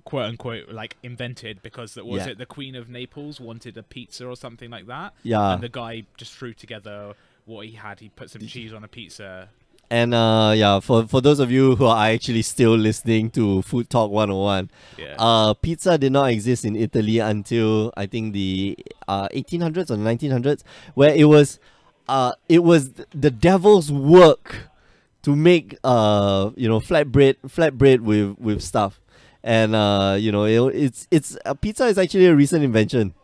quote unquote, like invented because
Yeah.
the Queen of Naples wanted a pizza or something like that,
Yeah.
and the guy just threw together what he had. He put some cheese on a pizza.
And for those of you who are actually still listening to Food Talk 101,
Yeah.
pizza did not exist in Italy until I think the 1800s or 1900s, where it was the devil's work to make flatbread with stuff, and pizza is actually a recent invention.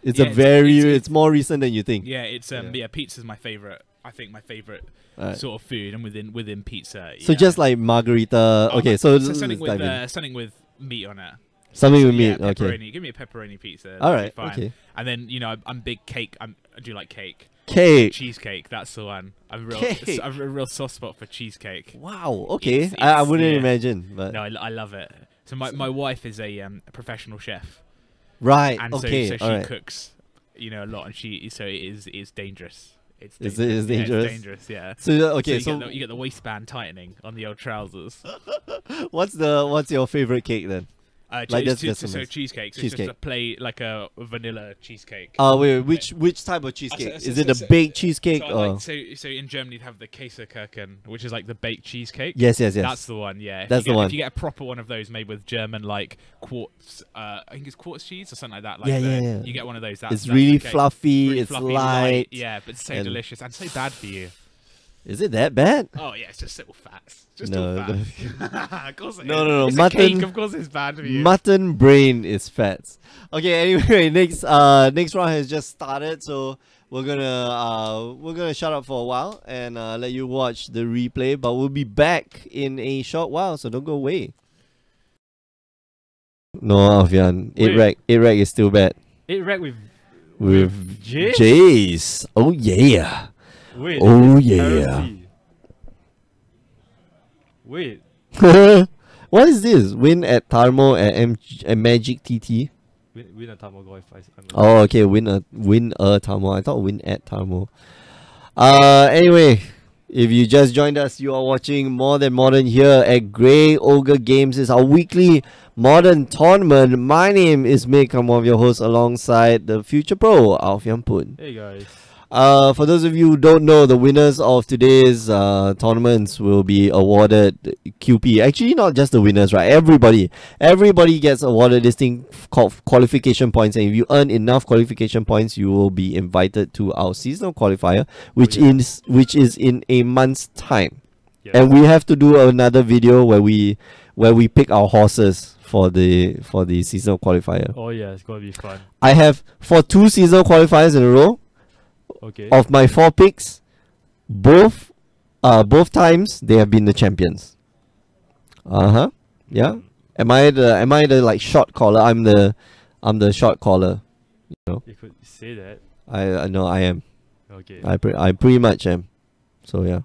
It's
Yeah,
it's more recent than you think.
Yeah, pizza's my favorite. I think my favorite
Alright.
sort of food, and within pizza.
So
yeah.
just like margarita.
Oh,
Okay,
my-
so
something
let's dive in.
with something with meat on it.
Something with
Yeah,
meat. Okay.
pepperoni. Give me a pepperoni pizza.
All
that'll
right.
be fine.
Okay.
And then I'm big cake. I do like cake.
Cake.
Cheesecake. That's the one.
Cake.
I have a real soft spot for cheesecake.
Wow. Okay.
It's-
I
it's-
wouldn't
yeah.
imagine, but
No, I love it. So my wife is a professional chef,
right.
and
Okay.
so she
all right.
cooks, a lot, and it's dangerous. It's
Is
dangerous.
it- it's
Yeah,
dangerous?
it's dangerous. Yeah.
So okay.
So
So
you get the waistband tightening on the old trousers.
what's your favorite cake then? Like that's
so
amazing.
cheesecake. So
Cheesecake.
It's just like a vanilla cheesecake.
Wait. Which type of cheesecake?
so-
Is it a
so-
baked cheesecake
So, I
or?
like, so in Germany they have the Käsekuchen, which is like the baked cheesecake.
Yes.
That's the one, yeah.
That's the one.
If you get a proper one of those made with German like quartz, I think it's quartz cheese or something like that. Like
Yeah.
You get one of those.
It's
that's
really
the cake.
fluffy.
Really
it's
fluffy,
light.
Yeah, but so
and-
delicious and so bad for you.
Is it that bad?
Oh yeah, it's just little fats. Just
No,
all fat. Of course it
No,
is.
no.
It's
Mutton-
a cake. Of course it's bad for you.
Mutton brain is fats. Okay. Anyway, next round has just started, so we're gonna shut up for a while and let you watch the replay. But we'll be back in a short while, so don't go away. No, Alfian. 8 rag is still bad.
8 rack with Jace?
Jace. Oh yeah.
Wait.
Oh,
this is
yeah.
heresy. Wait.
What is this? Win at Tarmo at Magic TT.
Win a Tamagotchi if I'm
Oh, okay. Win a Tarmo. I thought win at Tarmo. Anyway, if you just joined us, you are watching More Than Modern here at Grey Ogre Games. It's our weekly modern tournament. My name is Mick. I'm one of your hosts alongside the future pro, Alf Yampun.
Hey guys.
For those of you who don't know, the winners of today's tournaments will be awarded QP. Actually, not just the winners, right? Everybody gets awarded this thing called qualification points, and if you earn enough qualification points, you will be invited to our seasonal qualifier, which is in a month's time.
Yeah.
And we have to do another video where we pick our horses for the seasonal qualifier.
Oh yeah, it's gonna be fun.
I have for 2 seasonal qualifiers in a row.
Okay.
Of my 4 picks, both times they have been the champions. Yeah. Am I the like shot caller? I'm the shot caller. You know.
You could say that.
I know I am.
Okay.
I pretty much am. So yeah.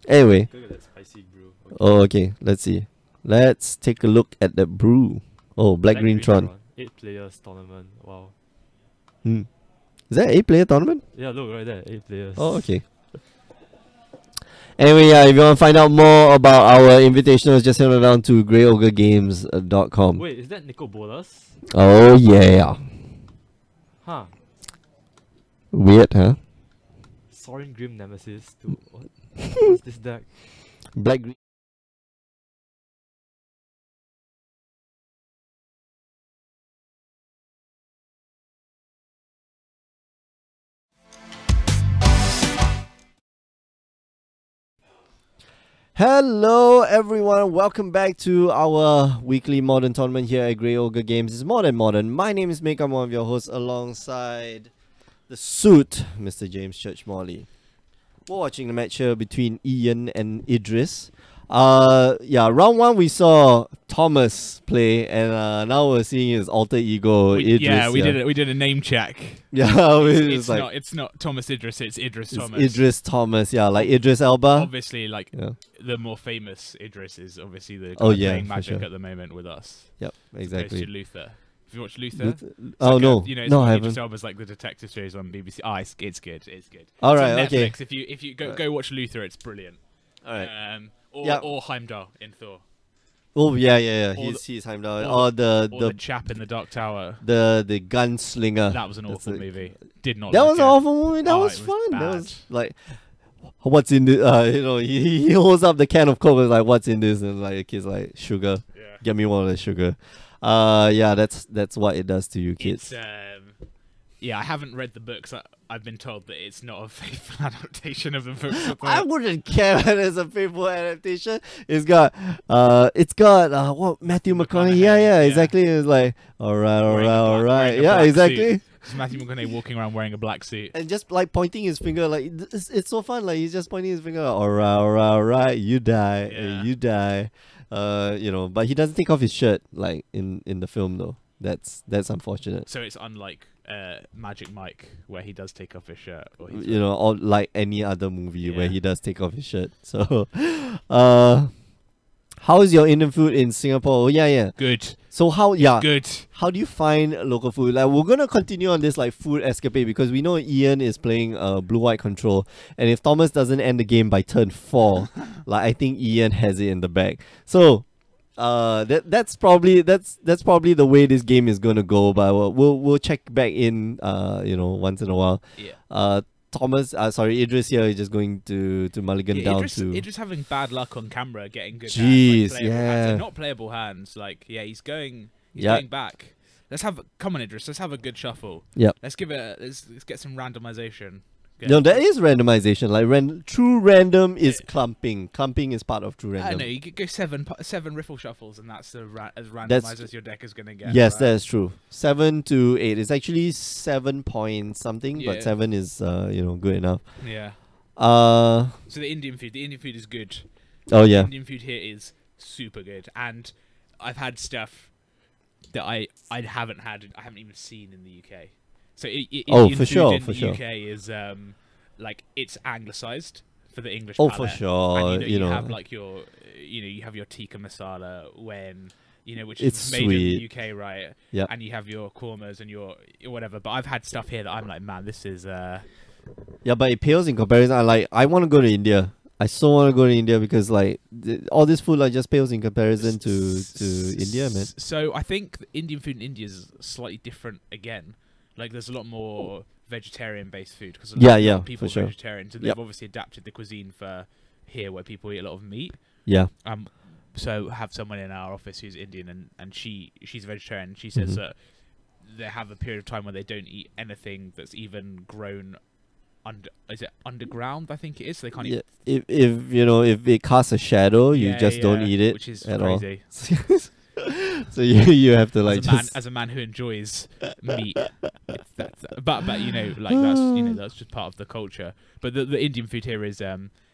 Anyway.
Look at that spicy brew. Okay.
Oh, okay. Let's see. Let's take a look at the brew. Oh, Black Green Tron.
8 players tournament. Wow.
Is that 8-player tournament?
Yeah, look right there. 8 players.
Oh, okay. Anyway, yeah, if you want to find out more about our invitationals, just head on down to greyogregames.com.
Wait, is that Nico Bolas?
Oh, yeah.
Huh.
Weird, huh?
Soaring Grim Nemesis to what? What's this deck?
Black Green. Hello everyone, welcome back to our weekly modern tournament here at Grey Ogre Games. It's More Than Modern. My name is Mick, I'm one of your hosts alongside the suit, Mr. James Church Morley. We're watching the match here between Ian and Idris. Round 1 we saw Thomas play, and now we're seeing his alter ego Idris.
We did a name check.
Yeah,
It's not Thomas Idris, it's Idris Thomas.
Idris Thomas, yeah, like Idris Elba.
Obviously, like the more famous Idris is obviously the guy playing Magic at the moment with us.
Yep,
As
exactly.
opposed to Luther. Have you watched Luther?
Oh no, no, I
Idris
haven't.
Elba's like the detective series on BBC. It's good. It's good.
All
It's
right,
on
okay.
Netflix. If you go watch Luther, it's brilliant.
All right.
Or Heimdall in Thor.
Oh yeah.
Or
He's Heimdall.
or
Or
the chap in the Dark Tower.
the gunslinger.
That was an awful movie. Did not.
That
like
was
it.
an awful movie. That
Oh,
was
it was
fun. That
bad.
was like, what's in the he holds up the can of Coke and like, what's in this, and like the kid's like, sugar.
Yeah.
Get me one of the sugar. That's what it does to you kids.
It's, I haven't read the books. I've been told that it's not a faithful adaptation of the books.
I wouldn't care whether it's a faithful adaptation. It's got what, Matthew McConaughey? Yeah, exactly. It's like all right.
wearing a
Yeah,
black
exactly.
suit. It's Matthew McConaughey walking around wearing a black suit.
And just like pointing his finger, like it's so fun. Like he's just pointing his finger. All right, you die,
Yeah.
you die. But he doesn't take off his shirt like in the film though. That's unfortunate.
So it's unlike Magic Mike, where he does take off his shirt. Or
Or like any other movie where
Yeah.
he does take off his shirt. So, how is your Indian food in Singapore? Oh, yeah.
good.
So how
Good.
how do you find local food? Like we're gonna continue on this like food escapade because we know Ian is playing blue-white control, and if Thomas doesn't end the game by turn 4, like I think Ian has it in the bag. So. That's probably the way this game is gonna go. But we'll check back in once in a while.
Yeah.
Idris here is just going to mulligan down to.
Idris having bad luck on camera, getting good
Jeez,
hands, like playable hands,
yeah.
and not playable hands. Like he's going back. Come on, Idris. Let's have a good shuffle.
Yep.
Let's get some randomization.
No, there is randomization. Like true random is clumping. Clumping is part of true random.
I know you could go seven riffle shuffles, and that's as randomized
That's-
as your deck is gonna get.
Yes,
right?
that is true. 7 to 8. It's actually 7 point something,
Yeah.
but 7 is good enough.
Yeah.
Oh
So the Indian food is good.
yeah.
Indian food here is super good, and I've had stuff that I haven't even seen in the UK. So Indian
for
food
sure,
in
for
the
sure.
UK is like it's anglicized for the English.
Oh,
palate.
for sure.
And,
you know,
have like your, you have your tikka masala when. Which
It's
is made
sweet.
in the UK, right?
Yeah.
And you have your kormas and your whatever. But I've had stuff here that I'm like, man, this is.
Yeah, but it pales in comparison. I want to go to India. I so want to go to India because like all this food like just pales in comparison to India, man.
So I think the Indian food in India is slightly different again. Like there's a lot more vegetarian-based food because a lot of people
for sure.
are vegetarians, and they've obviously adapted the cuisine for here where people eat a lot of meat.
Yeah.
So have someone in our office who's Indian and she's a vegetarian. She says that they have a period of time where they don't eat anything that's even grown underground. I think it is. So they can't eat.
If it casts a shadow, you just don't eat it,
which is
at
crazy.
all. So you have to like
as a man who enjoys meat, that's that's just part of the culture. But the Indian food here is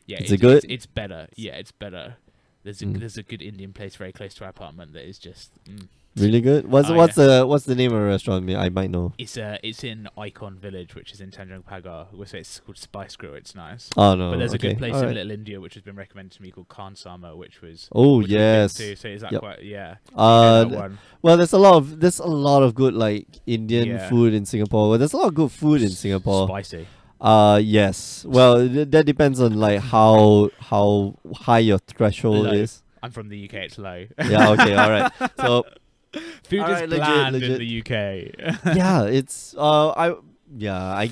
it's better. Yeah, it's better. There's a good Indian place very close to our apartment that is just
really good. What's the name of the restaurant? I might know.
It's in Icon Village, which is in Tanjung Pagar. We say it's called Spice Grill. It's nice.
Oh no!
But there's a good place in Little India which has been recommended to me called Khan Sama, which was
yes.
So is that quite
well, there's a lot of good like Indian food in Singapore. Well, there's a lot of good food in Singapore.
Spicy.
Yes. Well, that depends on like how high your threshold is.
I'm from the UK. It's low.
Yeah. Okay. All right. So
food is bland in the UK.
Yeah. It's I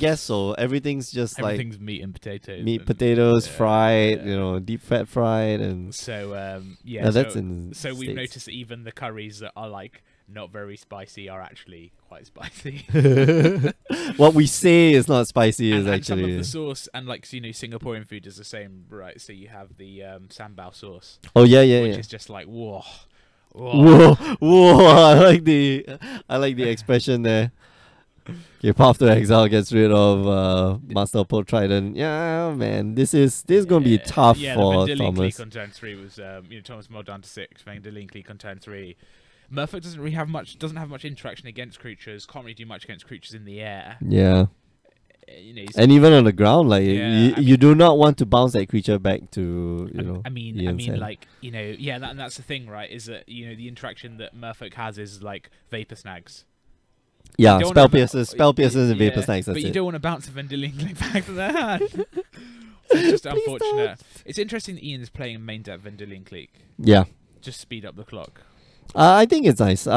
guess so. Everything's just
everything's meat and potatoes.
Meat, potatoes, fried. Deep fat fried, and
so
that's in.
So we've noticed that even the curries that are like not very spicy are actually quite spicy.
What we say is not spicy is
and
actually
some of the sauce, and like Singaporean food is the same, right? So you have the sambal sauce.
Oh yeah,
which is just like whoa.
I like the expression there. Okay, Path to Exile gets rid of Master of Port Trident. Yeah, man, this is gonna be tough for Thomas.
Clique on turn 3 was Thomas Mod down to 6. Vandelin Clique on turn 3. Murphy doesn't have much interaction against creatures. Can't really do much against creatures in the air.
Yeah. And even on the ground, like you do not want to bounce that creature back to
and that's the thing, right? Is that the interaction that Merfolk has is like vapor snags.
Yeah, spell piercers, and vapor snags. That's
but you don't want to bounce a Vendilinkling back to their hand. It's just unfortunate. Don't. It's interesting that Ian is playing main deck Vendilinkling.
Yeah.
Just speed up the clock.
I think it's nice. 1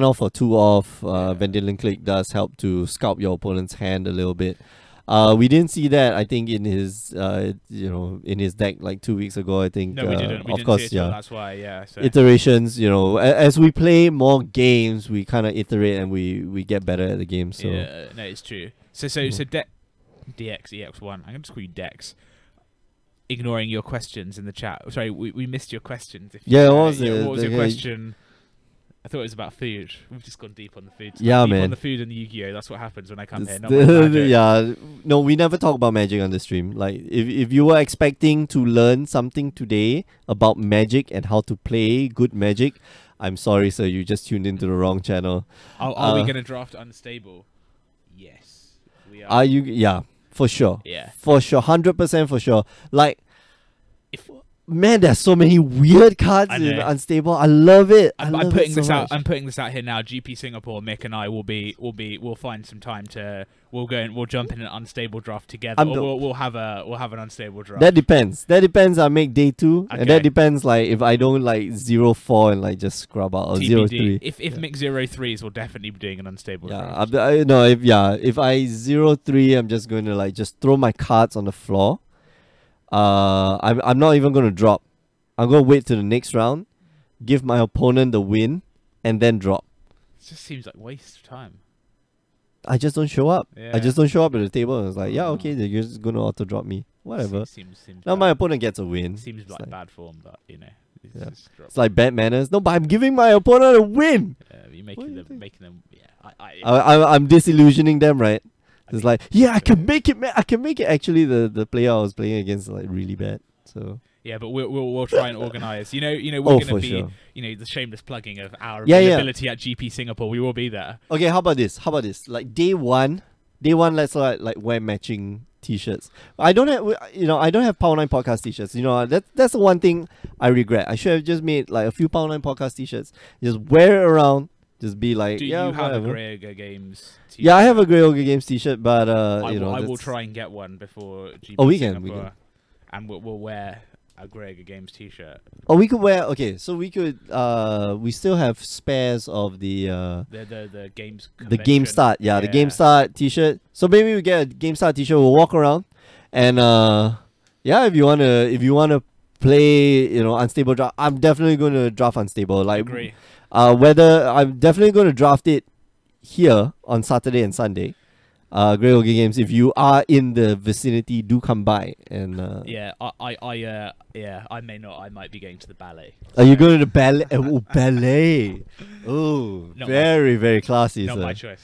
off or 2 off Vendilinkling does help to scalp your opponent's hand a little bit. We didn't see that, I think, in his in his deck like 2 weeks ago. I think.
No, we didn't. We didn't see it that's why. Yeah. So.
Iterations. As we play more games, we kind of iterate and we get better at the game. So.
Yeah. No, it's true. So DX EX1. I'm gonna just call you Dex. Ignoring your questions in the chat. Sorry, we missed your questions.
What was
your question? I thought it was about food. We've just gone deep on the food.
Yeah,
deep
man.
on the food and the Yu-Gi-Oh. That's what happens when I come here. Not Magic.
Yeah, no, we never talk about Magic on the stream. Like, if you were expecting to learn something today about Magic and how to play good Magic, I'm sorry, sir. You just tuned into the wrong channel.
Are we gonna draft Unstable? Yes, we are.
Are you? Yeah. For sure.
Yeah.
For sure. 100% for sure. Like, man, there's so many weird cards in Unstable. I love it.
I'm putting this out. I'm putting this out here now. GP Singapore, Mick and I we'll find some time to we'll jump in an Unstable draft together. We'll have an Unstable draft.
That depends. I make day 2, and that depends. Like if I don't like 0-4 and like just scrub out or 0-3.
If Mick 0-3s, we'll definitely be doing an Unstable draft.
If I 0-3, I'm just going to like just throw my cards on the floor. I'm not even going to drop. I'm going to wait till the next round, give my opponent the win, and then drop.
It just seems like waste of time.
I just don't show up.
Yeah.
I just don't show up at the table. And it's like, okay, you're just going to auto drop me. Whatever.
Seems
now my opponent gets a win.
Seems like bad form, but
it's like bad manners. No, but I'm giving my opponent a win.
You're making them. Yeah,
I'm disillusioning them, right? It's like, I can make it, man. I can make it. Actually, the player I was playing against is like really bad. So
yeah, but we'll try and organise. We're gonna be
sure.
The shameless plugging of our availability at GP Singapore. We will be there.
Okay, how about this? Like day 1, day one, let's like wear matching t-shirts. I don't have Power 9 podcast t-shirts. That's the one thing I regret. I should have just made like a few Power 9 podcast t-shirts. Just wear it around. Just be like,
Do
yeah,
you have
whatever.
a Grey Ogre Games t-shirt?
Yeah, I have a Grey Ogre Games t-shirt, but
I will
that's-
try and get one before GP
Oh, we
Singapore,
can.
and we'll wear a Grey Ogre Games t-shirt.
Oh, we could wear. Okay, so we could. We still have spares of the
The games.
the Game
convention.
Start. Yeah, the Game Start t-shirt. So maybe we get a Game Start t-shirt. We'll walk around, and yeah, if you wanna play, Unstable Draft, I'm definitely going to draft Unstable. Like,
Agree.
whether I'm definitely going to draft it here on Saturday and Sunday. Grey Ogre Games. If you are in the vicinity, do come by and.
Yeah, I may not. I might be going to the ballet.
Are you going to the ballet? Oh, ballet. Oh,
Not
very classy.
Not
sir.
my choice.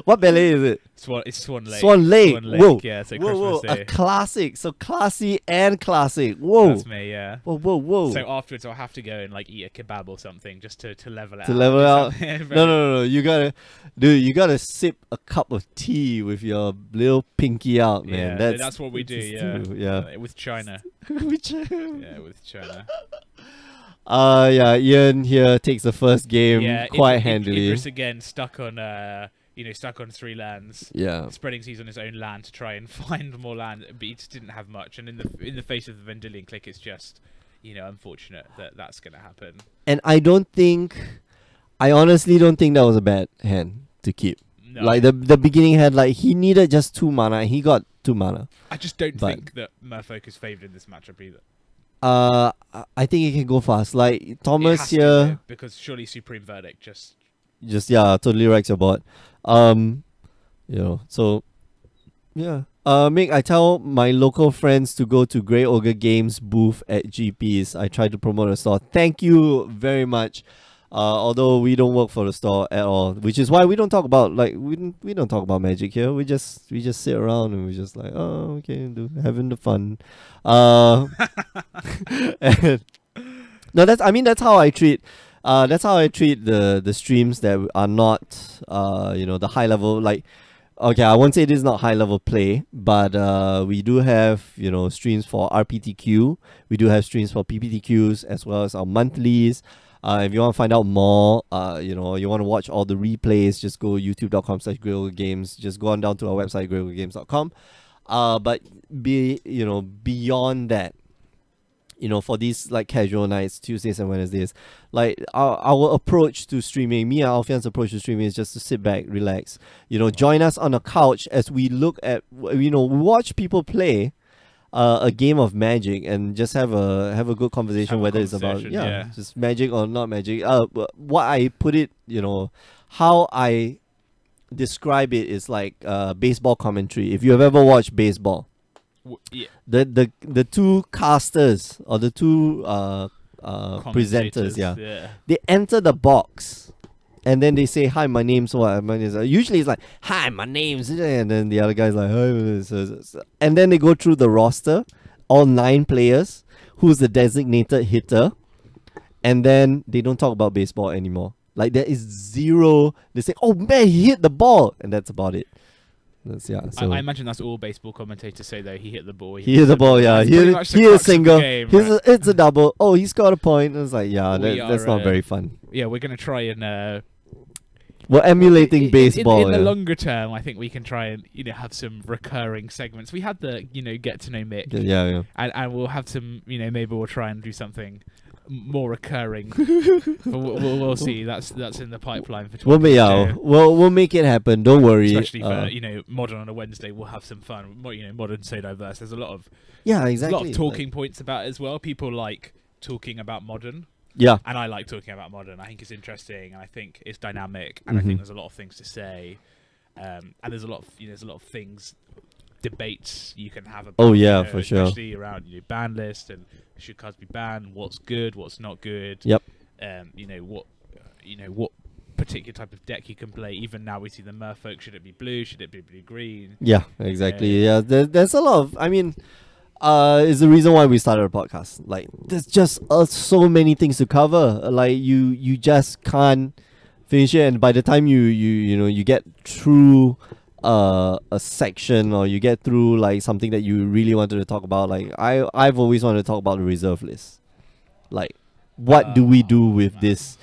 What ballet is it?
It's Swan Lake.
Swan Lake.
Swan Lake.
Whoa.
Yeah, so
Whoa,
Christmas
a
Day.
classic. So classy and classic. Whoa.
That's me. Yeah.
Whoa.
So afterwards, I'll have to go and like eat a kebab or something just to level it
To
out.
level
Do
out.
something
No. You gotta sip a cup of tea with your little pinky out, man.
Yeah, that's what we do. Yeah.
Yeah.
With China.
Which,
Yeah, with China.
yeah. Ian here takes the first game
Yeah,
quite handily.
Idris again stuck on stuck on 3 lands.
Yeah.
Spreading seas on his own land to try and find more land, but he just didn't have much. And in the face of the Vendilion click, it's just unfortunate that that's going to happen.
And I honestly don't think that was a bad hand to keep.
No,
Like the beginning hand, like he needed just 2 mana, and he got 2 mana.
I just don't
but-
think that Merfolk is favoured in this matchup either.
I think it can go fast. Like
It
Thomas
has to,
here,
though, because surely Supreme Verdict just
totally wrecks your board. So yeah. Mick, I tell my local friends to go to Grey Ogre Games booth at GP's. I try to promote the store. Thank you very much. Although we don't work for the store at all, which is why we don't talk about we don't talk about Magic here. We just sit around and we just like, oh, okay, having the fun. And no, that's how I treat. That's how I treat the streams that are not the high level. Like, okay, I won't say this is not high level play, but we do have streams for RPTQ. We do have streams for PPTQs as well as our monthlies. If you want to find out more, you want to watch all the replays, just go youtube.com/GreyOgreGames. Just go on down to our website, GreyOgreGames.com. But beyond that, for these like casual nights, Tuesdays and Wednesdays, like our approach to streaming, me and Alfian's approach to streaming is just to sit back, relax. Join us on a couch as we look at, we watch people play a game of Magic and just have a good conversation,
Have a
whether it's about
conversation,
just Magic or not Magic. What I put it, how I describe it is like baseball commentary. If you have ever watched baseball,
yeah.
the two casters or the two presenters,
Yeah.
they enter the box and then they say, hi, my name's what? My name's usually it's like, hi, my name's, and then the other guy's like, hi, and then they go through the roster, all 9 players, who's the designated hitter, and then they don't talk about baseball anymore. Like there is zero. They say, oh man, he hit the ball, and that's about it. So
I imagine that's all baseball commentators say though. He hit the ball.
he hit the ball, yeah.
That's
He
pretty
hit
much the
a
crux of the
single.
game,
It's a double. Oh, he scored a point. It's like, yeah,
We
that's
are,
not very fun.
Yeah, we're gonna try and
We're emulating
in
baseball.
the
yeah.
longer term, I think we can try and have some recurring segments. We had the get to know Mick,
Yeah.
and we'll have some maybe we'll try and do something more recurring. But we'll see. That's in the pipeline for 2022.
We'll make it happen. Don't worry.
Especially for modern on a Wednesday, we'll have some fun. Modern so diverse. There's a lot of
exactly.
a lot of talking points about it as well. People like talking about modern.
Yeah.
And I like talking about modern. I think it's interesting, and I think it's dynamic, and I think there's a lot of things to say, and there's a lot of things, debates you can have about.
Oh yeah, for sure.
Especially around ban list and should cards be banned, what's good, what's not good.
Yep.
What particular type of deck you can play. Even now we see the Merfolk. Should it be blue? Should it be blue green?
Yeah, exactly. Yeah, there's a lot of. I mean, it's the reason why we started a podcast. Like, there's just so many things to cover. Like, you just can't finish it, and by the time you get through a section, or you get through like something that you really wanted to talk about, like I've always wanted to talk about the reserve list. Like, what do we do with this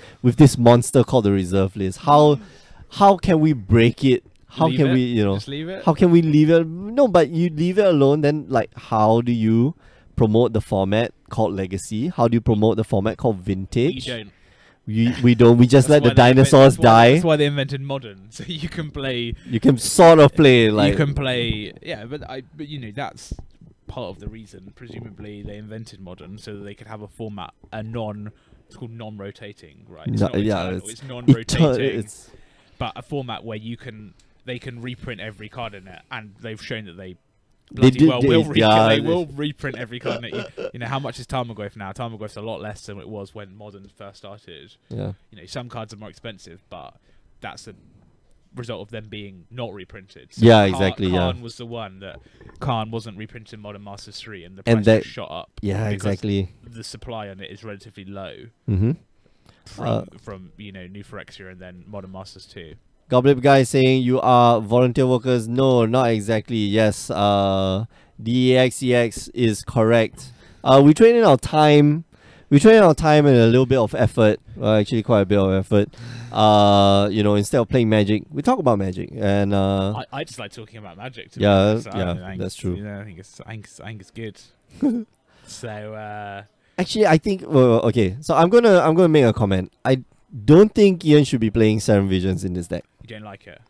monster called the reserve list? How can we break it? How
Leave
can
it?
we,
Just leave it.
how can we leave it? No, but you leave it alone, then like how do you promote the format called Legacy? How do you promote the format called Vintage?
You don't.
We don't. We just let the dinosaurs die.
That's why they invented modern, so you can play.
You can sort of play like
You can play. Yeah, but you know that's part of the reason. Presumably, they invented modern so that they could have a format, it's called non-rotating, right? It's
No,
not
yeah,
eternal,
it's
it's non-rotating.
it's
But a format where they can reprint every card in it, and they've shown that they
They
bloody
did-
well
they-
will
yeah,
they
they-
will reprint every card in it. You know, how much is Tarmogoyf now? Tarmogoyf's a lot less than it was when modern first started.
yeah.
You know, some cards are more expensive, but that's a result of them being not reprinted. So
Yeah, exactly, yeah.
Khan was the one that Khan wasn't reprinted in Modern Masters 3, and the
And
price
that-
just shot up.
Yeah,
because
exactly.
The supply on it is relatively low
Mm-hmm.
from you know New Phyrexia and then Modern Masters 2.
Goblin guy saying you are volunteer workers. No, not exactly. Yes, DEXEX is correct. We train in our time. We train in our time and a little bit of effort. Actually, quite a bit of effort. You know, instead of playing Magic, we talk about Magic. And
I just like talking about Magic. To be
yeah,
honest. I
yeah,
think
that's
it's-
true.
You know, I think it's good. So
actually, I think okay. So I'm gonna make a comment. I don't think Ian should be playing Serum Visions in this deck.
you don't like it.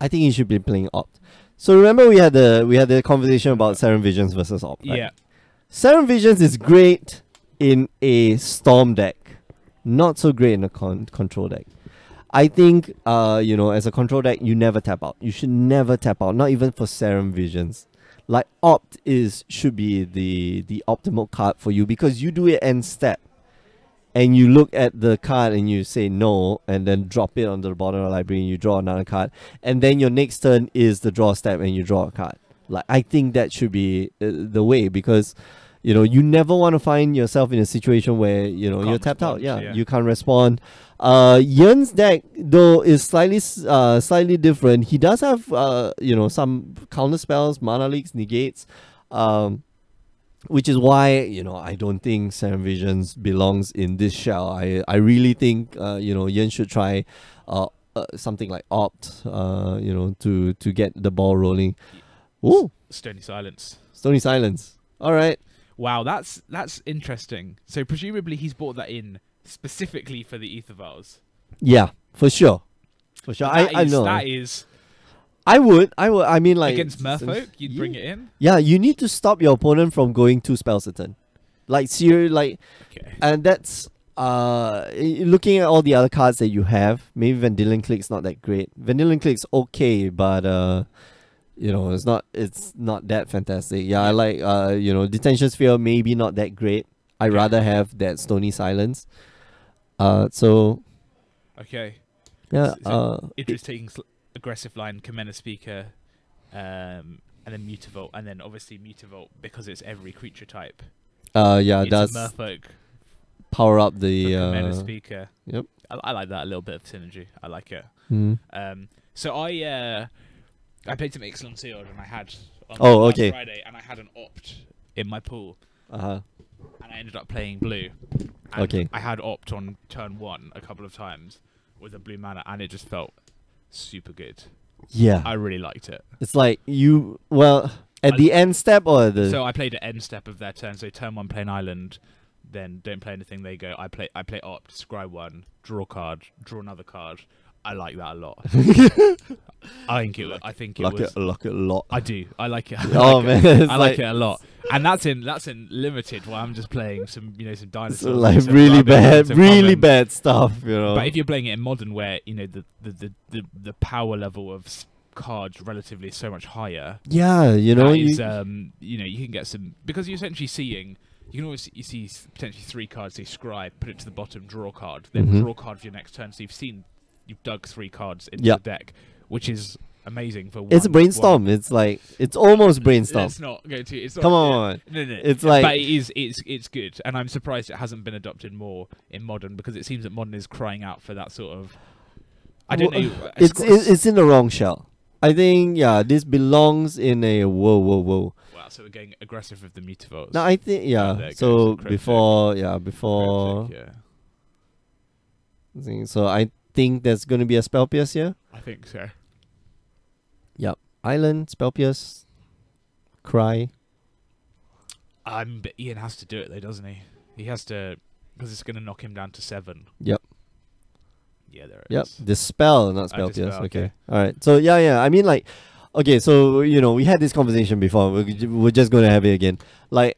I think he should be playing Opt. So remember we had the conversation about Serum Visions versus Opt. Right?
Yeah.
Serum Visions is great in a Storm deck, not so great in a control deck. I think you know, as a control deck, you never tap out. You should never tap out, not even for Serum Visions. Like Opt should be the optimal card for you because you do it end step. And you look at the card and you say no, and then drop it onto the bottom of the library and you draw another card. And then your next turn is the draw step and you draw a card. Like, I think that should be the way because, you know, you never want to find yourself in a situation where, you know,
Can't
you're tapped out.
respond,
Yeah,
yeah.
you can't respond. Yen's deck, though, is slightly different. He does have, you know, some counter spells, mana leaks, negates. Which is why, you know, I don't think Serum Visions belongs in this shell. I really think, you know, Yen should try something like Opt, you know, to get the ball rolling. Ooh,
Stony Silence.
Stony Silence. All right.
Wow, that's interesting. So presumably he's brought that in specifically for the Ether Vials.
Yeah, for sure. For sure. I know.
That is
I would. I mean, like
against Merfolk, you'd bring it in.
Yeah, you need to stop your opponent from going 2 spells a turn. Like, seriously, like,
Okay.
and that's looking at all the other cards that you have. Maybe Vendilion Click's not that great. Vendilion Click's okay, but you know, it's not that fantastic. Yeah, I like you know, Detention Sphere maybe not that great. I'd rather have that Stony Silence. So
Okay.
yeah,
Idris taking aggressive line, Kamena Speaker, and then Mutavault, and then obviously Mutavault because it's every creature type.
yeah,
It's
that's
a Merfolk
power up
for
the
Kamena Speaker.
yep.
I like that, a little bit of synergy. I like it.
Mm.
So I played some Ixalan Sealed and I had on
Oh,
last
okay.
Friday, and I had an Opt in my pool,
Uh-huh.
and I ended up playing blue. And
Okay.
I had Opt on turn 1 a couple of times with a blue mana, and it just felt super good.
Yeah.
I really liked it.
It's like you at the end step or the
So I played at end step of their turn. So turn 1 play an island, then don't play anything. They go. I play Opt, scry 1, draw a card, draw another card. I like that a lot. I think it was.
like it a lot.
I do. I like it.
Oh man, it's
I like it a lot. And that's in limited. While I'm just playing some
it's
dinosaurs,
like
some
really
rabbits, some
really
commons.
bad stuff, you know.
But if you're playing it in modern, where you know the power level of cards relatively is so much higher,
yeah, you know,
that is, you know, you can get some because you're essentially seeing. You can always see potentially 3 cards. So you scry, put it to the bottom, draw a card, then
Mhm.
draw a card for your next turn. So you've dug 3 cards into
Yeah.
the deck, which is amazing for.
it's a
one-
brainstorm. It's like it's almost brainstorm.
Let's not go to. It's not,
Come on.
No.
It's like
But it's good, and I'm surprised it hasn't been adopted more in modern because it seems that modern is crying out for that sort of I don't know.
It's in the wrong shell. I think this belongs in a whoa.
Wow, so we're getting aggressive with the mutavolts.
No, I think
there it
so
goes,
before
Cryptic,
so I think there's gonna be a spell pierce here.
I think so.
Yep. Island, spell pierce, cry.
But Ian has to do it though, doesn't he? He has to, because it's going to knock him down to 7.
Yep.
Yeah, there it
Yep.
is.
Dispel, not spell
Dispel,
pierce. Okay.
okay.
All right. So yeah. I mean, like, okay. So we had this conversation before. We're just gonna have it again. Like,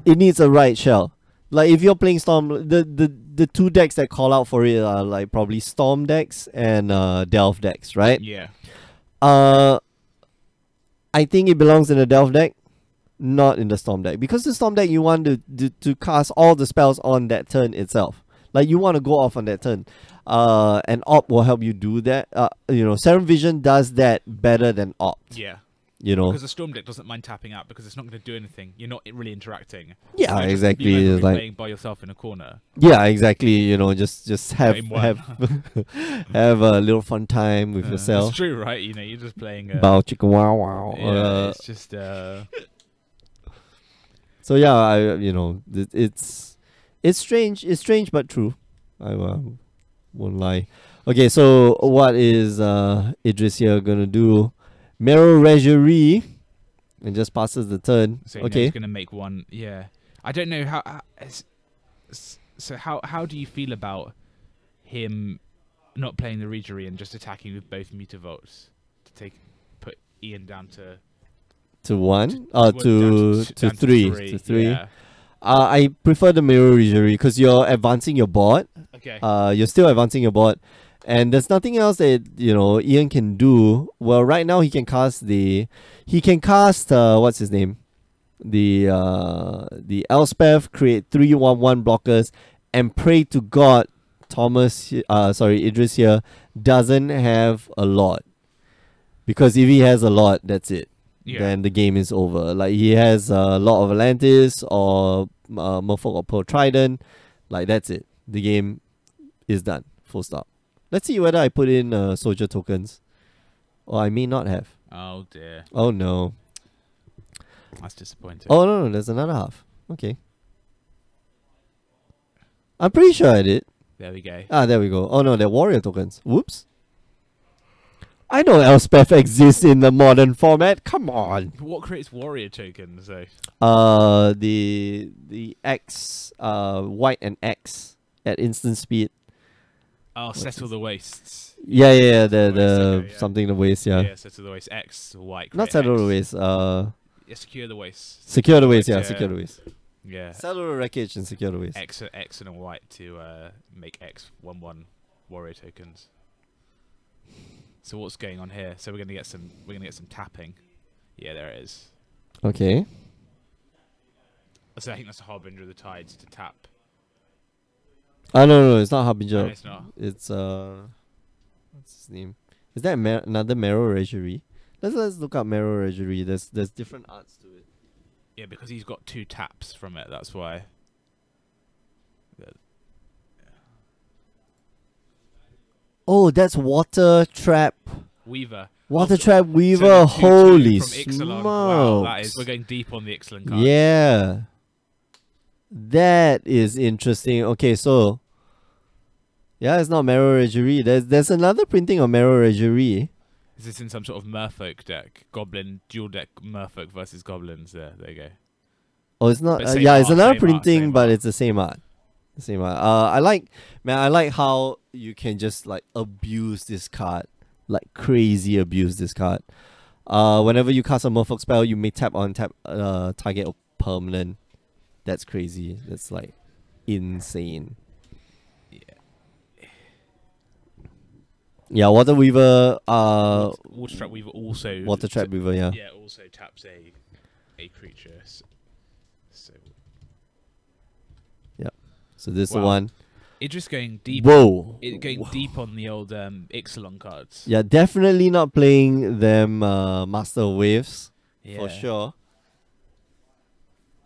it needs a right shell. Like, if you're playing Storm, the two decks that call out for it are like probably Storm decks and Delve decks, right?
Yeah.
I think it belongs in the Delve deck, not in the Storm deck, because the Storm deck you want to cast all the spells on that turn itself. Like, you want to go off on that turn. And Opt will help you do that. Serum Vision does that better than Opt.
Yeah.
Because
the Storm deck doesn't mind tapping out because it's not going to do anything. You're not really interacting.
Yeah,
You're
exactly.
You're
It's like,
playing by yourself in a corner.
yeah, exactly. Just have
Game one.
have a little fun time with yourself.
It's true, right? You're just playing.
Bow chicken wow wow.
Yeah, it's just.
So yeah, it's strange. It's strange but true. I won't lie. Okay, so what is Idris here gonna do? Marrow Regerie, and just passes the turn.
So
okay,
he's gonna make one. Yeah, I don't know how. So how do you feel about him not playing the Regerie and just attacking with both Mutavaults to put Ian down to
1?
down
To
down
3. To 3.
Yeah.
I prefer the Mirror Regerie because you're advancing your board.
Okay.
You're still advancing your board, and there's nothing else that Ian can do. Well, right now he can cast what's his name, the Elspeth, create 3/1/1 blockers, and pray to God Idris here doesn't have a lot, because if he has a lot, that's it.
Yeah.
Then the game is over. Like, he has a lot of Atlantis or Merfolk or Pearl Trident, like, that's it. The game is done. Full stop. Let's see whether I put in soldier tokens, or I may not have.
Oh dear.
Oh no.
That's disappointing.
Oh no, there's another half. Okay. I'm pretty sure I did.
There we go.
There we go. Oh no, they're warrior tokens. Whoops. I know Elspeth exists in the modern format. Come on.
What creates warrior tokens though?
The X, white and X at instant speed.
Oh, settle the wastes.
Yeah. The
Okay, yeah.
something the waste. Yeah.
Yeah, settle the waste. X white.
Not
create
settle the
X.
waste.
Yeah, secure the waste.
Secure the waste. Yeah,
Yeah.
secure the waste.
Yeah.
Settle the wreckage and secure the waste.
X and a white to make X 1/1 warrior tokens. So what's going on here? So we're gonna get some tapping. Yeah, there it is.
Okay.
So I think that's a harbinger of the tides to tap.
No, it's not Harbinger.
No, it's not.
It's what's his name? Is that another Marrow Regerie? Let's look up Marrow Regerie. There's different arts to it.
Yeah, because he's got 2 taps from it. That's why.
Oh, that's Water Trap.
Weaver.
Water
Oh,
Trap
so
Weaver.
the 2/2
Holy
from
smokes.
Ixalan. Wow, that is. We're going deep on the Ixalan card.
Yeah. That is interesting. Okay, so yeah, it's not Marrow Regerie. There's another printing of Marrow Regerie.
Is this in some sort of Merfolk deck? Goblin dual deck Merfolk versus goblins. There you go.
Oh, it's not.
But same
Yeah, it's
art,
another
same art,
printing,
same
but
art.
it's the same art. The same art. I like how you can just like abuse this card, like crazy abuse this card. Whenever you cast a Merfolk spell, you may tap target or permanent. That's crazy. That's like insane. Yeah, Water Weaver.
Water Trap Weaver also.
Water Trap Weaver. Yeah.
Yeah, also taps a creature. So
So this is the
Wow.
one.
it's just going deep.
Whoa.
Going deep on the old Ixalan cards.
Yeah, definitely not playing them Master of Waves
Yeah.
for sure.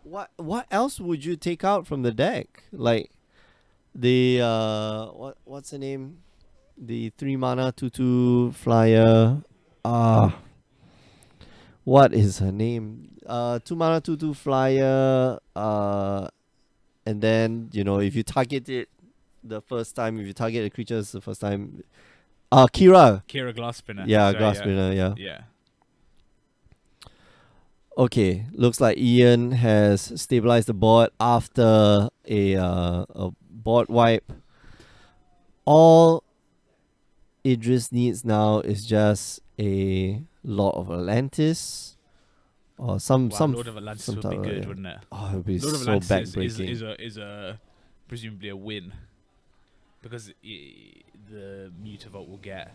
What else would you take out from the deck? Like the what's the name? the 3 mana 2/2 flyer. What is her name? 2 mana 2/2 flyer. And then if you target it the first time, if you target the creatures the first time, Kira.
Kira Glass Spinner.
Yeah,
Sorry,
Glass Spinner. Yeah.
Yeah.
Okay, looks like Ian has stabilized the board after a board wipe. All Idris needs now is just a Lord of Atlantis, or some
Lord of Atlantis
some
would
type
be
of-
good, wouldn't it?
Oh, it would be
Lord of
so
Atlantis
backbreaking.
is a presumably a win because the Mutavault will get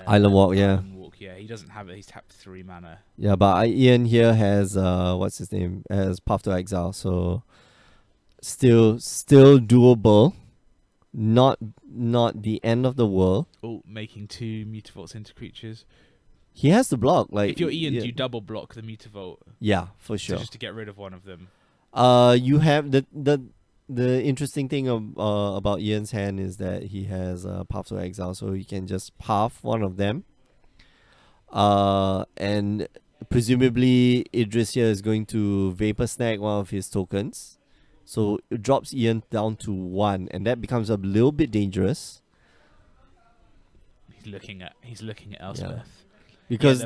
Island Walk, yeah.
Island Walk, yeah. He doesn't have it. He's tapped 3 mana.
Yeah, but Ian here has what's his name? Has Path to Exile, so still doable. Not the end of the world.
Oh, making 2 Mutavaults into creatures.
He has to block. Like
If you're Ian,
yeah,
do you double block the Mutavault?
yeah, for sure.
Just to get rid of one of them.
You have the interesting thing about Ian's hand is that he has Path to Exile, so he can just path one of them. And presumably Idris here is going to Vapor Snag one of his tokens, so it drops Ian down to 1, and that becomes a little bit dangerous
He's looking at Elspeth.
because
Yeah,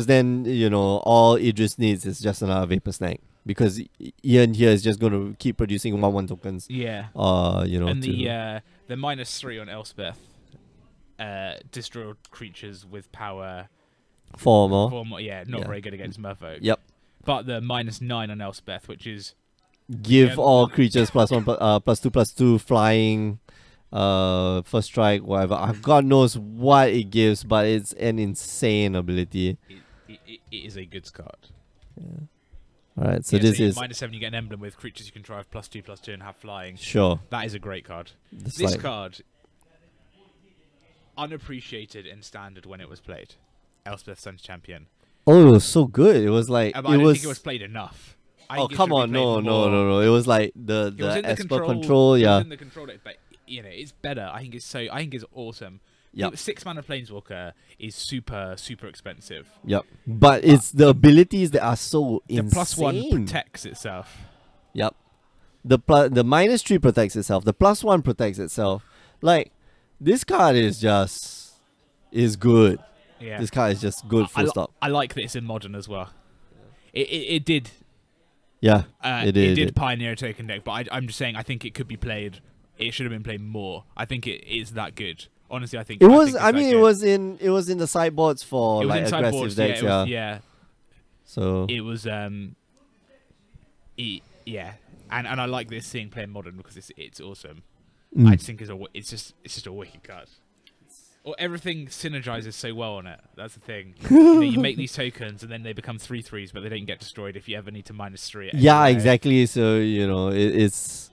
then all Idris needs is just another Vapor Snag, because Ian here is just going to keep producing 1/1 tokens.
Yeah.
to
And the -3 on Elspeth destroy creatures with power
4 more.
4 more. Yeah, not
Yeah.
very good against Merfolk.
Yep.
But the -9 on Elspeth, which is
Give
Yeah.
all creatures +1 +2/+2 flying, first strike, whatever. God knows what it gives, but it's an insane ability.
it is a good card.
All right, so
Yeah,
this
you-
is
-7. You get an emblem with creatures you can drive +2/+2 and have flying.
sure.
That is a great card.
This
This
like,
card, unappreciated in standard when it was played. Elspeth Sun's Champion.
oh, it was so good. It was like
But
it
I don't
was.
think it was played enough. I
Oh
think it
come
should be
on,
played
no,
more.
no. It was like the
It was in the
Esper
control.
control,
It
yeah.
was in the control deck, but it's better. I think it's awesome.
Yep.
6 mana Planeswalker is super expensive.
Yep. But it's the abilities that are so
The
insane.
+1 protects itself.
Yep. The -3 protects itself. The +1 protects itself. Like this card is good.
Yeah.
This card is just good. Full stop.
I like that it's in modern as well. It did.
Yeah.
It did pioneer a token deck, but I'm just saying I think it could be played. It should have been played more. I think it is that good. Honestly, I think
It
I
was.
think
I
it's
mean,
that
it
good.
was in the sideboards for
It was
like
in
aggressive
sideboards,
decks.
yeah,
Yeah.
yeah.
So
It was yeah, and I like this seeing playing modern because it's awesome.
mm.
I just think it's just a wicked card. Or everything synergizes so well on it. That's the thing. You make these tokens and then they become 3/3s, but they don't get destroyed if you ever need to -3 it.
yeah,
anyway.
exactly. So it's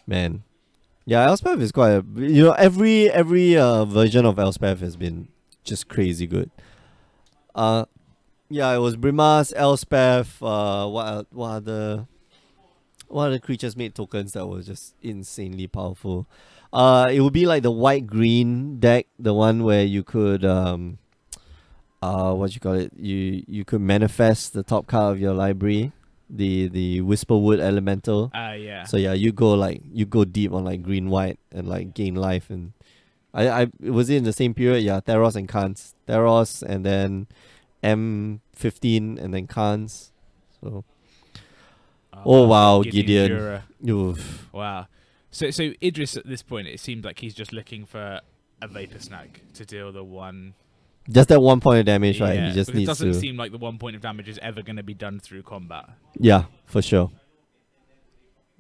man. Yeah, Elspeth is quite. Every version of Elspeth has been just crazy good. Yeah, it was Brimas, Elspeth. What other creatures made tokens that were just insanely powerful? It would be like the white green deck, the one where you could what you call it? You could manifest the top card of your library, the Whisperwood Elemental.
Yeah.
So yeah, you go deep on like green white and like gain life, and I was it in the same period. Yeah, Theros and Khans, Theros and then M15 and then Khans. So oh wow, Gideon.
Jura.
Oof.
Wow. So Idris at this point, it seemed like he's just looking for a Vapor Snag to deal the one.
Just that 1 point of damage, right?
Yeah,
He just
because it
needs
doesn't
to.
seem like the 1 point of damage is ever going to be done through combat.
Yeah, for sure.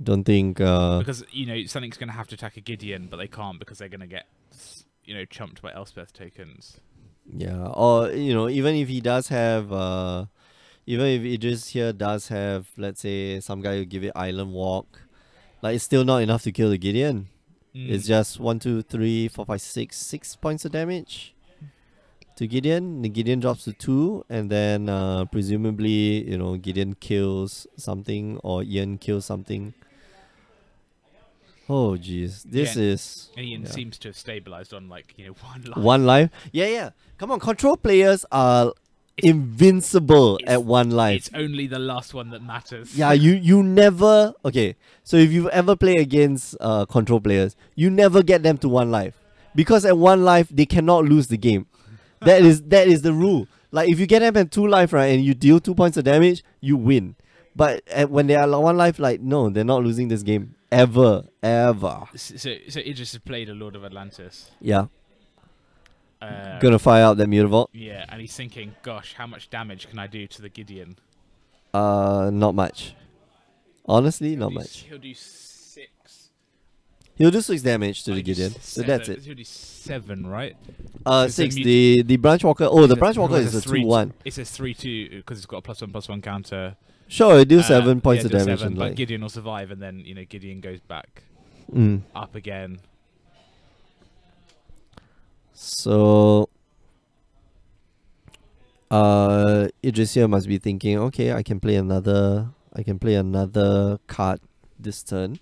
Don't think.
Because something's going to have to attack a Gideon, but they can't because they're going to get chumped by Elspeth tokens.
Yeah, or even if he does have, even if Idris here does have, let's say, some guy who give it Island Walk, like it's still not enough to kill the Gideon. It's just 1, 2, 3, 4, 5, 6 points of damage to Gideon. The Gideon drops to 2, and then presumably Gideon kills something or Ian kills something. Oh jeez, this
Yeah.
is
And Ian
yeah.
seems to have stabilized on like one life.
one life. Yeah, yeah. Come on, control players are
It's-
invincible
it's-
at one life.
It's only the last one that matters.
Yeah, you never. Okay, so if you ever play against control players, you never get them to one life because at one life they cannot lose the game. That is the rule. Like if you get them at 2 life, right, and you deal 2 points of damage, you win. But when they are one life, like no, they're not losing this game ever.
So Idris has played a Lord of Atlantis.
Yeah,
Uh,
gonna fire out that Mutavault.
Yeah, and he's thinking, gosh, how much damage can I do to the Gideon?
Not much. Honestly,
He'll
not
do
much.
He'll do 6.
He'll do 6 damage to
Oh,
the
he'll do
Gideon. So that's it.
He'll do 7, right?
6.
mut-
The branch walker. Oh, the
It's a-
branch walker
it's
is a
3
2/1.
It says 3/2 because it's got a +1/+1 counter.
Sure, it do
Uh,
7 points
yeah,
of
do
damage.
7,
And
but
like,
Gideon will survive, and then Gideon goes back
mm.
up again.
So, Idris here must be thinking, okay, I can play another card this turn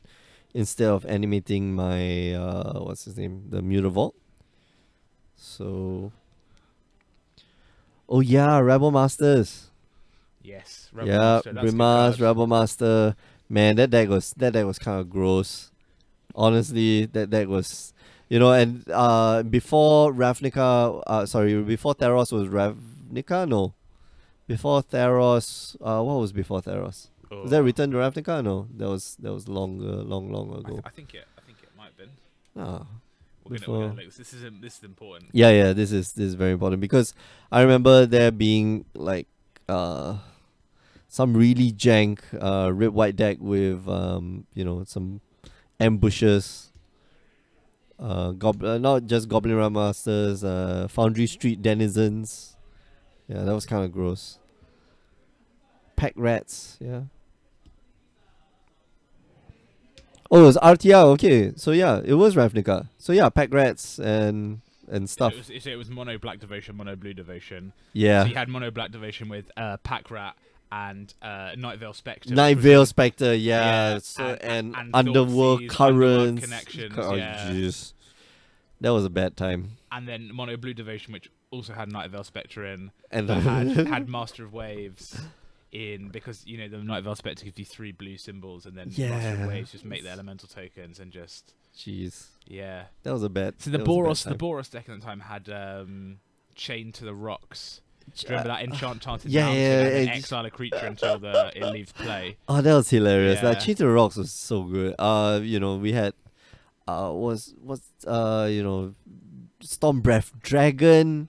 instead of animating my what's his name, the Mutavault. So, oh yeah, Rebel Masters.
Yes, Rebel
Yeah,
Master, that's a good
Brimas,
card.
Rebel Master. Man, that deck was kind of gross. Honestly, that deck was, and before Ravnica, before Theros was Ravnica. No, before Theros, what was before Theros? Was that
Oh,
Return to Ravnica? No, that was long ago.
I think it might have been.
Ah.
We're
Before-
gonna look. This is important.
Yeah, this is very important because I remember there being like some really jank red white deck with some ambushes. Not just Goblin Ram Masters, Foundry Street Denizens. Yeah, that was kind of gross. Pack Rats, yeah. Oh, it was RTR. Okay, so yeah, it was Ravnica. So yeah, Pack Rats and stuff.
It was mono black devotion, mono blue devotion.
Yeah.
So you had mono black devotion with Pack Rat and Night Veil Spectre.
Night
which was
Veil Spectre, yeah.
yeah,
So, and
and
Underworld
Thoughtseize, Underworld
Currents.
Connections,
Oh,
yeah.
jeez. That was a bad time.
and then mono blue devotion, which also had Night Veil Spectre in,
And
but had Master of Waves in, because the Night Veil Spectre gives you 3 blue symbols, and then Master
Yeah.
of Waves just make the elemental tokens and just
jeez,
yeah.
that was a bad.
So the
that was a bad
Boros
time.
deck at the time had Chain to the Rocks. Do you remember that Enchanted
yeah,
Mountain?
yeah,
and then
yeah.
exile a creature until it leaves play.
Oh, that was hilarious. Like
Yeah.
Chain to the Rocks was so good. We had Storm Breath Dragon.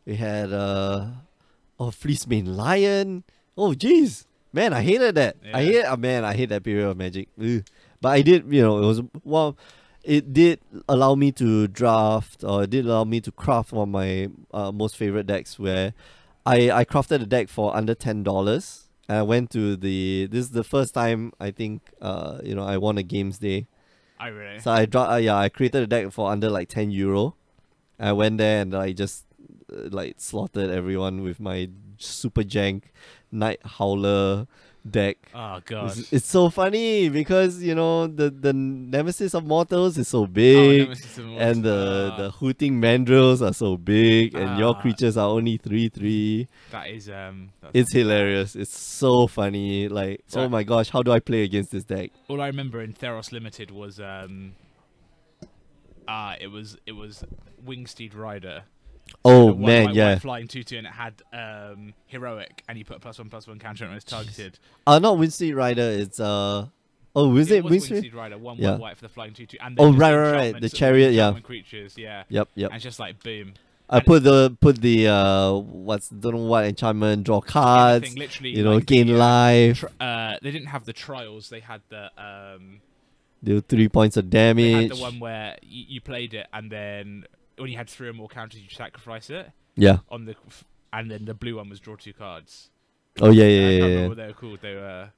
We had Fleecemane Lion. Oh jeez. Man, I hated that. I hate that period of Magic. Ugh. But I did, it did allow me to draft, or it did allow me to craft one of my most favorite decks, where I crafted a deck for under $10. And I went to this is the first time I think I won a games day.
I really.
So I created a deck for under like €10. I went there and I just slaughtered everyone with my super jank Night Howler deck.
Oh god.
It's so funny because the Nemesis of Mortals is so big, and the hooting mandrills are so big, and your
Ah.
creatures are only 3/3.
that is that's
It's hilarious. It's so funny. Like,
So-
oh my gosh, how do I play against this deck?
all I remember in Theros Limited was it was Wingsteed Rider.
Oh
The one
man,
white,
yeah.
white flying 2/2, and it had heroic, and you put a +1/+1 counter on it when it's targeted.
Not Windstreet Rider. It's is it
was
Windstreet?
Wingsteed Rider, one
Yeah.
white for the flying 2/2, and
Oh,
then just
right. The
enchantments,
chariot, yeah.
enchantment creatures, yeah.
Yep.
And it's just like boom.
I put the don't know what enchantment, draw cards,
Anything, literally, like
gain
the,
life,
they didn't have the trials. They had the
do 3 points of
they
damage.
had the one where you played it, and then when you had 3 or more counters, you sacrifice it
Yeah.
on the, and then the blue one was draw 2 cards.
Oh yeah,
I
yeah,
can't
yeah.
remember
yeah.
what they were called. They were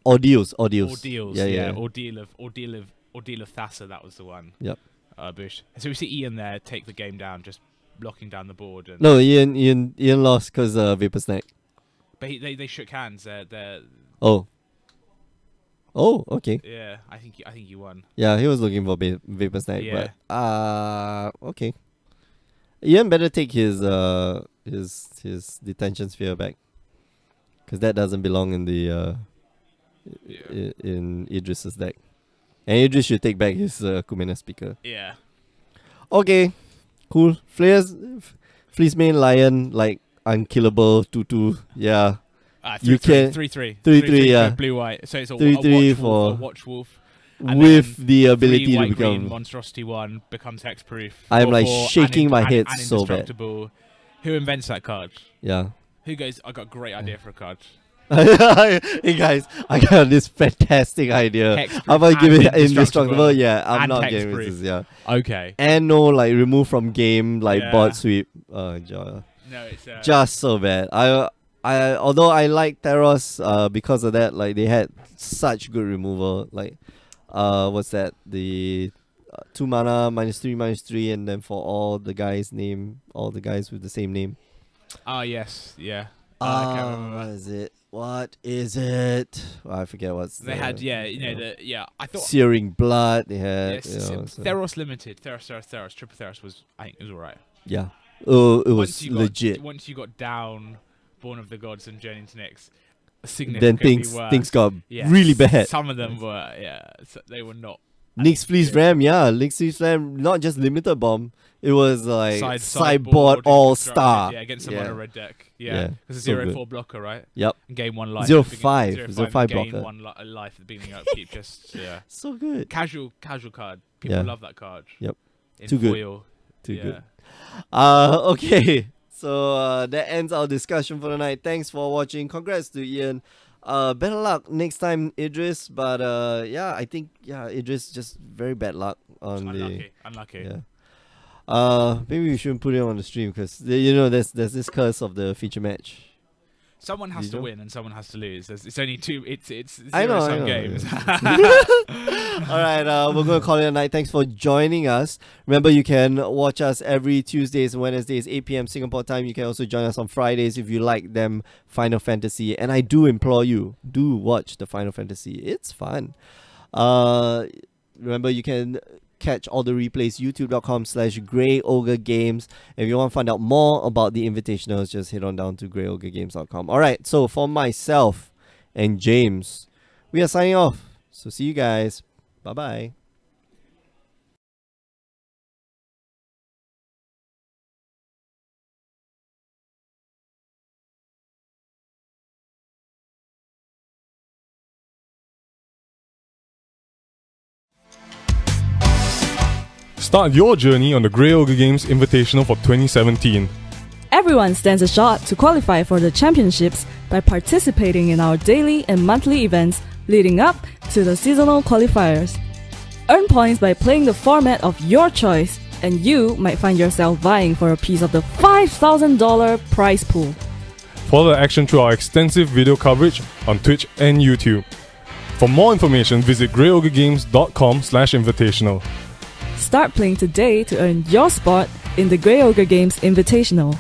Ordeals.
ordeals.
Yeah.
Ordeal of Thassa. That was the one.
Yep.
Bush. So we see Ian there take the game down, just blocking down the board. And
No, Ian lost because Vapor Snack.
but they shook hands. They're
Oh Oh, okay.
Yeah, I think he won.
Yeah, he was looking for Vapor Snack,
Yeah.
but okay. Ian better take his detention sphere back, because that doesn't belong in the in Idris's deck. And Idris should take back his Kumena speaker.
Yeah.
Okay, cool. Fleece main Lion, like unkillable 2/2. Yeah. You can
3/3.
3/3, yeah.
Blue white. So it's a
3/3
a watch wolf. And
with
then
the ability
three
to
white
become.
green monstrosity 1 becomes hexproof.
I'm like
4/4,
shaking my head
and
so bad.
indestructible. Who invents that card?
Yeah.
Who goes, I got a great idea for a card.
Hey guys, I got this fantastic idea.
Hexproof
How about give
and
it indestructible? Yeah, I'm
and
not getting
hexproof.
this. Yeah.
Okay.
And no like remove from game like
Yeah.
bot sweep.
No, it's
Just so bad. I although I like Theros because of that, like they had such good removal. Like what's that? The 2 mana -3/-3, and then for all the guys with the same name.
Oh yes, yeah. I can't remember.
What is it? I forget what's
They had I thought
Searing Blood. They had
Theros Limited, Theros, Triple Theros I think it was alright.
yeah. Oh, it was legit.
Once you got down Born of the Gods and Journey to Nyx,
Then
significantly worse.
things got
Yeah,
really bad.
Some of them were they were not.
Nyx Fleece Ram, Nyx Fleece Ram, not just limited bomb. It was like sideboard all star.
Yeah, against someone on a red deck. Yeah,
Yeah,
because
so
it's
good.
0/4 blocker, right?
Yep.
And gain 1 life.
0/5,
0/5
blocker.
Gain 1 life at the beginning of upkeep. Just
So good.
casual card. People
Yeah.
love that card.
Yep.
In
Too good.
foil.
Too
Yeah.
good. Okay. So that ends our discussion for the night. Thanks for watching. Congrats to Ian. Better luck next time, Idris. But I think Idris just very bad luck on
Unlucky.
Yeah. Maybe we shouldn't put it on the stream because there's this curse of the feature match.
Someone has to win and someone has to lose. It's only two. It's
I know,
zero-sum games.
All right, we're going to call it a night. Thanks for joining us. Remember, you can watch us every Tuesdays and Wednesdays, 8 p.m. Singapore time. You can also join us on Fridays if you like them Final Fantasy. And I do implore you, do watch the Final Fantasy. It's fun. Remember, you can catch all the replays, youtube.com/GreyOgreGames. If you want to find out more about the invitationals, just head on down to GreyOgreGames.com. All right, so for myself and James, we are signing off. So see you guys. Bye-bye.
Start your journey on the Grey Ogre Games Invitational for 2017.
Everyone stands a shot to qualify for the championships by participating in our daily and monthly events leading up to the seasonal qualifiers. Earn points by playing the format of your choice, and you might find yourself vying for a piece of the $5,000 prize pool.
Follow the action through our extensive video coverage on Twitch and YouTube. For more information, visit greyogregames.com/invitational.
Start playing today to earn your spot in the Grey Ogre Games Invitational.